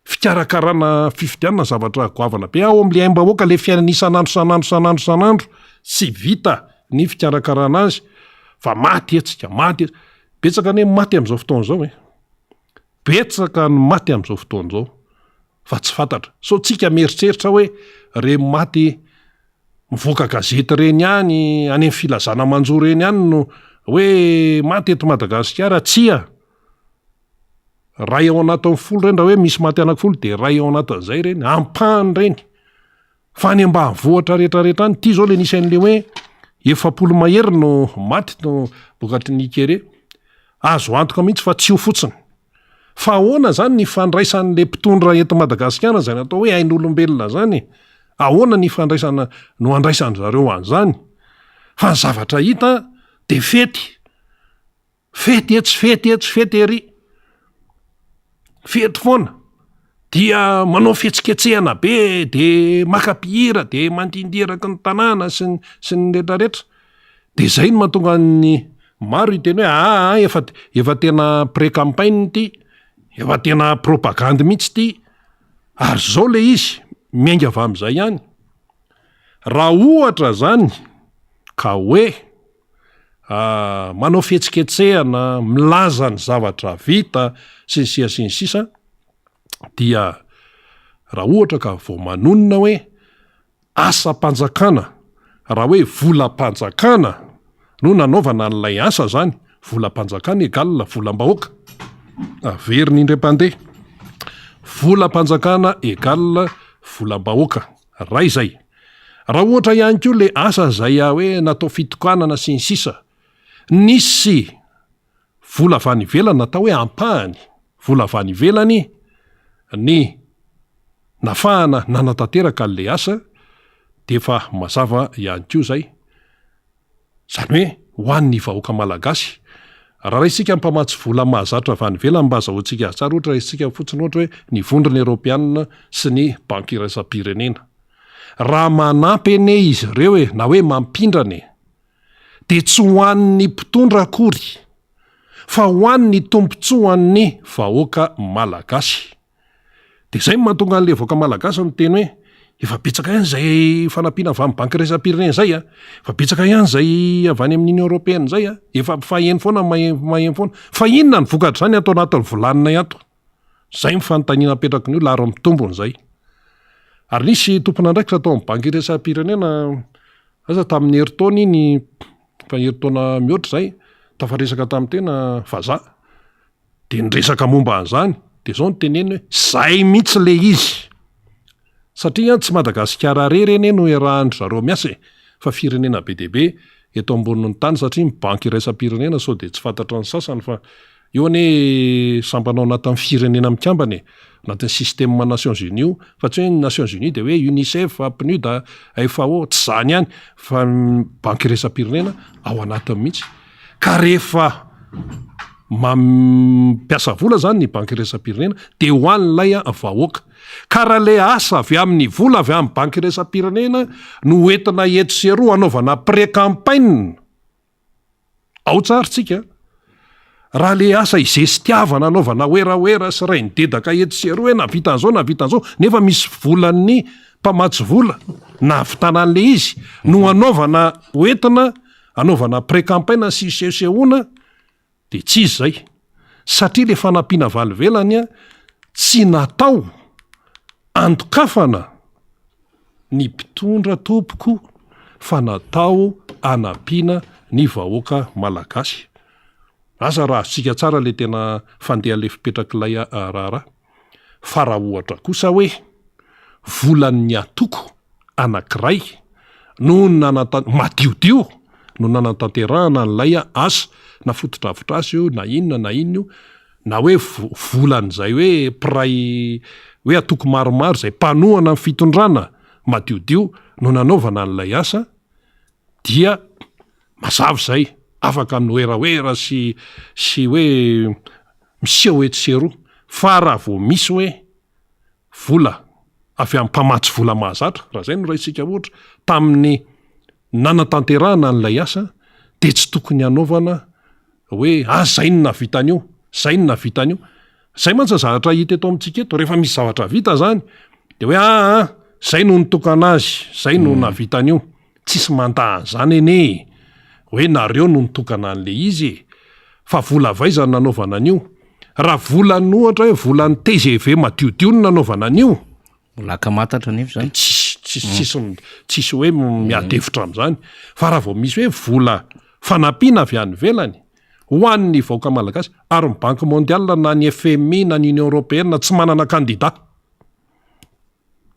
fikarakarana fifidianana zavatra goavana be ao am'le aim-bahoaka le fiainana isan'andro tsy vita ny fikarakarana azy fa maty betsaka ny maty am'izao fotoana zao betsaka ny maty am'izao fotoana zao fa tsy fantatra so tsika mieritreritra hoe re maty mivoaka gazety reny any amin'ny filazana manjo reny any no hoe maty eto Madagasikara tsia ray ao anatin'ny 10 reny raha hoe misy maty anaky 10 de ray ao anatin'izay reny ampahany reny fa any ambanivohitra rehetrarehetra any ty zao le nisy an'le hoe 700 mahery no maty no bokatry ny kere azo antoka mihitsy fa tsy ho fotsiny fa ahoana zany ny fandraisan'le mpitondra eto Madagasikara zay natao hoe ain'olombelona zany ahoana ny fandraisana no andraisany zareo an'izany fa ny zavatra hita de fety ery fety foana dia manao fietsiketsehana be de makapihira de mandindiraka ny tanàna sy ny retraretra de zay no mahatonga ny maro iteny hoe efa tena pré-campagne ty efa tena propagande mihitsy ty ary zao le izy miainga avy am'izay ihany raha ohatra zany ka hoe manao fihetsiketsehana milaza ny zavatra vita sy ny sia sy ny sisa dia raha ohatra ka vao manonona hoe asa-panjakana raha hoe volam-panjakana no nanaovana n'ilay asa zany volam-panjakana egalina volam-bahoaka averiny indray-pandeha volam-panjakana egalina volam-bahoaka ray zay raha ohatra ihany koa le asa zay hoe natao fitokanana sy ny sisa nisy vola avy any ivelany natao hoe ampahany vola avy any ivelany ny nafahana nanatanteraka le asa de efa mazava ihany koa zay zany hoe hoan'ny vahoaka malagasy raha raisika mpamatsy vola mahazatra avy any ivelany mba azahoantsika tsara ohatra raisika fotsiny ohatra hoe ny vondrona eropeanina sy ny banky iraisam-pirenena raha manampy ene izy ireo na hoe mampindrane de tsy hoan'ny mpitondra akory fa hoan'ny tompontsoan'ny vahoaka malagasy de zay mahatonga an'le vahoaka malagasy miteny hoe efa betsaka ihany zay fanampiana avy amin'ny banky iraisam-pirenena zay efa betsaka ihany zay avy any amin'ny union européenne zay efa faheno foana maheno foana fa inona ny vokatra zany atao anatin'ny volanina iato zay mifanontaniana apetraka ny io laro mitombony zay ary nisy tompona andraikitra atao amin'ny banky iraisam-pirenena aza tamin'ny heritaona iny fa heritaona mihoatra zay tafaresaka tamin'ny tena vazaha de nyresaka momba an'izany de zao ny teneny hoe zay mihitsy le izy satria tsy Madagasikara reny no erahandry zareo miasa fa firenena be dia be eto ambonin'ny tany satria banky iraisam-pirenena sao de tsy fantatra ny sasany fa eo ane sambanao anatin'ny firenena mikambany anatin'ny système Nations Unies fa tsy hoe Nations Unies de hoe UNICEF, PNUD, FAO tsy zany ihany fa banky iraisam-pirenena ao anatiny mihitsy ka rehefa mampiasa vola zany ny banky iraisam-pirenena de ho an'ilay vahoaka ka raha le asa avy amin'ny vola avy amin'ny banky iraisam-pirenena no entina eto sy eroa anaovana pré-campagne ao tsaritsika raha le asa izesitiavana anaovana oeraoera sy ray nydedaka eto sy eroa hoe navita an'izao nefa misy volan'ny mpamatsy vola na avitana an'le izy no anaovana oentina anaovana pré-campagne sy sehosehoana de tsy izy zay satria le fanampiana valivelany tsy natao andokafana ny mpitondra tompoko fa natao anampiana ny vahoaka malagasy asa raha azontsika tsara le tena fandeha le fipetrak'ilay raharaha fa raha ohatra kosa hoe volan'ny atoko anankiray no madiodio no nanatanterahana n'ilay asa na fotodrafitra azy io na inona io na hoe volan'izay hoe piray hoe atoko maromaro zay mpanohana ny fitondrana madiodio no nanaovana n'ilay asa dia mazava zay afaka noeraoera sy hoe miseho etsero fa raha vao misy hoe vola avy amin'ny mpamatsy vola mahazatra raha zay no raisika ohatra tamin'ny nanatanterahana n'ilay asa de tsy tokony anaovana hoe zay no navitan'io zay no navitan'io zay mantsy zavatra hita eto amintsika eto rehefa misy zavatra vita zany de hoe zay no nitokana azy zay no navitan'io tsisy mandahan'izany ene hoe nareo no nitokana an'le izy fa vola vaizany nanaovana an'io raha volany ohatra hoe volan'ny TGV madiodio no nanaovana an'io laka matatra nefa zany tsisy hoe miadevitra am'izany fa raha vao misy hoe vola fanampiana avy any velany ho an'ny vahoaka malagasy ary ny banky mondial na ny FMI na ny Union européenne tsy manana candidat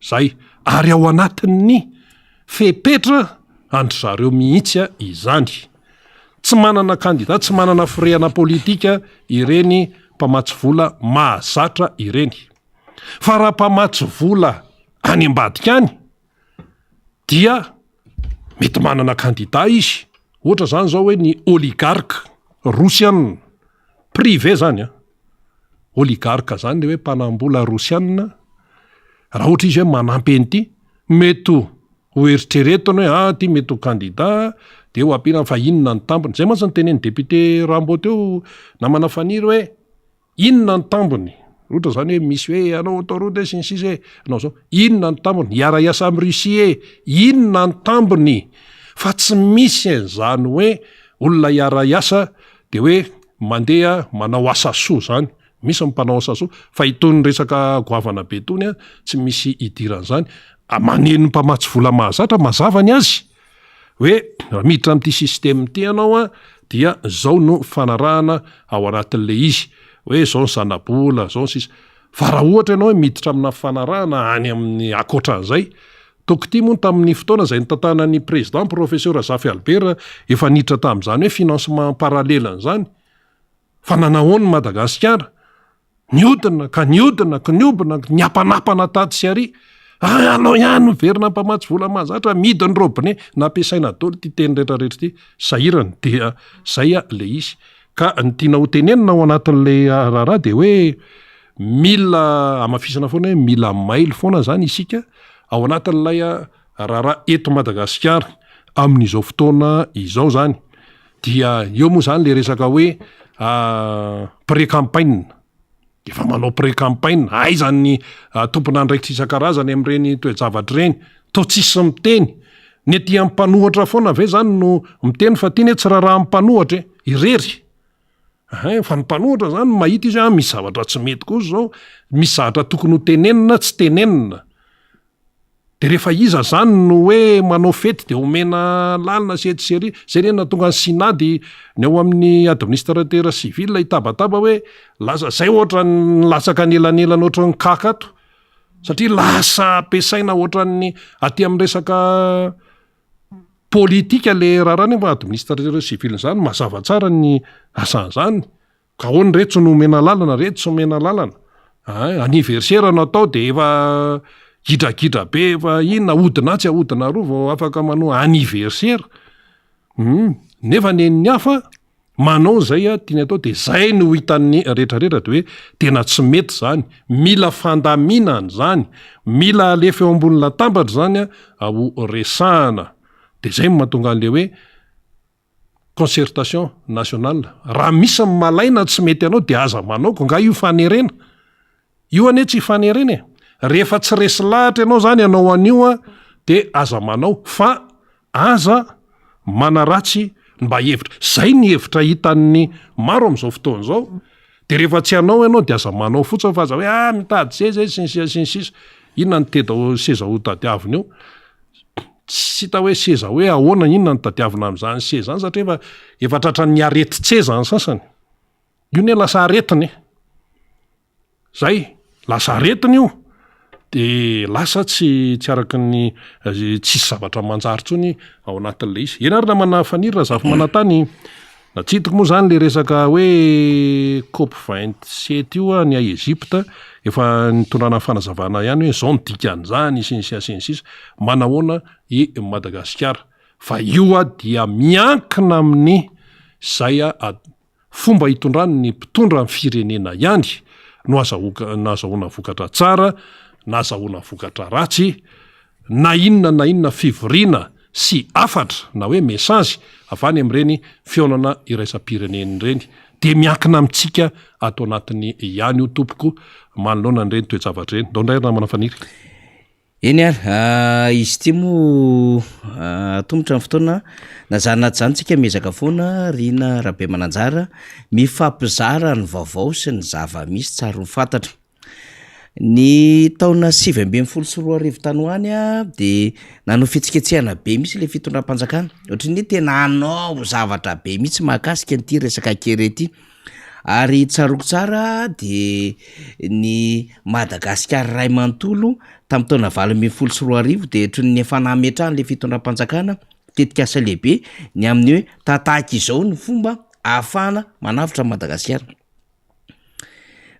zay ary ao anatin'ny fepetra andry zareo mihitsy izany tsy manana candidat tsy manana firehana politika ireny mpamatsy vola mahazatra ireny fa raha mpamatsy vola any ambadika any dia mety manana candidat izy ohatra zany zao hoe ny oligarque russian privé zany oligarque zany le hoe mpanambola russianina raha ohatra izy hoe manampy an'ity mety ho eritreretiny hoe ty mety ho candidat de ho ampina fa inona ny tambony zay mantsy ny teneny député Rambo teo na manafaniry hoe inona ny tambony ohatra zany hoe misy hoe anao ataorode sy ny sisy hoe anao zao inona ny tambony iara iasa amy Rusie inona ny tambony fa tsy misy zany hoe olona iara iasa de hoe mandeha manao asa soa zany misy mpanao asa soa fa itony resaka goavana be tony tsy misy idiran'zany maneno mpamatsy vola mahazatra mazavany azy hoe raha miditra am'ty système ty anao dia zao no fanarahana ao anatin'le izy hoe zao ny zanabola zao ny sisa fa raha ohatra ianao hoe miditra amina fanarahana any amin'ny akoatran'izay toko ty moa tamin'ny fotoana zay nitantana ny président professeur Zafy Albert efa niditra tamin'izany hoe financement parallelan'izany fa nanahoany Madagasikara niodina ka niodina ka niobina niapanapana tady sy ary anao ihany verina mpamatsy vola mahazatra midiny robine nampiasaina dolo ty teny rehetrarehetra ty sahirany dia zay le izy ka ny tiana ho tenenina ao anatin'le raharaha de hoe mila amafisana foana hoe mila maily foana zany isika ao anatin'lay raharaha eto Madagasikara amin'izao fotoana izao zany dia eo moa zany le resaka hoe pré-campagne efa manao pré-campagne aizany tompona andraikitra isan-karazany am'ireny toe-javatra reny to tsisy miteny ny ety amin'ny mpanohatra foana ve zany no miteny fa tiany tsy raha mpanohatra irery fa ny mpanohatra zany mahita izy misy zavatra tsy mety kosa zao misy zavatra tokony ho tenenina tsy tenenina de rehefa iza zany no hoe manao fety de omena lalina sery zay reny tonga ny sinady ny ao amin'ny administrateur civil itabataba hoe lasa zay ohatra ny lasaka nelanelana ohatra ny kakato satria lasa ampiasaina ohatra ny aty amin'ny resaka politika le raharaha nefa administrateur civil zany mazava tsara ny asan'izany ka hoany reto no omena lalana reto tsy omena lalana anniversaire natao de efa gidragidra be efa inona ahodina tsy ahodina roa vao afaka manao anniversaire nefa nen'ny hafa manao zay tiany atao de zay no hitan'ny rehetrarehetra de hoe tena tsy mety zany mila fandaminana zany mila alefa eo ambony latambatra zany ho resahana de zay mahatonga an'le hoe concertation nationale raha misy malaina tsy mety anao de aza manao ko nga io fanerena io ane tsy fanerena rehefa tsy resy lahatra ianao zany anao anio de aza manao fa aza manaratsy mba hevitra zay ny hevitra hitan'ny maro am'izao fotoana zao de rehefa tsy anao ianao de aza manao fotsiny fa aza hoe mitady zay sinsisa inona ny teda seza ho tadiavina io tsy hita hoe seza hoe ahoana inona ny tadiavina am'izany seza zany satria efa tratran'ny areti-tseza ny sasany io ne lasa aretiny zay lasa aretiny io de lasa tsy araky ny tsisy zavatra manjary tsony ao anatin'le izy ena ary namana fanirina zafy manatany natsitiko moa zany le resaka hoe COP 27 io ny a Egypte efa nitondrana fanazavana ihany hoe zao nidikan'izany sinsisa manahoana i Madagasikara fa io dia miankina amin'ny zay fomba hitondrany ny mpitondra ny firenena ihany no azahoana vokatra tsara na azahoana vokatra ratsy na inona fivoriana sy afatra na hoe message avany am'ireny fionana iraisam-pireneny reny de miankina amintsika ato anatiny ihany io tompoko manoloana an'ireny toe-javatra reny ndray na manafaniry eny ary izy ty mo tombotra ny fotoana na zanaty zany tsika mezaka foana rina rahabe mananjara mifampizara ny vaovao sy ny zava-misy tsary ho fantatra ny taona 2024 tany hoany de nanao fitsiketsehana be misy le fitondram-panjakana ohatry ny tena anao zavatra be mihitsy mahakasika nyty resaka kerety ary tsaroko tsara de ny Madagasikara ray manontolo tamin'ny taona 2024 de ohatry ny efa nametrahany le fitondram-panjakana tetika asa lehibe ny amin'ny hoe tataka izao ny fomba ahafahana manavitra Madagasikara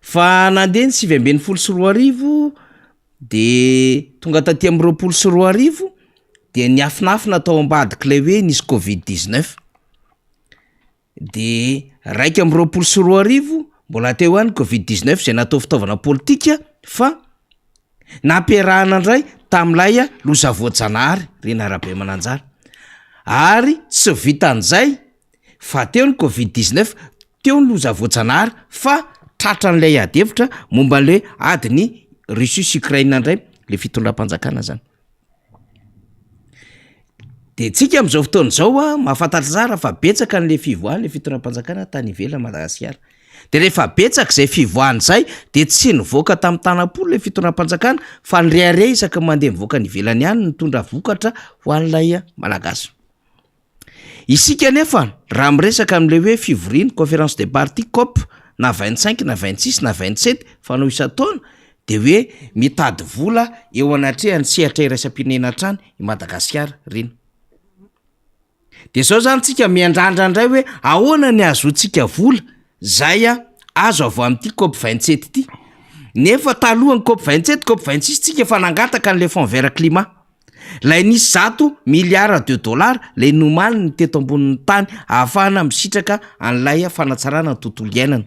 fa nandeha ny 2024 de tonga taty amin'ny 2024 de ny afinafina tao ambadiky le hoe nisy Covid-19 de raika amin'ny 2024 mbola teo ihany Covid-19 zay natao fitaovana politika fa nampiarahana indray tam'ilay loza voajanahary reny arabe mananjara ary tsy vitan'izay fa teo ny Covid-19 teo ny loza voajanahary fa tratra n'ilay adevitra momba n'le adiny Russie sy Ukraine indray le fitondram-panjakana zany. De tsika am'izao fotoana zao a mahafantatra tsara fa betsaka n'le fivoahany le fitondram-panjakana tany ivelany Madagasikara. De rehefa betsaka zay fivoahany zay de tsy nivoaka tamin'ny tanam-polo le fitondram-panjakana fa nyreare isaka mandeha mivoaka ny ivelany ihany nitondra vokatra ho an'ilay malagasy. Isika nefa raha miresaka am'le hoe fivoriany conférence des partis COP na 25 na 26 na 27 fanao isan-taona de hoe mitady vola eo anatrehany sehatra iraisam-pirenena hatrany i Madagasikara reny. De zao zany tsika miandrandra indray hoe ahoana ny azotsika vola zay azo avy amin'ity COP 27 ty. Nefa talohany COP 27 COP 26 tsika efa nangataka an'le fond vert climat. Lay nisy 100 milliards de dollars lay nomaliny teto ambonin'ny tany ahafahana misitraka an'ilay fanatsarana ny tontolo iainana.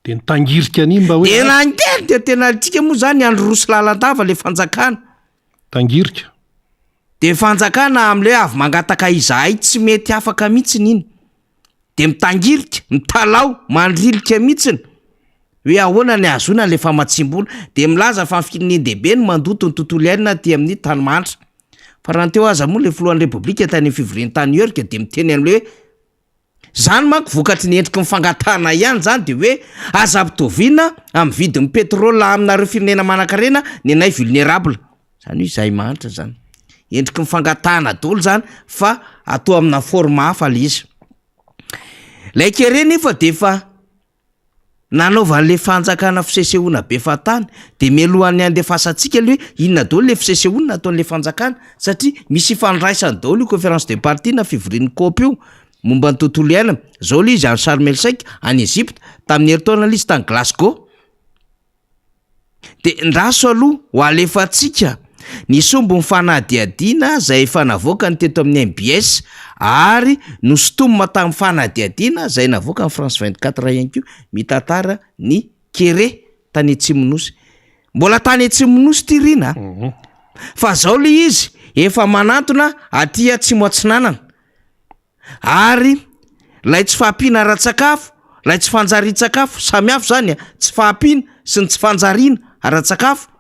De nitangirika ny mba hoe tena angery de tena tsika moa zany andro roso lalandava le fanjakana. Tangirika. De fanjakana am'le avy mangataka izahay tsy mety afaka mihitsiny iny. De mitangirika, mitalao, mandrilika mihitsiny. Hoe ahoana ny azona le famatsimbola de milaza fa firenendehibe no mandoto ny tontolo iainana ty amin'ny tanomanitra. Fa raha teo aza moa le filohan'ny repoblika tany fivoriany tany New York de miteny am'le zany manko vokatry ny endriky mifangatana ihany zany de hoe aza pitoviana amin'ny vidin'ny petrola aminareo firenena manan-karena ny anay vulnérable. Zany hoe izay manitra zany. Endriky mifangatana daholo zany fa atao amina forma hafa le izy. Lay kere nefa de fa nanaovan'le fanjakana fisesehoana be fatany de mialohan'ny andefasantsika le inona daholo le fisesehoana ataon'le fanjakana satria misy fandraisany daholo io conférence des partis na fivorian'ny COP io momba ny tontolo iainana. Zao le izy any Sharm el Sheikh any Egypte tamin'ny herintaona le izy tany Glasgow. De ndraso aloha ho alefantsika ny sombo mifanadiadina zay efa navoaka ny teto amin'ny MBS ary nosotomina tamin'ny fanadiadina zay navoaka amin'ny France 24 ihany koa mitantara ny kere tany Atsimonosy. Mbola tany Atsimonosy ty rina. Fa zao le izy efa manantona aty Atsimo Atsinanana. Ary lay tsy fahampiana ara-tsakafo, lay tsy fanjari-tsakafo samy hafa zany tsy fahampiana sy ny tsy fanjariana ara-tsakafo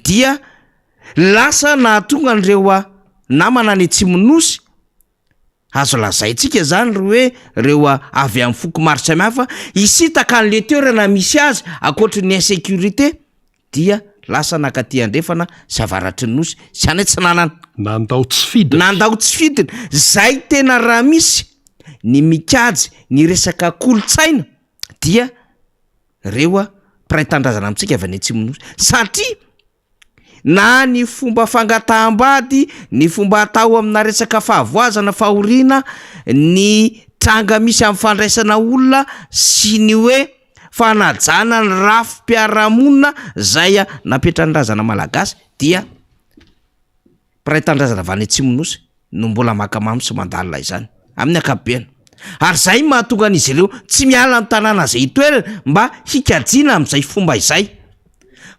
dia lasa nahatonga an'ireo namana ny Atsimonosy. Azo lazaitsika zany hoe reo avy amin'ny foko maro samy hafa isitaka an'le toerana misy azy akoatry ny insécurité dia lasa nakaty andrefana zavaratry ny nosy zany tsy nanana nandao tsy fidina. Nandao tsy fidina. Zay tena raha misy ny mikajy ny resaka kolotsaina dia reo mpiray tandrazana amintsika avy any Atsimonosy satria na ny fomba fangataham-bady, ny fomba atao amina resaka fahavoazana fahoriana, ny tranga misy amin'ny fandraisana olona sy ny hoe fanajana ny rafim-piarahamonina zay napetran'ny razana malagasy dia mpiray tandrazana avy any Atsimonosy no mbola makamamy sy mandalina izany amin'ny ankapobeny. Ary zay mahatonga an'izy ireo tsy miala amin'ny tanàna zay toerana mba hikajiana amin'izay fomba izay.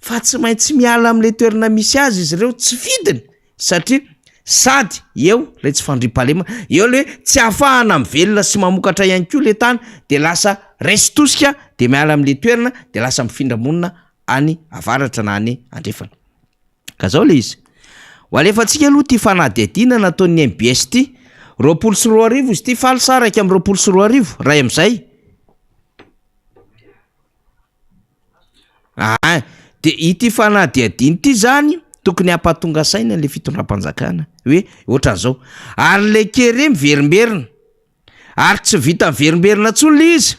Fa tsy maintsy miala amin'le toerana misy azy izy ireo tsy fidiny satria sady eo le tsy fandriam-palema, eo le tsy ahafahana mivelona sy mamokatra ihany koa le tany de lasa resy tosika de miala amin'le toerana de lasa mifindra monina any avaratra na any andrefana. Ka zao le izy. Ho alefantsika aloha ty fanadihadiana nataon'ny MBS ty 24 izy ty faly sa raiky amin'ny 24 ray am'izay. De ity fanadihadiany ty zany tokony hampatonga saina le fitondram-panjakana hoe ohatran'izao ary le kere miverimberina ary tsy vita miverimberina tsony le izy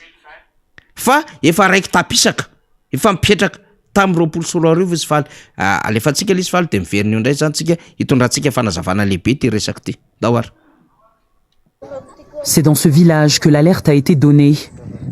fa efa raiky tapisaka efa mipetraka tamin'ny 24 izy faly alefantsika le izy faly de miverina io indray zany tsika hitondrantsika fanazavana lehibe ty resaky ty dahoara. C'est dans ce village que l'alerte a été donnée.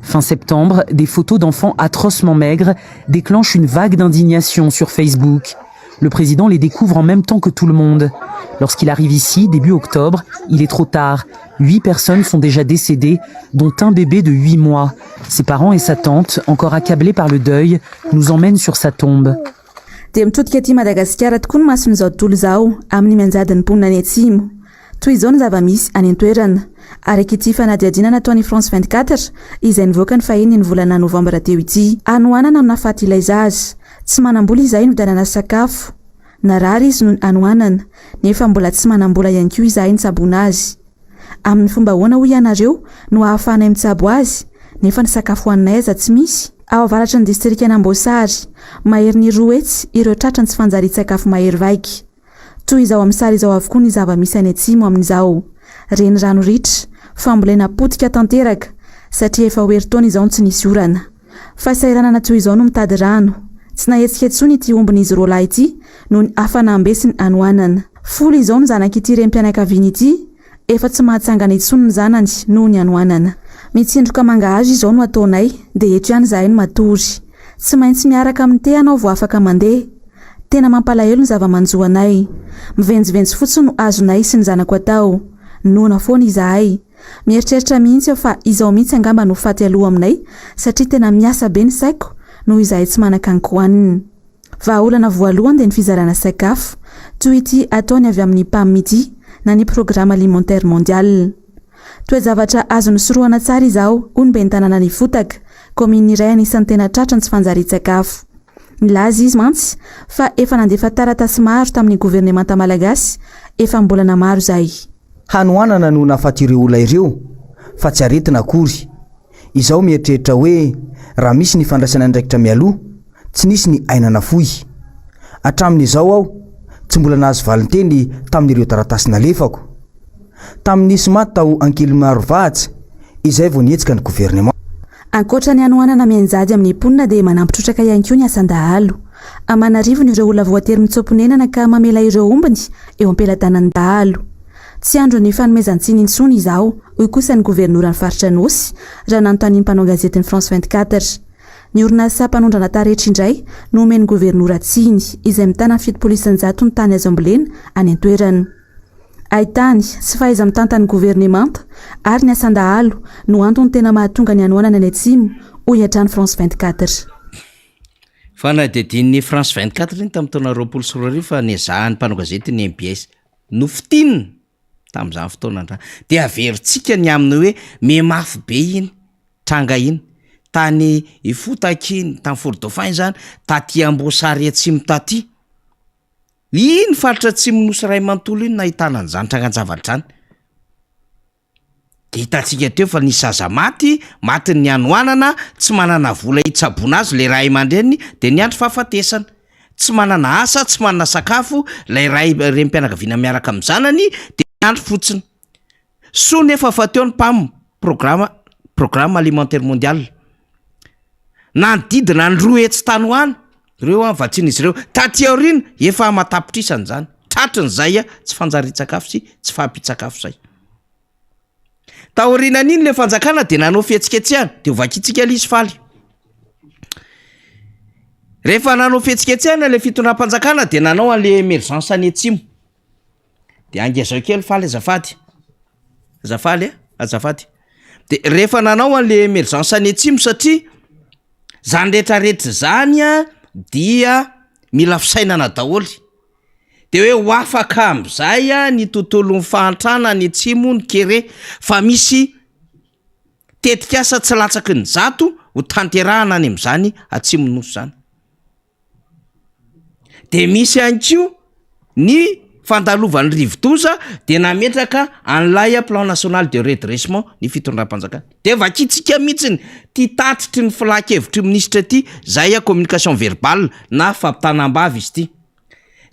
Fin septembre, des photos d'enfants atrocement maigres déclenchent une vague d'indignation sur Facebook. Le président les découvre en même temps que tout le monde. Lorsqu'il arrive ici, début octobre, il est trop tard. 8 personnes sont déjà décédées, dont un bébé de 8 mois. Ses parents et sa tante, encore accablés par le deuil, nous emmènent sur sa tombe. Dia mitodika aty Madagasikara tokoa no mason'izao tontolo izao amin'ny mianjadin'ny mponina any Atsimo. toy izao ny zava-misy any an-toerana ary ity fanadihadiana nataon'ny France 24 izay nivoaka ny fahiny ny volana novambra teo ity. Anoanana no nafaty ilay zaza, tsy manam-bola izahay no danana sakafo, narary izy no anoanana nefa mbola tsy manam-bola ihany koa izahay ny tsabona azy. Amin'ny fomba ahoana hoy ianareo no ahafahanay mitsabo azy nefa ny sakafo hoaninay aza tsy misy? Ao avaratra ny distrika Namboasary, mahery ny Roetsy ireo tratrany tsy fanjari-tsakafo mahery vaika. Toy izao amin'ny sary izao avokoa ny zava-misy any atsimo amin'izao. Reny rano ritra, fambolena potika tanteraka satria efa hoeritaona izao tsy nisy orana. Fasairanana toy izao no mitady rano. Tsy nahetsika intsony ity ombon'izy roa lahy ity noho ny hafanam-besiny anoanana. Folo izao no zanak'ity rem-pianakaviana ity, efa tsy mahatsangana intsony ny zanany noho ny anoanana. Mitsindroka mangahazo izao no ataonay dia eto ihany izahay no matory. Tsy maintsy miaraka amin'ny te anao vao afaka mandeha. Tena mampalahelo ny zava-manjoanay. Mivenjivenjy fotsiny no azonay sy ny zanako atao. Nona foana izahay. Mieritreritra mihitsy aho fa izao mihitsy angamba no faty aloha aminay satria tena miasa be ny saiko noho izahay tsy manankanika hoanina. Vahaolana voalohany dia ny fizarana sakafo toy ity ataony avy amin'ny PAM ity na ny programme alimentaire mondial. Toe-zavatra azo nisorohana tsara izao hoy ny bentanana ny Fotaka, komini iray anisan'ny tena tratrany tsy fanjari-tsakafo. Nilaza izy mantsy fa efa nandefa taratasy maro tamin'ny governemanta malagasy, efa mbolana maro izay. Hanoanana no nafaty ireo olona ireo fa tsy aretina akory. Izao mieritreritra hoe raha misy ny fandraisana ndraikitra mialoha tsy nisy ny ainana fohy. Hatramin'izao aho tsy mbola nahazo valinteny tamin'ireo taratasy nalefako. Tamin'ny soma tao ankely maro vahatsy izay vao nietsika ny gouvernement. Ankoatra ny anoanana mianjady amin'ny mponina dia manampitrotraka ihany koa ny asan-dahalo. Amanarivo ny ireo olona voatery mitsoponenana ka mamela ireo ombiny eo am-pelatanan'ny dahalo. Tsy andro ny fanomezan-tsiny intsony izao, hoy kosa ny governoran'ny faritra Nosy, raha nanontany ny mpanao gazetiny France 24. Ny orinasa mpanondrana taretra indray no omeny governora Tsiny izay mitana fito-polisan-jato ny tany azo ambolena any an-toerana. Ahitany sy fahaiza mitantany governemanta ary ny asan-dahalo no antony tena mahatonga ny anoanana any atsimo, hoy hatrany France 24. Fanadihadian'ny France 24 iny tamin'ny taona 2024 fa nizahan'ny mpanao gazety ny MBS no fitinina tamin'izany fotoana andra dia averintsika ny aminy hoe memafy be iny tranga iny tany Ifotaka iny tamin'ny Fort Dauphin izany taty Amboasary atsimo taty. Iny faritra atsimo nosy ray manontolo iny nahitana an'izany trangan-javatra any. Dia hitantsika teo fa nisy zaza maty ny anoanana, tsy manana vola hitsabona azy le ray aman-dreniny dia niandry fahafatesana. Tsy manana asa, tsy manana sakafo, lay ray rem-pianakaviana miaraka amin'ny zanany dia niandry fotsiny. So nefa fateo ny PAM, programme alimentaire mondial. Nanodidina ny Roetsy tany hoany. Ireo vatsian'izy ireo taty aorina efa matapitrisana izany. Tratriny izay tsy fanjari-tsakafo sy tsy fahampitsakafo izay. Taorinan'iny le fanjakana dia nanao fihetsiketsehana dia ovakitsika lisy faly. Rehefa nanao fihetsiketsehana le fitondram-panjakana dia nanao an'le emergence any atsimo. Dia angezao kely faly azafady. Azafady. Dia rehefa nanao an'le emergence any atsimo satria zany rehetrarehetra zany dia mila fisainana daholy. Dia hoe ho afaka amin'izay ny tontolon'ny fahantrana ny atsimo ny kere fa misy tetikasa tsy latsaky ny zato ho tanterahana any amin'izany atsimo nosy zany. Dia misy ihany koa ny fandalovan'ny rivo-doza dia nametraka an'ilay plan national de redressement ny fitondram-panjakana. Dia vakitsika mihitsiny ty tatitry ny filakevitry ministre ty zay communication verbale na fampitanam-bavy izy ty.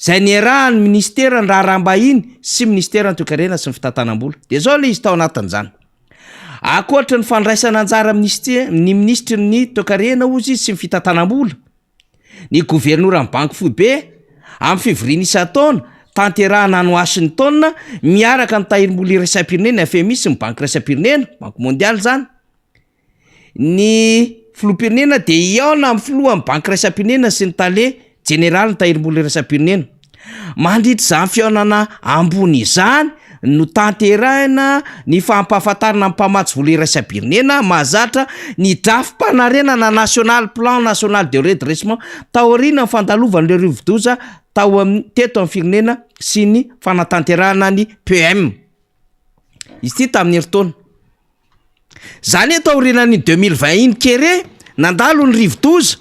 Zay niarahan'ny ministera ny raharaham-bahiny sy ministera ny toe-karena sy ny fitantanam-bola. Dia zao le izy tao anatin'izany. Ankoatra ny fandraisana anjara ny ministry ny toe-karena ozy sy ny fitantanam-bola. Ny governoran'ny banky foibe amin'ny février isan-taona tanterahana anoasin'ny taona miaraka ny tahirim-bola iraisam-pirenena FMI sy ny banky iraisam-pirenena, banky mondial zany. Ny filoham-pirenena dia iona amin'ny filohan'ny banky iraisam-pirenena sy ny tale general ny tahirim-bola iraisam-pirenena. Mandritra izany fihaonana ambony izany no tanterahina ny fampahafantarana amin'ny mpamatsy vola iraisam-pirenena mahazatra ny drafim-panarenana national plan national de redressement taoriana ny fandalovan'ireo rivo-doza teto amin'ny firenena sy ny fanatanterahana ny PM. izy ty tamin'ny heritaona zany atao renany 2020 iny kere nandalo ny rivotoza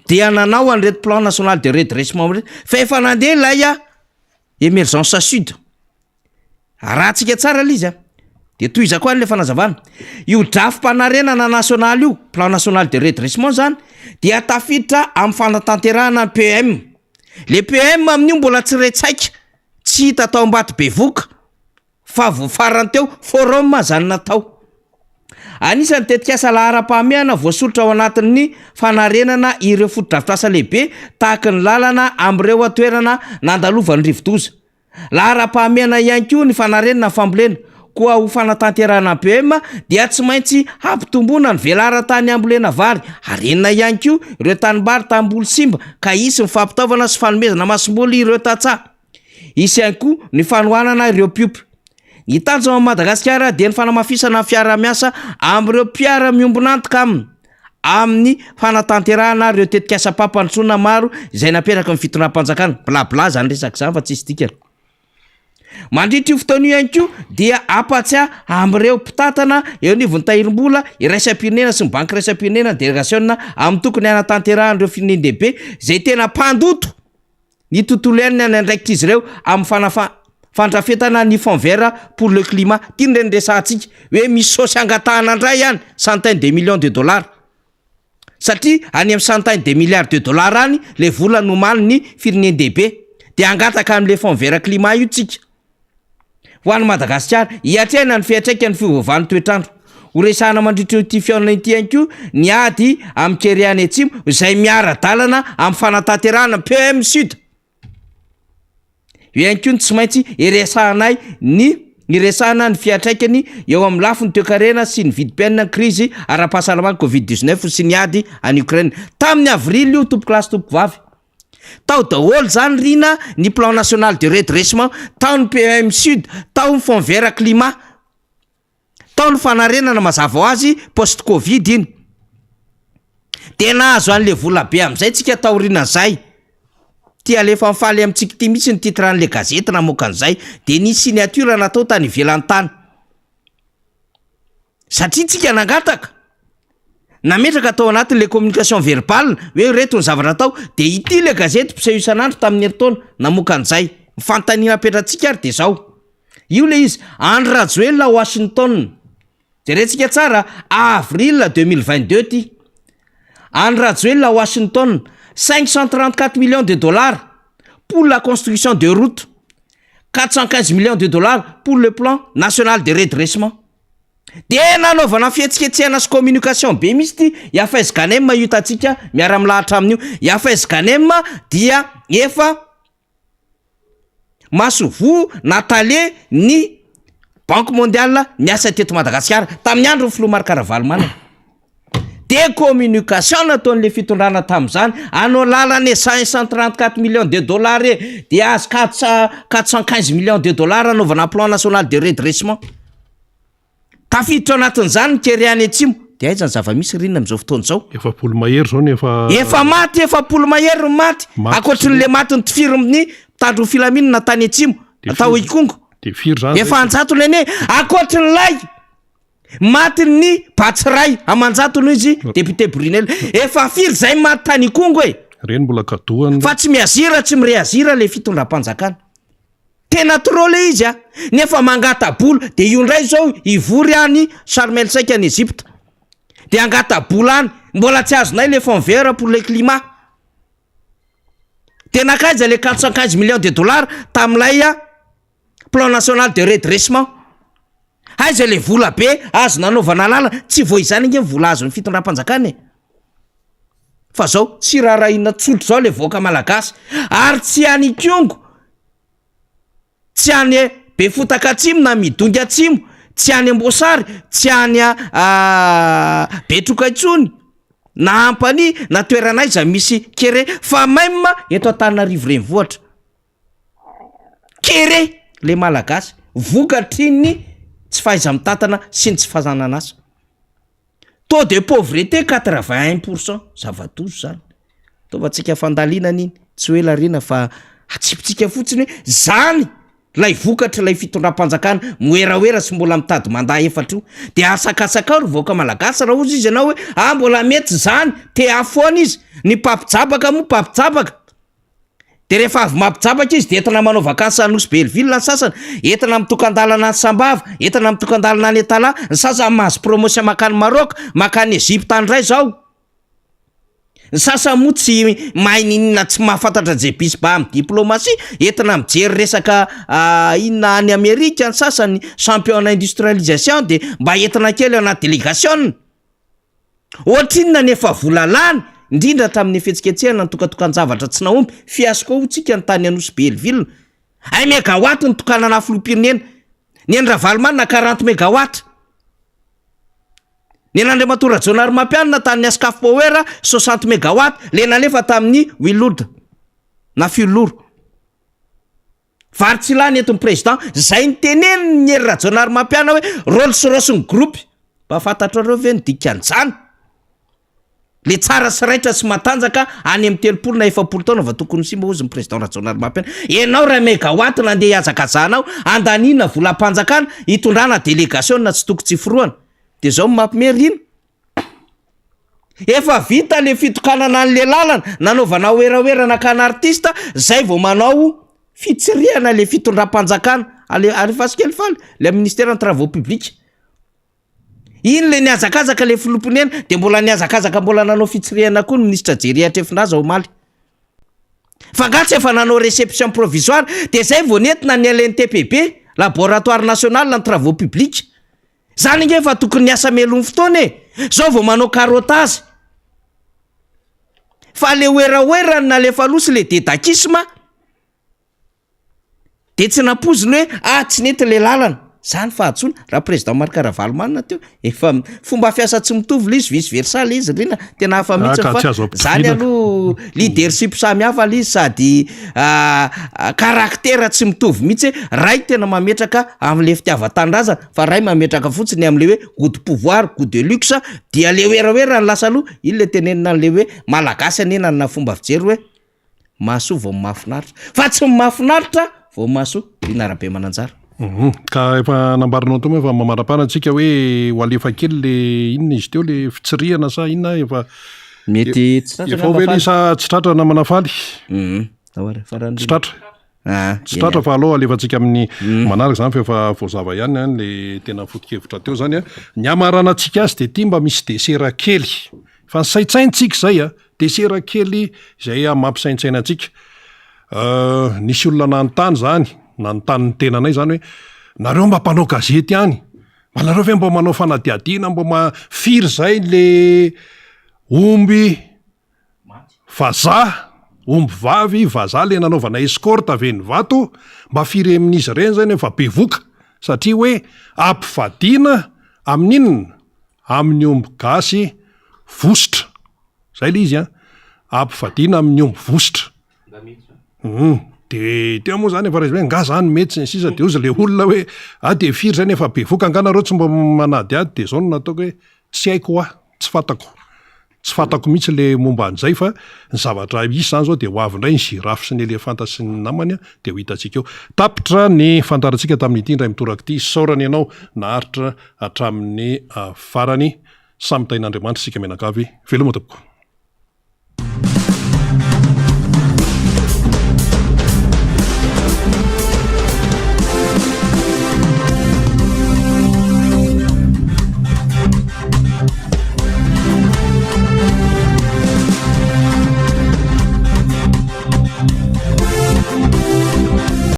dia nanao an'reto plan national de redressement fa efa nandeha lay emergence sud raha tsika tsara l'izy de toy iza koa an'le fanazavana io drafim-panarenana national io plan national de redressement zany dia tafiditra amin'ny fanatanterahana PM le PM amin'io mbola tsy retsaika tsy hita tao ambato bevoka fa voafarany teo forum zany natao anisany tetikasa lahara-pahamehana voasoritra ao anatin'ny fanarenana ireo fotodrafitrasa lehibe tahaka ny lalana am'ireo atoerana nandalovan'ny rivotoza lahara-pahamehana ihany koa ny fanarenana fambolena koa ho fanatanterahana PM dia tsy maintsy hampitomboana ny velara-tany ambolena vary arenina ihany koa ireo tanimbary tambolo simba ka isy ny fampitaovana sy fanomezana masom-boly ireo tatsaha isy ihany koa ny fanohanana ireo piopa ny tanjona Madagasikara dia ny fanamafisana fiara-miasa am'ireo mpiara miombonantoka amin'ny fanatanterahana ireo tetikasa pampanotsona maro izay naperaka amin'ny fitondram-panjakana blabla zany resaka zany fa tsisy dikany mandritra io fotoana io ihany koa dia apatsy am'ireo mpitatana eo anivon'ny tahirim-bola iraisam-pirenena sy ny banky iraisam-pirenena délégation amin'ny tokony anatanterahana ireo firenendehibe zay tena mpandoto ny tontolo iainany any andraikitra izy ireo amin'ny fandrafetana ny fond vert pour le climat tia ny resahantsika hoe misy sosy angatahana andray ihany centaine de millions de dollars satria any amin'ny centaine de milliards de dollars any le vola nomaly ny firenendehibe de angataka amin'le fond vert climat io tsika ho an'ny Madagasikara hiatrena ny fiatraikany fiovaovan'ny toetrandro ho resahana mandritra ity fiaonana ity ihany koa ny ady amin'ny Kereany Atsimo izay miara-dalana amin'ny fanatanterahana PM Sud io ihany koa tsy maintsy iresahanay ny resahana ny fiatraikany eo amin'ny lafiny toe-karena sy ny vidim-piainana krizy ara-pahasalamana Covid-19 sy ny ady any Ukraine tamin'ny avril io tompo klasy tompo vavy tao daholo zany rina ny plan national de redressement tao ny PM Sud tao ny fond vert climat tao ny fanarenana mazava ho azy post Covid iny de nahazo an'le vola be am'izay tsika tao rina zay tia alefa mifaly amintsika ty mihitsy ny titran'le gazety namoaka an'izay de ny signature natao tany ivelan'ny tany satria tsika nangataka nametraka tao anatin'le communication verbale hoe reto ny zavatra tao de ity le gazety mpiseho isan'andro tamin'ny heritaona namoaka an'izay mifantaniana petratsika ary de zao io le izy Andry Rajoelina Washington jerentsika tsara avril 2022 ty Andry Rajoelina Washington 534 millions de dollars pour la construction de routes, 415 millions de dollars pour le plan national de redressement. Dia nanaovana fihetsiketsehana sy communication be misy ty Yafes Ganem io tatsika miara milahatra amin'io. Yafes Ganem dia efa masovo natale ny Banque mondiale miasa teto Madagasikara tamin'ny andro ny Filoha Marc-Ravalomanana. De communication nataon'le fitondrana tamin'izany anao lalane 534 millions de dollars dia azo 415 millions de dollars anaovana plan national de redressement. Tafiditra anatin'izany ny Kereany Atsimo de aiza ny zava-misy rinona amin'izao fotoana izao. Efapolo mahery zao ny efa maty efapolo mahery maty ankoatrin'le maty ny tifirin'ny mpitandro filaminana tany Atsimo atao Ikongo. De firy zany efa anjato lene ankoatrin'lay maty ny Batsiray amanjato noho izy député Brunel efa firy zay maty tany Ikongo reny mbola kadohany fa tsy miazira tsy mireazira le fitondram-panjakana tena trop le izy nefa mangata-bola de io ndray zao ivory any Sharm el Sheikh any Egypte de angata-bola any mbola tsy azonay le fond vert pour le climat tena kaiza le 415 millions de dollars tamilay plan national de redressement. Aiza le vola be azo nanaovana lala tsy vo izany nge vola azo ny fitondram-panjakana fa zao tsy raharaina tsotro zao le voaka malagasy ary tsy any Ikongo tsy any Befotaka Atsimo na Midongy Atsimo tsy any Ambosary tsy any Betroka Itsony na Ampany na toerana iza misy kere fa même eto Antananarivo renivohitra kere le malagasy vokatriny tsy fahaiza mitatana sy ny tsy fahazanana asa. Taux de pauvreté 81% zava-tozo zany. Taovantsika fandalinana iny tsy hoe larina fa atsipitsika fotsiny hoe zany lay vokatra lay fitondram-panjakana moeraoera sy mbola mitady mandaa efatra io de asakasaka ry voaka malagasy raha ozy izy ianao hoe mbola mety zany te afoana izy ny pampijabaka moa pampijabaka de rehefa avy mampijabaka izy de entina manao vakansy anosy Belleville ny sasany entina mitokandalana ny Sambava entina mitokandalana ny Etala ny sasany mahazo promotion makany Maroc makany Egypte andray zao ny sasany moa tsy mahay ninona tsy mahafantatra je bisba amin'ny diplomatie entina mijery resaka inona any Amerika ny sasany champion industrialisation de mba entina kely anaty délégation ohatr'inona nefa volalany indrindra tamin'ny fetsiketsehana ny tokatokan-javatra tsy naomby fiasco hotsika ny tany anosy Belleville ay mégawatt ny tokanana filoham-pirenena ny Andravalomanina 40 mégawatt ny Andriamatora Jonary Mampianina tamin'ny Ascaf Power 60 mégawatt le nalefa tamin'ny Wiloud na Filoro varitsy lany eto ny président zay ny teneny ny Ery Jonary Mampianina hoe Rolls-Royce ny groupe mba fantatra reo ve ny dikan'izany le tsara sy raitra sy matanjaka any amin'ny 30 na 40 taona va tokony simba ozy ny président Jonary Mampianina ianao raha mégawatt nandeha hiazakazanao andanina volam-panjakana hitondrana délégation na tsy toko tsy foroana de zao mampimerina efa vita le fitokanana an'le lalana nanaovana oeraoerana kana artista zay vao manao fitsiriana le fitondram-panjakana alefasykely faly le ministère ny travaux publics iny le niazakazaka le filomponena de mbola niazakazaka mbola nanao fitsiriana koa ny ministre Jery Atrefinazy omaly fangatsy efa nanao réception provisoire de zay vao nentina ny LNTPB laboratoire national ny travaux publics zany nge fa tokony niasa melony fotoana zao vao manao carottage fa le oeraoera na le falosy le dédakisme de tsy napoziny hoe tsy nety le lalana zany fahatsona raha président Marc Ravalomanina teo efa fomba fiasa tsy mitovy le izy vice versa le izy rina tena hafa mihitsy fa zany aloha leadership samy hafa le izy sady karaktera tsy mitovy mihitsy ray tena mametraka amin'le fitiava-tanindrazana fa ray mametraka fotsiny amin'le hoe good pouvoir good de luxe dia le oeraoera ny lasa aloha iny le tenenina an'le hoe malagasy anena na fomba fijery hoe mahasoa vao mahafinaritra fa tsy mahafinaritra vao mahasoa inarabe mananjara ka efa nambarinao tao efa mamarapana antsika hoe ho alefa kely le inona izy teo le fitsiriana sa inona efa mety efa hoe sa tsy tratra na manafaly tsy tratra fa aloha alefantsika amin'ny manaraka zany fa efa voazava ihany any le tena fotikevitra teo zany ny amarana antsika azy de tia mba misy desera kely fa ny saitsaintsika zay desera kely zay mampisaintsaina antsika nisy olona nanontany zany nanontany tenanay zany hoe nareo mba mpanao gazety any mba nareo ve mba manao fanadiadiana mba mafiry zay le omby vazaha omby vavy vazaha le nanaovana escorte avy ny vato mba firy amin'izy ireny zany fa bevoka satria hoe ampifadiana amin'inona amin'ny omby gasy vosotra zay le izy ampifadiana amin'ny omby vosotra de teo moa zany efa raha izy hoe nga zany mety sy ny sisa de ozy le olona hoe de firy zany efa bevoka anganareo tsy mba manadiady de zao no nataoko hoe tsy haiko tsy fantako mihitsy le momba an'izay fa ny zavatra isy zany zao de ho avy indray ny girafy sy ny elefanta sy ny namany de ho hitantsika eo tapitra ny fantarantsika tamin'ity indray mitoraka ity saorany ianao naharitra hatramin'ny farany samy tain'Andriamanitra sika menakavy veloma tompoko